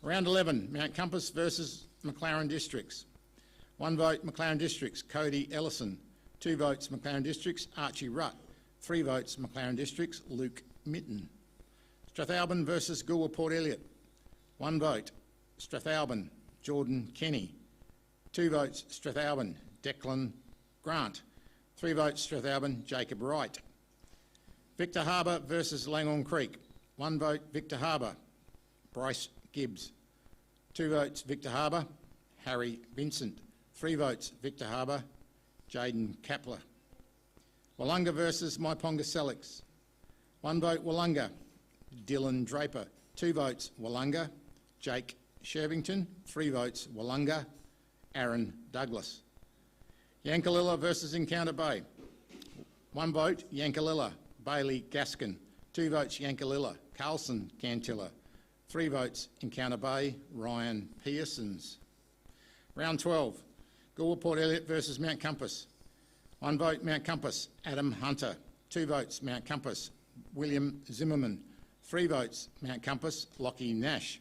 Round 11, Mount Compass versus McLaren Districts. 1 vote, McLaren Districts, Cody Ellison. 2 votes, McLaren Districts, Archie Rutt. 3 votes, McLaren Districts, Luke Mitten. Strathalbyn versus Goolwa Port Elliot. 1 vote, Strathalbyn, Jordan Kenny. 2 votes, Strathalbyn, Declan Grant. 3 votes, Strathalbyn, Jacob Wright. Victor Harbour versus Langhorne Creek. 1 vote, Victor Harbour, Bryce Gibbs. 2 votes Victor Harbour, Harry Vincent. 3 votes Victor Harbour, Jaden Kapler. Wollonga versus Myponga Sellicks. 1 vote Wollonga, Dylan Draper. 2 votes Wollonga, Jake Shervington. 3 votes Wollonga, Aaron Douglas. Yankalilla versus Encounter Bay. 1 vote Yankalilla, Bailey Gaskin. 2 votes Yankalilla, Carlson Cantilla. 3 votes Encounter Bay, Ryan Pearsons. Round 12, Goolwa Port Elliot versus Mount Compass. 1 vote Mount Compass, Adam Hunter. 2 votes Mount Compass, William Zimmerman. 3 votes Mount Compass, Lockie Nash.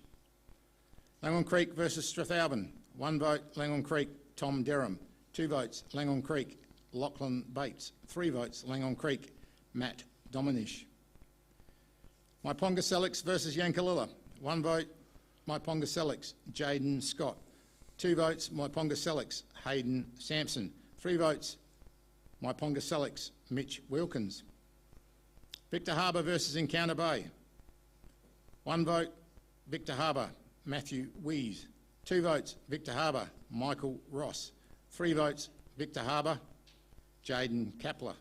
Langhorne Creek versus Strathalbyn. 1 vote Langhorne Creek, Tom Derham. 2 votes Langhorne Creek, Lachlan Bates. 3 votes Langhorne Creek, Matt Dominish. Myponga Sellicks versus Yankalilla. 1 vote Myponga Sellicks, Jaden Scott. 2 votes Myponga Sellicks, Hayden Sampson. 3 votes Myponga Sellicks, Mitch Wilkins. Victor Harbour versus Encounter Bay. 1 vote Victor Harbour, Matthew Wees. 2 votes Victor Harbour, Michael Ross. 3 votes Victor Harbour, Jaden Kapler.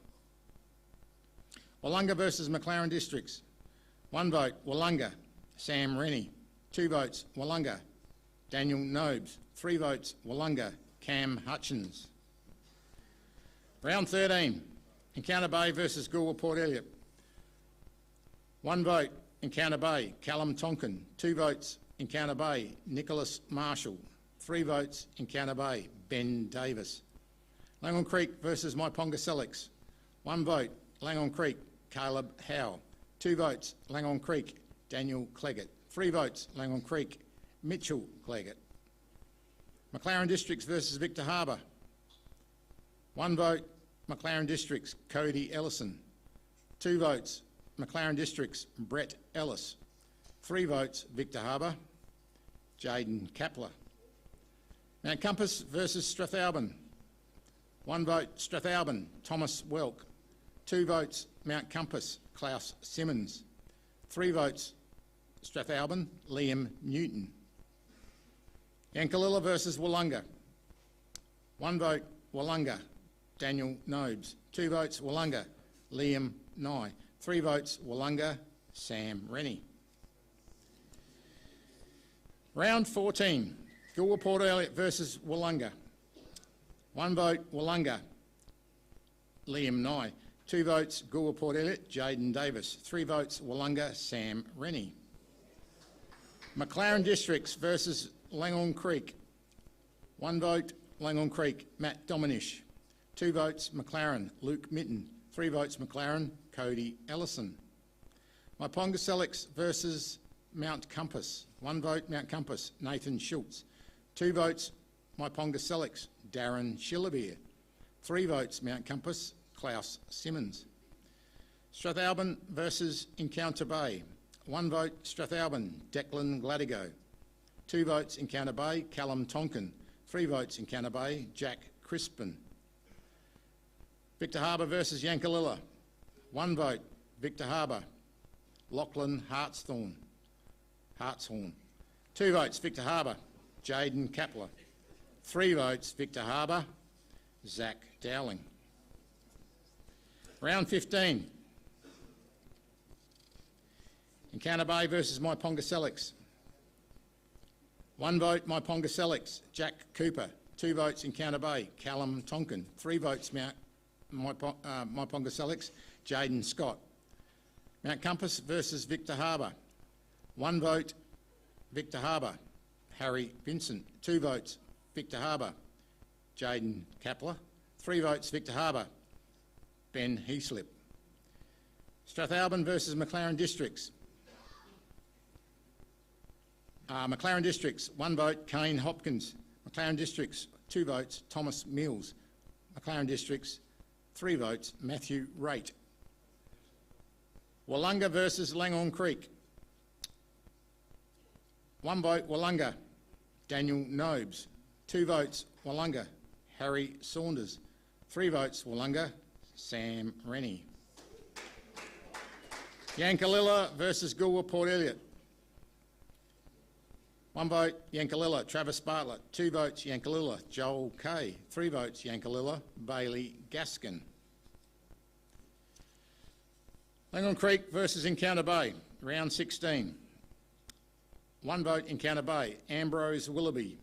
Wollonga versus McLaren Districts. 1 vote Wollonga, Sam Rennie. 2 votes Wollonga, Daniel Nobes. 3 votes Wollonga, Cam Hutchins. Round 13, Encounter Bay versus Goolwa Port Elliot. 1 vote Encounter Bay, Callum Tonkin. 2 votes Encounter Bay, Nicholas Marshall. 3 votes Encounter Bay, Ben Davis. Langhorne Creek versus Myponga Sellicks. 1 vote Langhorne Creek, Caleb Howe. 2 votes Langhorne Creek, Daniel Cleggett. 3 votes Langhorne Creek, Mitchell Cleggett. McLaren Districts versus Victor Harbour. 1 vote McLaren Districts, Cody Ellison. 2 votes McLaren Districts, Brett Ellis. 3 votes Victor Harbour, Jaden Kapler. Mount Compass versus Strathalbyn. 1 vote Strathalbyn, Thomas Welk. 2 votes Mount Compass, Klaus Simmons. 3 votes Strathalbyn, Liam Newton. Yankalilla versus Wollonga. 1 vote Wollonga, Daniel Nobes. 2 votes Wollonga, Liam Nye. 3 votes Wollonga, Sam Rennie. Round 14, Goolwa Port Elliot versus Wollonga. 1 vote Wollonga, Liam Nye. 2 votes Goolwa Port Elliot, Jaden Davis. 3 votes Wollonga, Sam Rennie. McLaren Districts versus Langhorne Creek. 1 vote Langhorne Creek, Matt Dominish. 2 votes McLaren, Luke Mitten. 3 votes McLaren, Cody Ellison. Myponga Sellicks versus Mount Compass. 1 vote Mount Compass, Nathan Schultz. 2 votes Myponga Sellicks, Darren Schillebeer. 3 votes Mount Compass, Klaus Simmons. Strathalbyn versus Encounter Bay. 1 vote Strathalbyn, Declan Gladigo. 2 votes Encounter Bay, Callum Tonkin. 3 votes Encounter Bay, Jack Crispin. Victor Harbour versus Yankalilla. 1 vote Victor Harbour, Lachlan Hartshorn. 2 votes Victor Harbour, Jaden Kapler. 3 votes Victor Harbour, Zach Dowling. Round 15, Encounter Bay versus Myponga Sellicks. 1 vote Myponga Sellicks, Jack Cooper. 2 votes Encounter Bay, Callum Tonkin. 3 votes Myponga Sellicks, Jaden Scott. Mount Compass versus Victor Harbour. 1 vote Victor Harbour, Harry Vincent. 2 votes Victor Harbour, Jaden Kapler. 3 votes Victor Harbour, Ben Heaslip. Strathalbyn versus McLaren Districts. McLaren Districts, 1 vote Kane Hopkins. McLaren Districts, 2 votes Thomas Mills. McLaren Districts, 3 votes Matthew Raitt. Wollonga versus Langhorne Creek. 1 vote Wollonga, Daniel Nobes. 2 votes Wollonga, Harry Saunders. 3 votes Wollonga, Sam Rennie. Yankalilla versus Goolwa Port Elliot. 1 vote, Yankalilla, Travis Bartlett. 2 votes, Yankalilla, Joel Kay. 3 votes, Yankalilla, Bailey Gaskin. Langhorne Creek versus Encounter Bay, round 16. 1 vote, Encounter Bay, Ambrose Willoughby.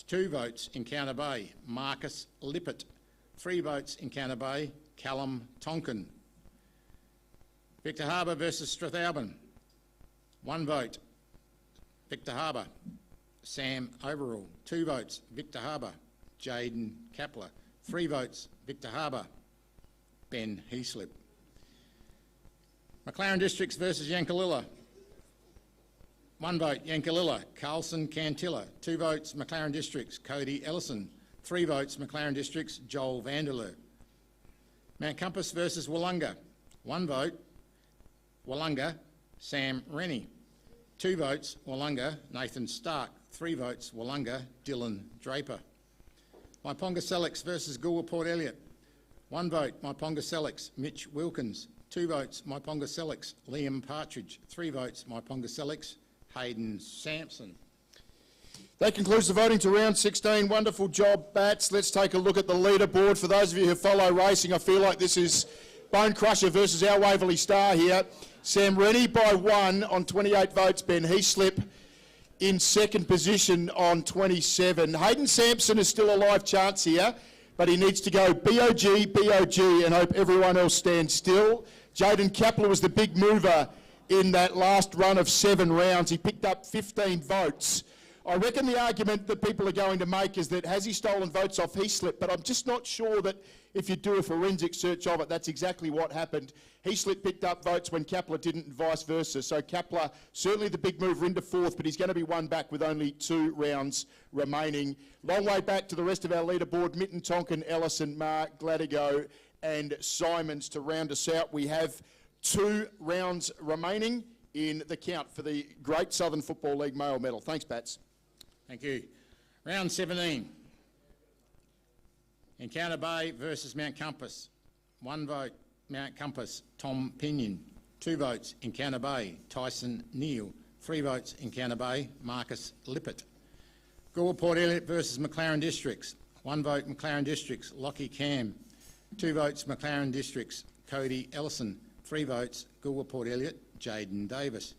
2 votes, Encounter Bay, Marcus Lippert. 3 votes, Encounter Bay, Callum Tonkin. Victor Harbour versus Strathalbyn. 1 vote, Victor Harbour, Sam Overall. 2 votes, Victor Harbour, Jaden Kapler. 3 votes, Victor Harbour, Ben Heaslip. McLaren Districts versus Yankalilla. 1 vote, Yankalilla, Carlson Cantilla. 2 votes, McLaren Districts, Cody Ellison. 3 votes, McLaren Districts, Joel Vanderleer. Mount Compass versus Wollonga. 1 vote, Wollonga, Sam Rennie. 2 votes, Wollonga, Nathan Stark. 3 votes, Wollonga, Dylan Draper. Myponga Selix versus Goolwa Port Elliot. 1 vote, Myponga Selix, Mitch Wilkins. 2 votes, Myponga Selix, Liam Partridge. 3 votes, Myponga Selix, Hayden Sampson. That concludes the voting to round 16. Wonderful job, Bats. Let's take a look at the leaderboard. For those of you who follow racing, I feel like this is Bone Crusher versus our Waverley Star here. Sam Rennie by 1 on 28 votes. Ben Heaslip in second position on 27. Hayden Sampson is still a live chance here, but he needs to go BOG, BOG, and hope everyone else stands still. Jaden Kapler was the big mover in that last run of 7 rounds. He picked up 15 votes. I reckon the argument that people are going to make is that has he stolen votes off Heaslip, but I'm just not sure that if you do a forensic search of it, that's exactly what happened. Heaslip picked up votes when Kapler didn't and vice versa. So Kapler, certainly the big mover into 4th, but he's going to be 1 back with only 2 rounds remaining. Long way back to the rest of our leaderboard. Mitten, Tonkin, Ellison, Mark, Gladigo and Simons to round us out. We have 2 rounds remaining in the count for the Great Southern Football League male medal. Thanks, Bats. Thank you. Round 17. Encounter Bay versus Mount Compass. 1 vote, Mount Compass, Tom Pinion. 2 votes, Encounter Bay, Tyson Neal. 3 votes, Encounter Bay, Marcus Lippert. Goolwa Port Elliot versus McLaren Districts. 1 vote, McLaren Districts, Lockie Cam. 2 votes, McLaren Districts, Cody Ellison. 3 votes, Goolwa Port Elliot, Jaden Davis.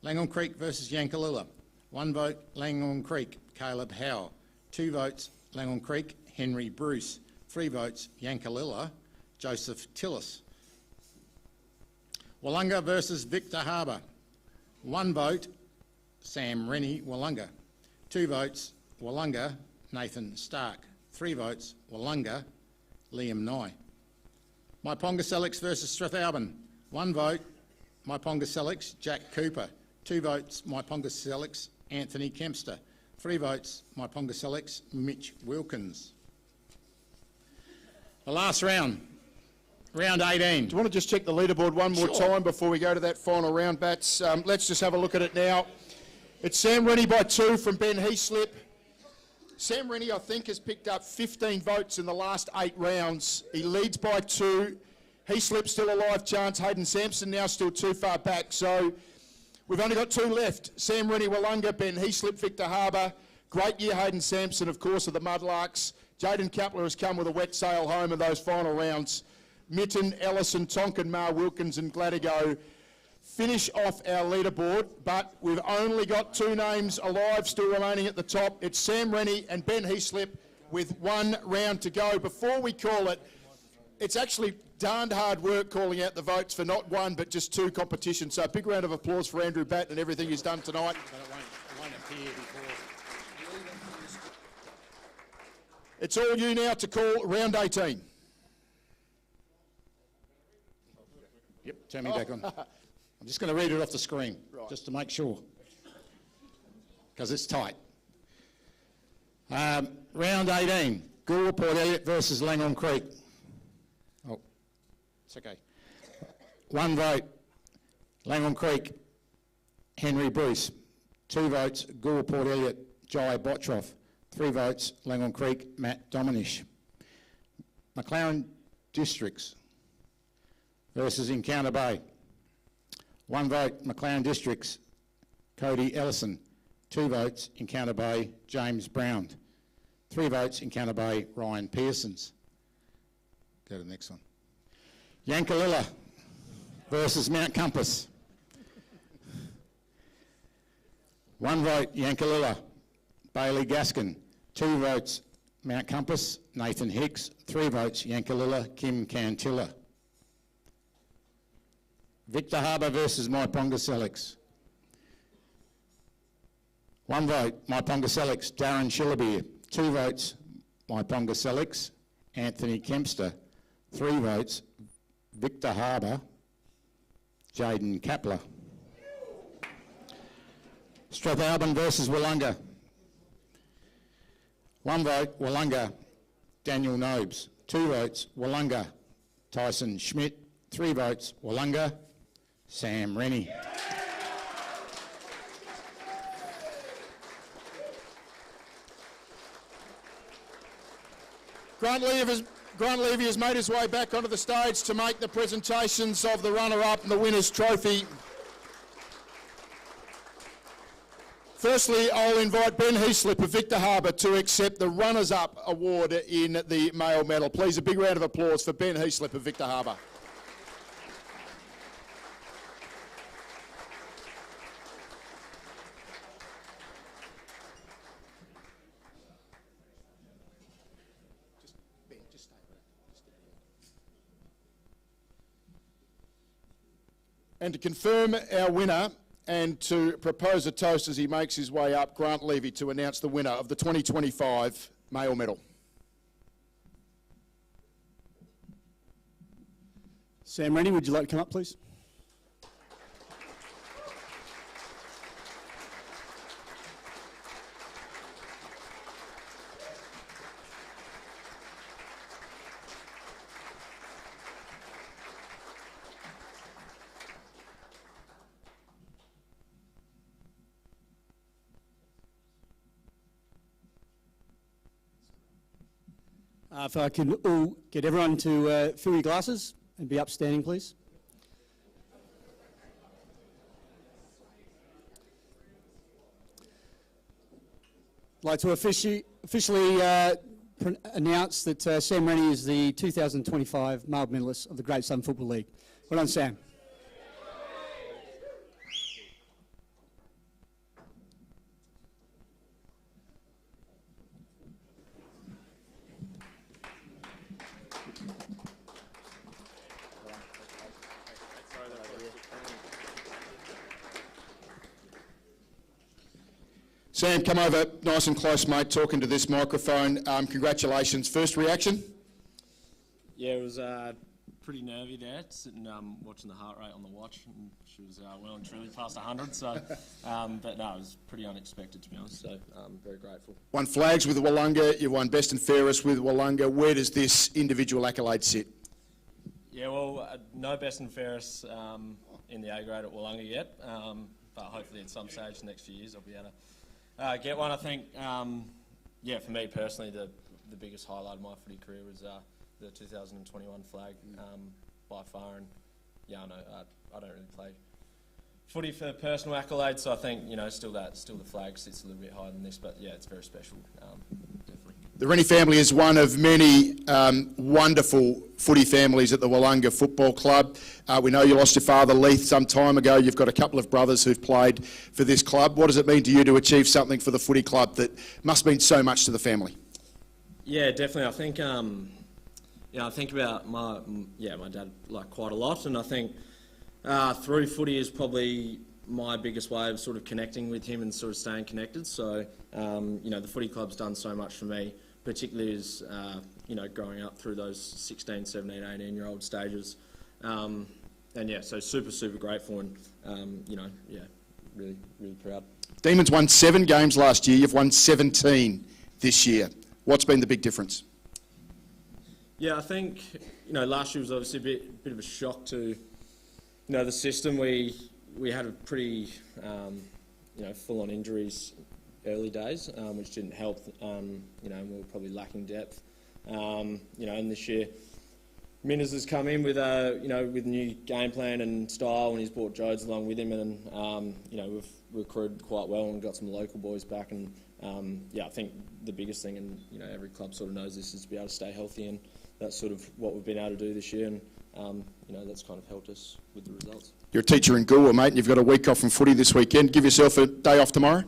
Langhorne Creek versus Yankalilla. 1 vote, Langhorne Creek, Caleb Howe. 2 votes, Langhorne Creek, Henry Bruce. 3 votes, Yankalilla, Joseph Tillis. Wollonga versus Victor Harbour. 1 vote, Sam Rennie, Wollonga. 2 votes, Wollonga, Nathan Stark. 3 votes, Wollonga, Liam Nye. Myponga Selix versus Strathalbyn. 1 vote, Myponga Selix, Jack Cooper. 2 votes, Myponga Selix, Anthony Kempster. 3 votes, Myponga Selix, Mitch Wilkins. The last round, round 18. Do you want to just check the leaderboard one more time before we go to that final round, Bats? Let's just have a look at it now. It's Sam Rennie by 2 from Ben Heaslip. Sam Rennie, I think, has picked up 15 votes in the last 8 rounds. He leads by 2. Heaslip still a live chance. Hayden Sampson now still too far back. So we've only got 2 left. Sam Rennie, Wollonga, Ben Heaslip, Victor Harbour. Great year, Hayden Sampson, of course, of the Mudlarks. Jaden Kapler has come with a wet sail home in those final rounds. Mitten, Ellison, Tonkin, Mar Wilkins and Gladigo finish off our leaderboard, but we've only got 2 names alive still remaining at the top. It's Sam Rennie and Ben Heaslip with 1 round to go. Before we call it, it's actually darned hard work calling out the votes for not 1 but just 2 competitions. So a big round of applause for Andrew Batten and everything he's done tonight. But it won't appear before. It's all you now to call round 18. Yep, turn me back on. I'm just going to read it off the screen, just to make sure, because it's tight. Round 18, Goolwa Port Elliot versus Langhorne Creek. Oh, it's okay. 1 vote, Langhorne Creek, Henry Bruce. 2 votes, Goolwa Port Elliot, Jai Bottroff. 3 votes, Langhorne Creek, Matt Dominish. McLaren Districts versus Encounter Bay. 1 vote, McLaren Districts, Cody Ellison. 2 votes, Encounter Bay, James Brown. 3 votes, Encounter Bay, Ryan Pearsons. Go to the next one. Yankalilla versus Mount Compass. 1 vote, Yankalilla, Bailey Gaskin. 2 votes, Mount Compass, Nathan Hicks. 3 votes, Yankalilla, Kim Cantilla. Victor Harbour versus Myponga Selix. 1 vote, Myponga Selix, Darren Shillabeer. 2 votes, Myponga Selix, Anthony Kempster. 3 votes, Victor Harbour, Jaden Kapler. Strathalbyn versus Wollonga. 1 vote, Wollonga, Daniel Nobes. 2 votes, Wollonga, Tyson Schmidt. 3 votes, Wollonga, Sam Rennie. Grant Levy has made his way back onto the stage to make the presentations of the runner-up and the winner's trophy. Firstly, I'll invite Ben Heaslip of Victor Harbour to accept the runners-up award in the male medal. Please, a big round of applause for Ben Heaslip of Victor Harbour. And to confirm our winner and to propose a toast as he makes his way up, Grant Levy to announce the winner of the 2025 male medal. Sam Rennie, would you like to come up, please? If I can all get everyone to fill your glasses and be upstanding, please. I'd like to officially announce that Sam Rennie is the 2025 male medalist of the Great Southern Football League. Well done, Sam. Sam, come over nice and close, mate, talking to this microphone. Congratulations. First reaction? Yeah, it was pretty nervy there, sitting watching the heart rate on the watch, and she was well and truly past 100, so, but no, it was pretty unexpected, to be honest, so I'm very grateful. Won flags with Wollonga, you won best and fairest with Wollonga. Where does this individual accolade sit? Yeah, well, no best and fairest in the A grade at Wollonga yet, but hopefully at some stage in the next few years I'll be able to get one. I think, yeah, for me personally, the biggest highlight of my footy career was the 2021 flag by far. And yeah, I know I don't really play footy for personal accolades, so I think still the flag sits a little bit higher than this. But yeah, it's very special, definitely. The Rennie family is one of many wonderful footy families at the Wollonga Football Club. We know you lost your father, Leith, some time ago. You've got a couple of brothers who've played for this club. What does it mean to you to achieve something for the footy club that must mean so much to the family? Yeah, definitely. I think, I think about my dad quite a lot, and I think through footy is probably my biggest way of sort of connecting with him and sort of staying connected. So, the footy club's done so much for me, particularly as, growing up through those 16, 17, 18-year-old stages. And yeah, so super grateful and, really, really proud. Demons won 7 games last year. You've won 17 this year. What's been the big difference? Yeah, I think, last year was obviously a bit of a shock to, the system. We had a pretty, full-on injuries early days, which didn't help. We were probably lacking depth. And this year, Minners has come in with with new game plan and style, and he's brought Jodes along with him, and we've recruited quite well and got some local boys back, and I think the biggest thing, and every club sort of knows this, is to be able to stay healthy, and that's sort of what we've been able to do this year, and that's kind of helped us with the results. You're a teacher in Goolwa, mate, and you've got a week off from footy this weekend. Give yourself a day off tomorrow?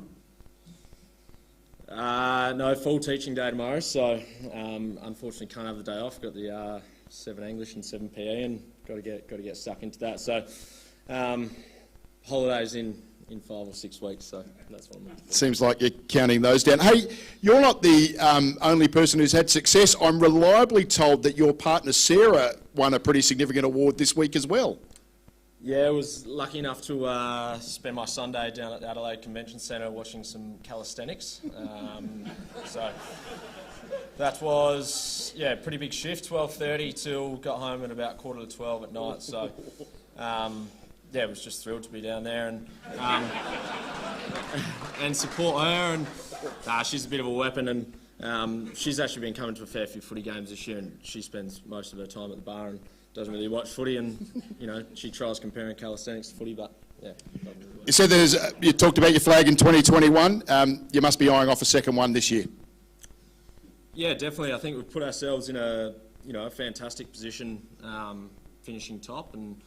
No, full teaching day tomorrow, so unfortunately can't have the day off. Got the 7 English and 7 PE, and got to get stuck into that. So holidays in 5 or 6 weeks, so that's what I'm looking for. Seems like you're counting those down. Hey, you're not the only person who's had success. I'm reliably told that your partner Sarah won a pretty significant award this week as well. Yeah, I was lucky enough to spend my Sunday down at the Adelaide Convention Centre watching some calisthenics. So that was, pretty big shift, 12:30 till got home at about 11:45 at night. So, I was just thrilled to be down there and support her. And she's a bit of a weapon, and she's actually been coming to a fair few footy games this year, and she spends most of her time at the bar and doesn't really watch footy, and she tries comparing calisthenics to footy, but You said you talked about your flag in 2021. You must be eyeing off a second one this year. Yeah, definitely. I think we've put ourselves in a fantastic position, finishing top, and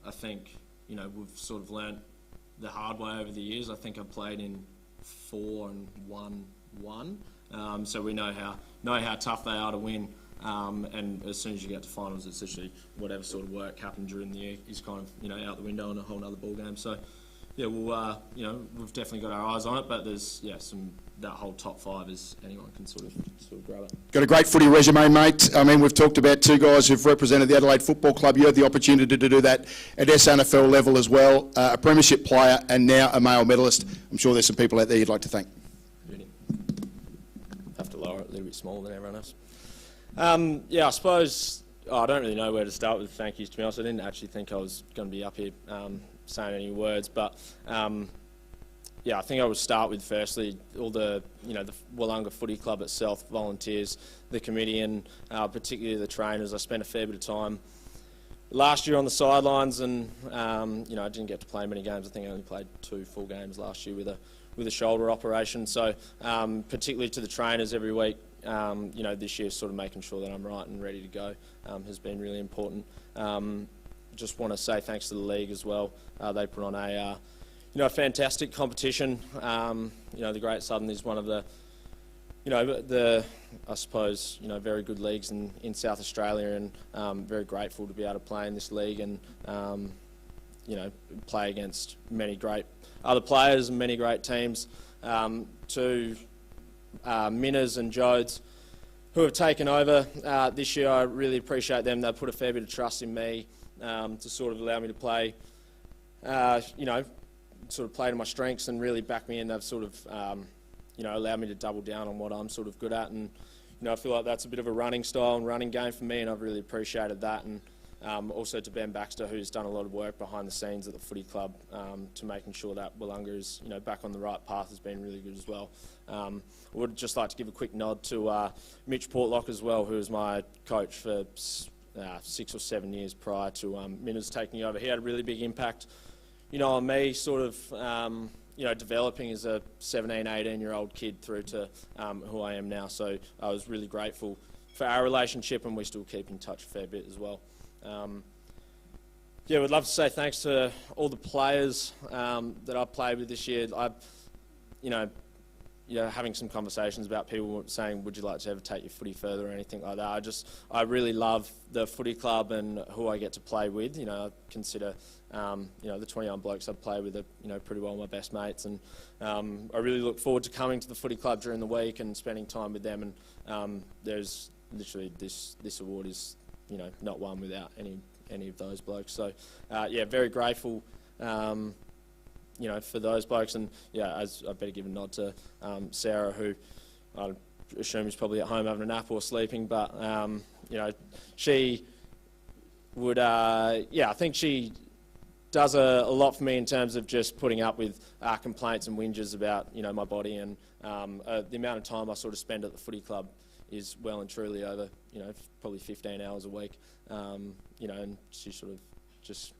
I think we've sort of learnt the hard way over the years. I think I played in 4 and won 1, so we know how tough they are to win. And as soon as you get to finals, it's literally whatever sort of work happened during the year is kind of out the window and a whole other ball game. So we've definitely got our eyes on it, but there's that whole top 5 is anyone can sort of grab it. Got a great footy resume, mate. I mean, we've talked about 2 guys who've represented the Adelaide Football Club. You had the opportunity to do that at SNFL level as well. A premiership player and now a male medalist. I'm sure there's some people out there you'd like to thank. Really? Have to lower it a little bit smaller than everyone else. I suppose I don't really know where to start with thank yous, to be honest. I didn't actually think I was going to be up here saying any words, but I think I would start with firstly all the Wollonga Footy Club itself, volunteers, the committee, and particularly the trainers. I spent a fair bit of time last year on the sidelines, and I didn't get to play many games. I think I only played 2 full games last year with a shoulder operation. So particularly to the trainers every week. This year sort of making sure that I'm right and ready to go has been really important. Just want to say thanks to the league as well. They put on a fantastic competition. The Great Southern is one of the I suppose very good leagues in South Australia, and very grateful to be able to play in this league and play against many great other players and many great teams. To Minners and Jodes, who have taken over this year, I really appreciate them. They've put a fair bit of trust in me to sort of allow me to play, sort of play to my strengths and really back me in. They've sort of, allowed me to double down on what I'm sort of good at, and I feel like that's a bit of a running style and running game for me, and I've really appreciated that. And also to Ben Baxter, who's done a lot of work behind the scenes at the footy club to making sure that Wollonga is back on the right path, has been really good as well. I would just like to give a quick nod to Mitch Portlock as well, who was my coach for 6 or 7 years prior to Minners taking over. He had a really big impact, on me, sort of, developing as a 17, 18-year-old kid through to who I am now. So I was really grateful for our relationship, and we still keep in touch a fair bit as well. We'd love to say thanks to all the players that I've played with this year. Having some conversations about people saying, would you like to ever take your footy further or anything like that. I really love the footy club and who I get to play with. I consider, the 21 blokes I've played with are, pretty well my best mates. And I really look forward to coming to the footy club during the week and spending time with them. And there's literally this award is, not one without any of those blokes. So, very grateful. For those blokes, and as I better give a nod to Sarah, who I assume is probably at home having a nap or sleeping, but she would, I think she does a lot for me in terms of just putting up with complaints and whinges about my body and the amount of time I sort of spend at the footy club. is well and truly over, probably 15 hours a week, and she sort of just,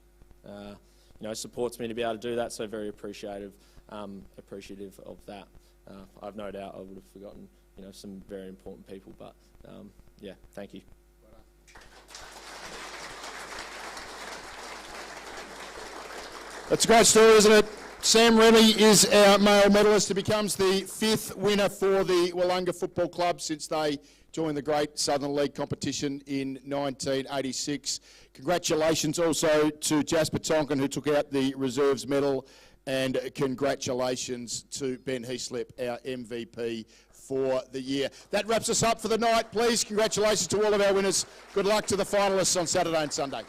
supports me to be able to do that, so very appreciative of that. I've no doubt I would have forgotten, some very important people, but yeah, thank you. That's a great story, isn't it? Sam Remy is our male medalist. He becomes the 5th winner for the Wollonga Football Club since they joined the Great Southern League competition in 1986. Congratulations also to Jasper Tonkin, who took out the reserves medal, and congratulations to Ben Heaslip, our MVP for the year. That wraps us up for the night. Please, congratulations to all of our winners. Good luck to the finalists on Saturday and Sunday.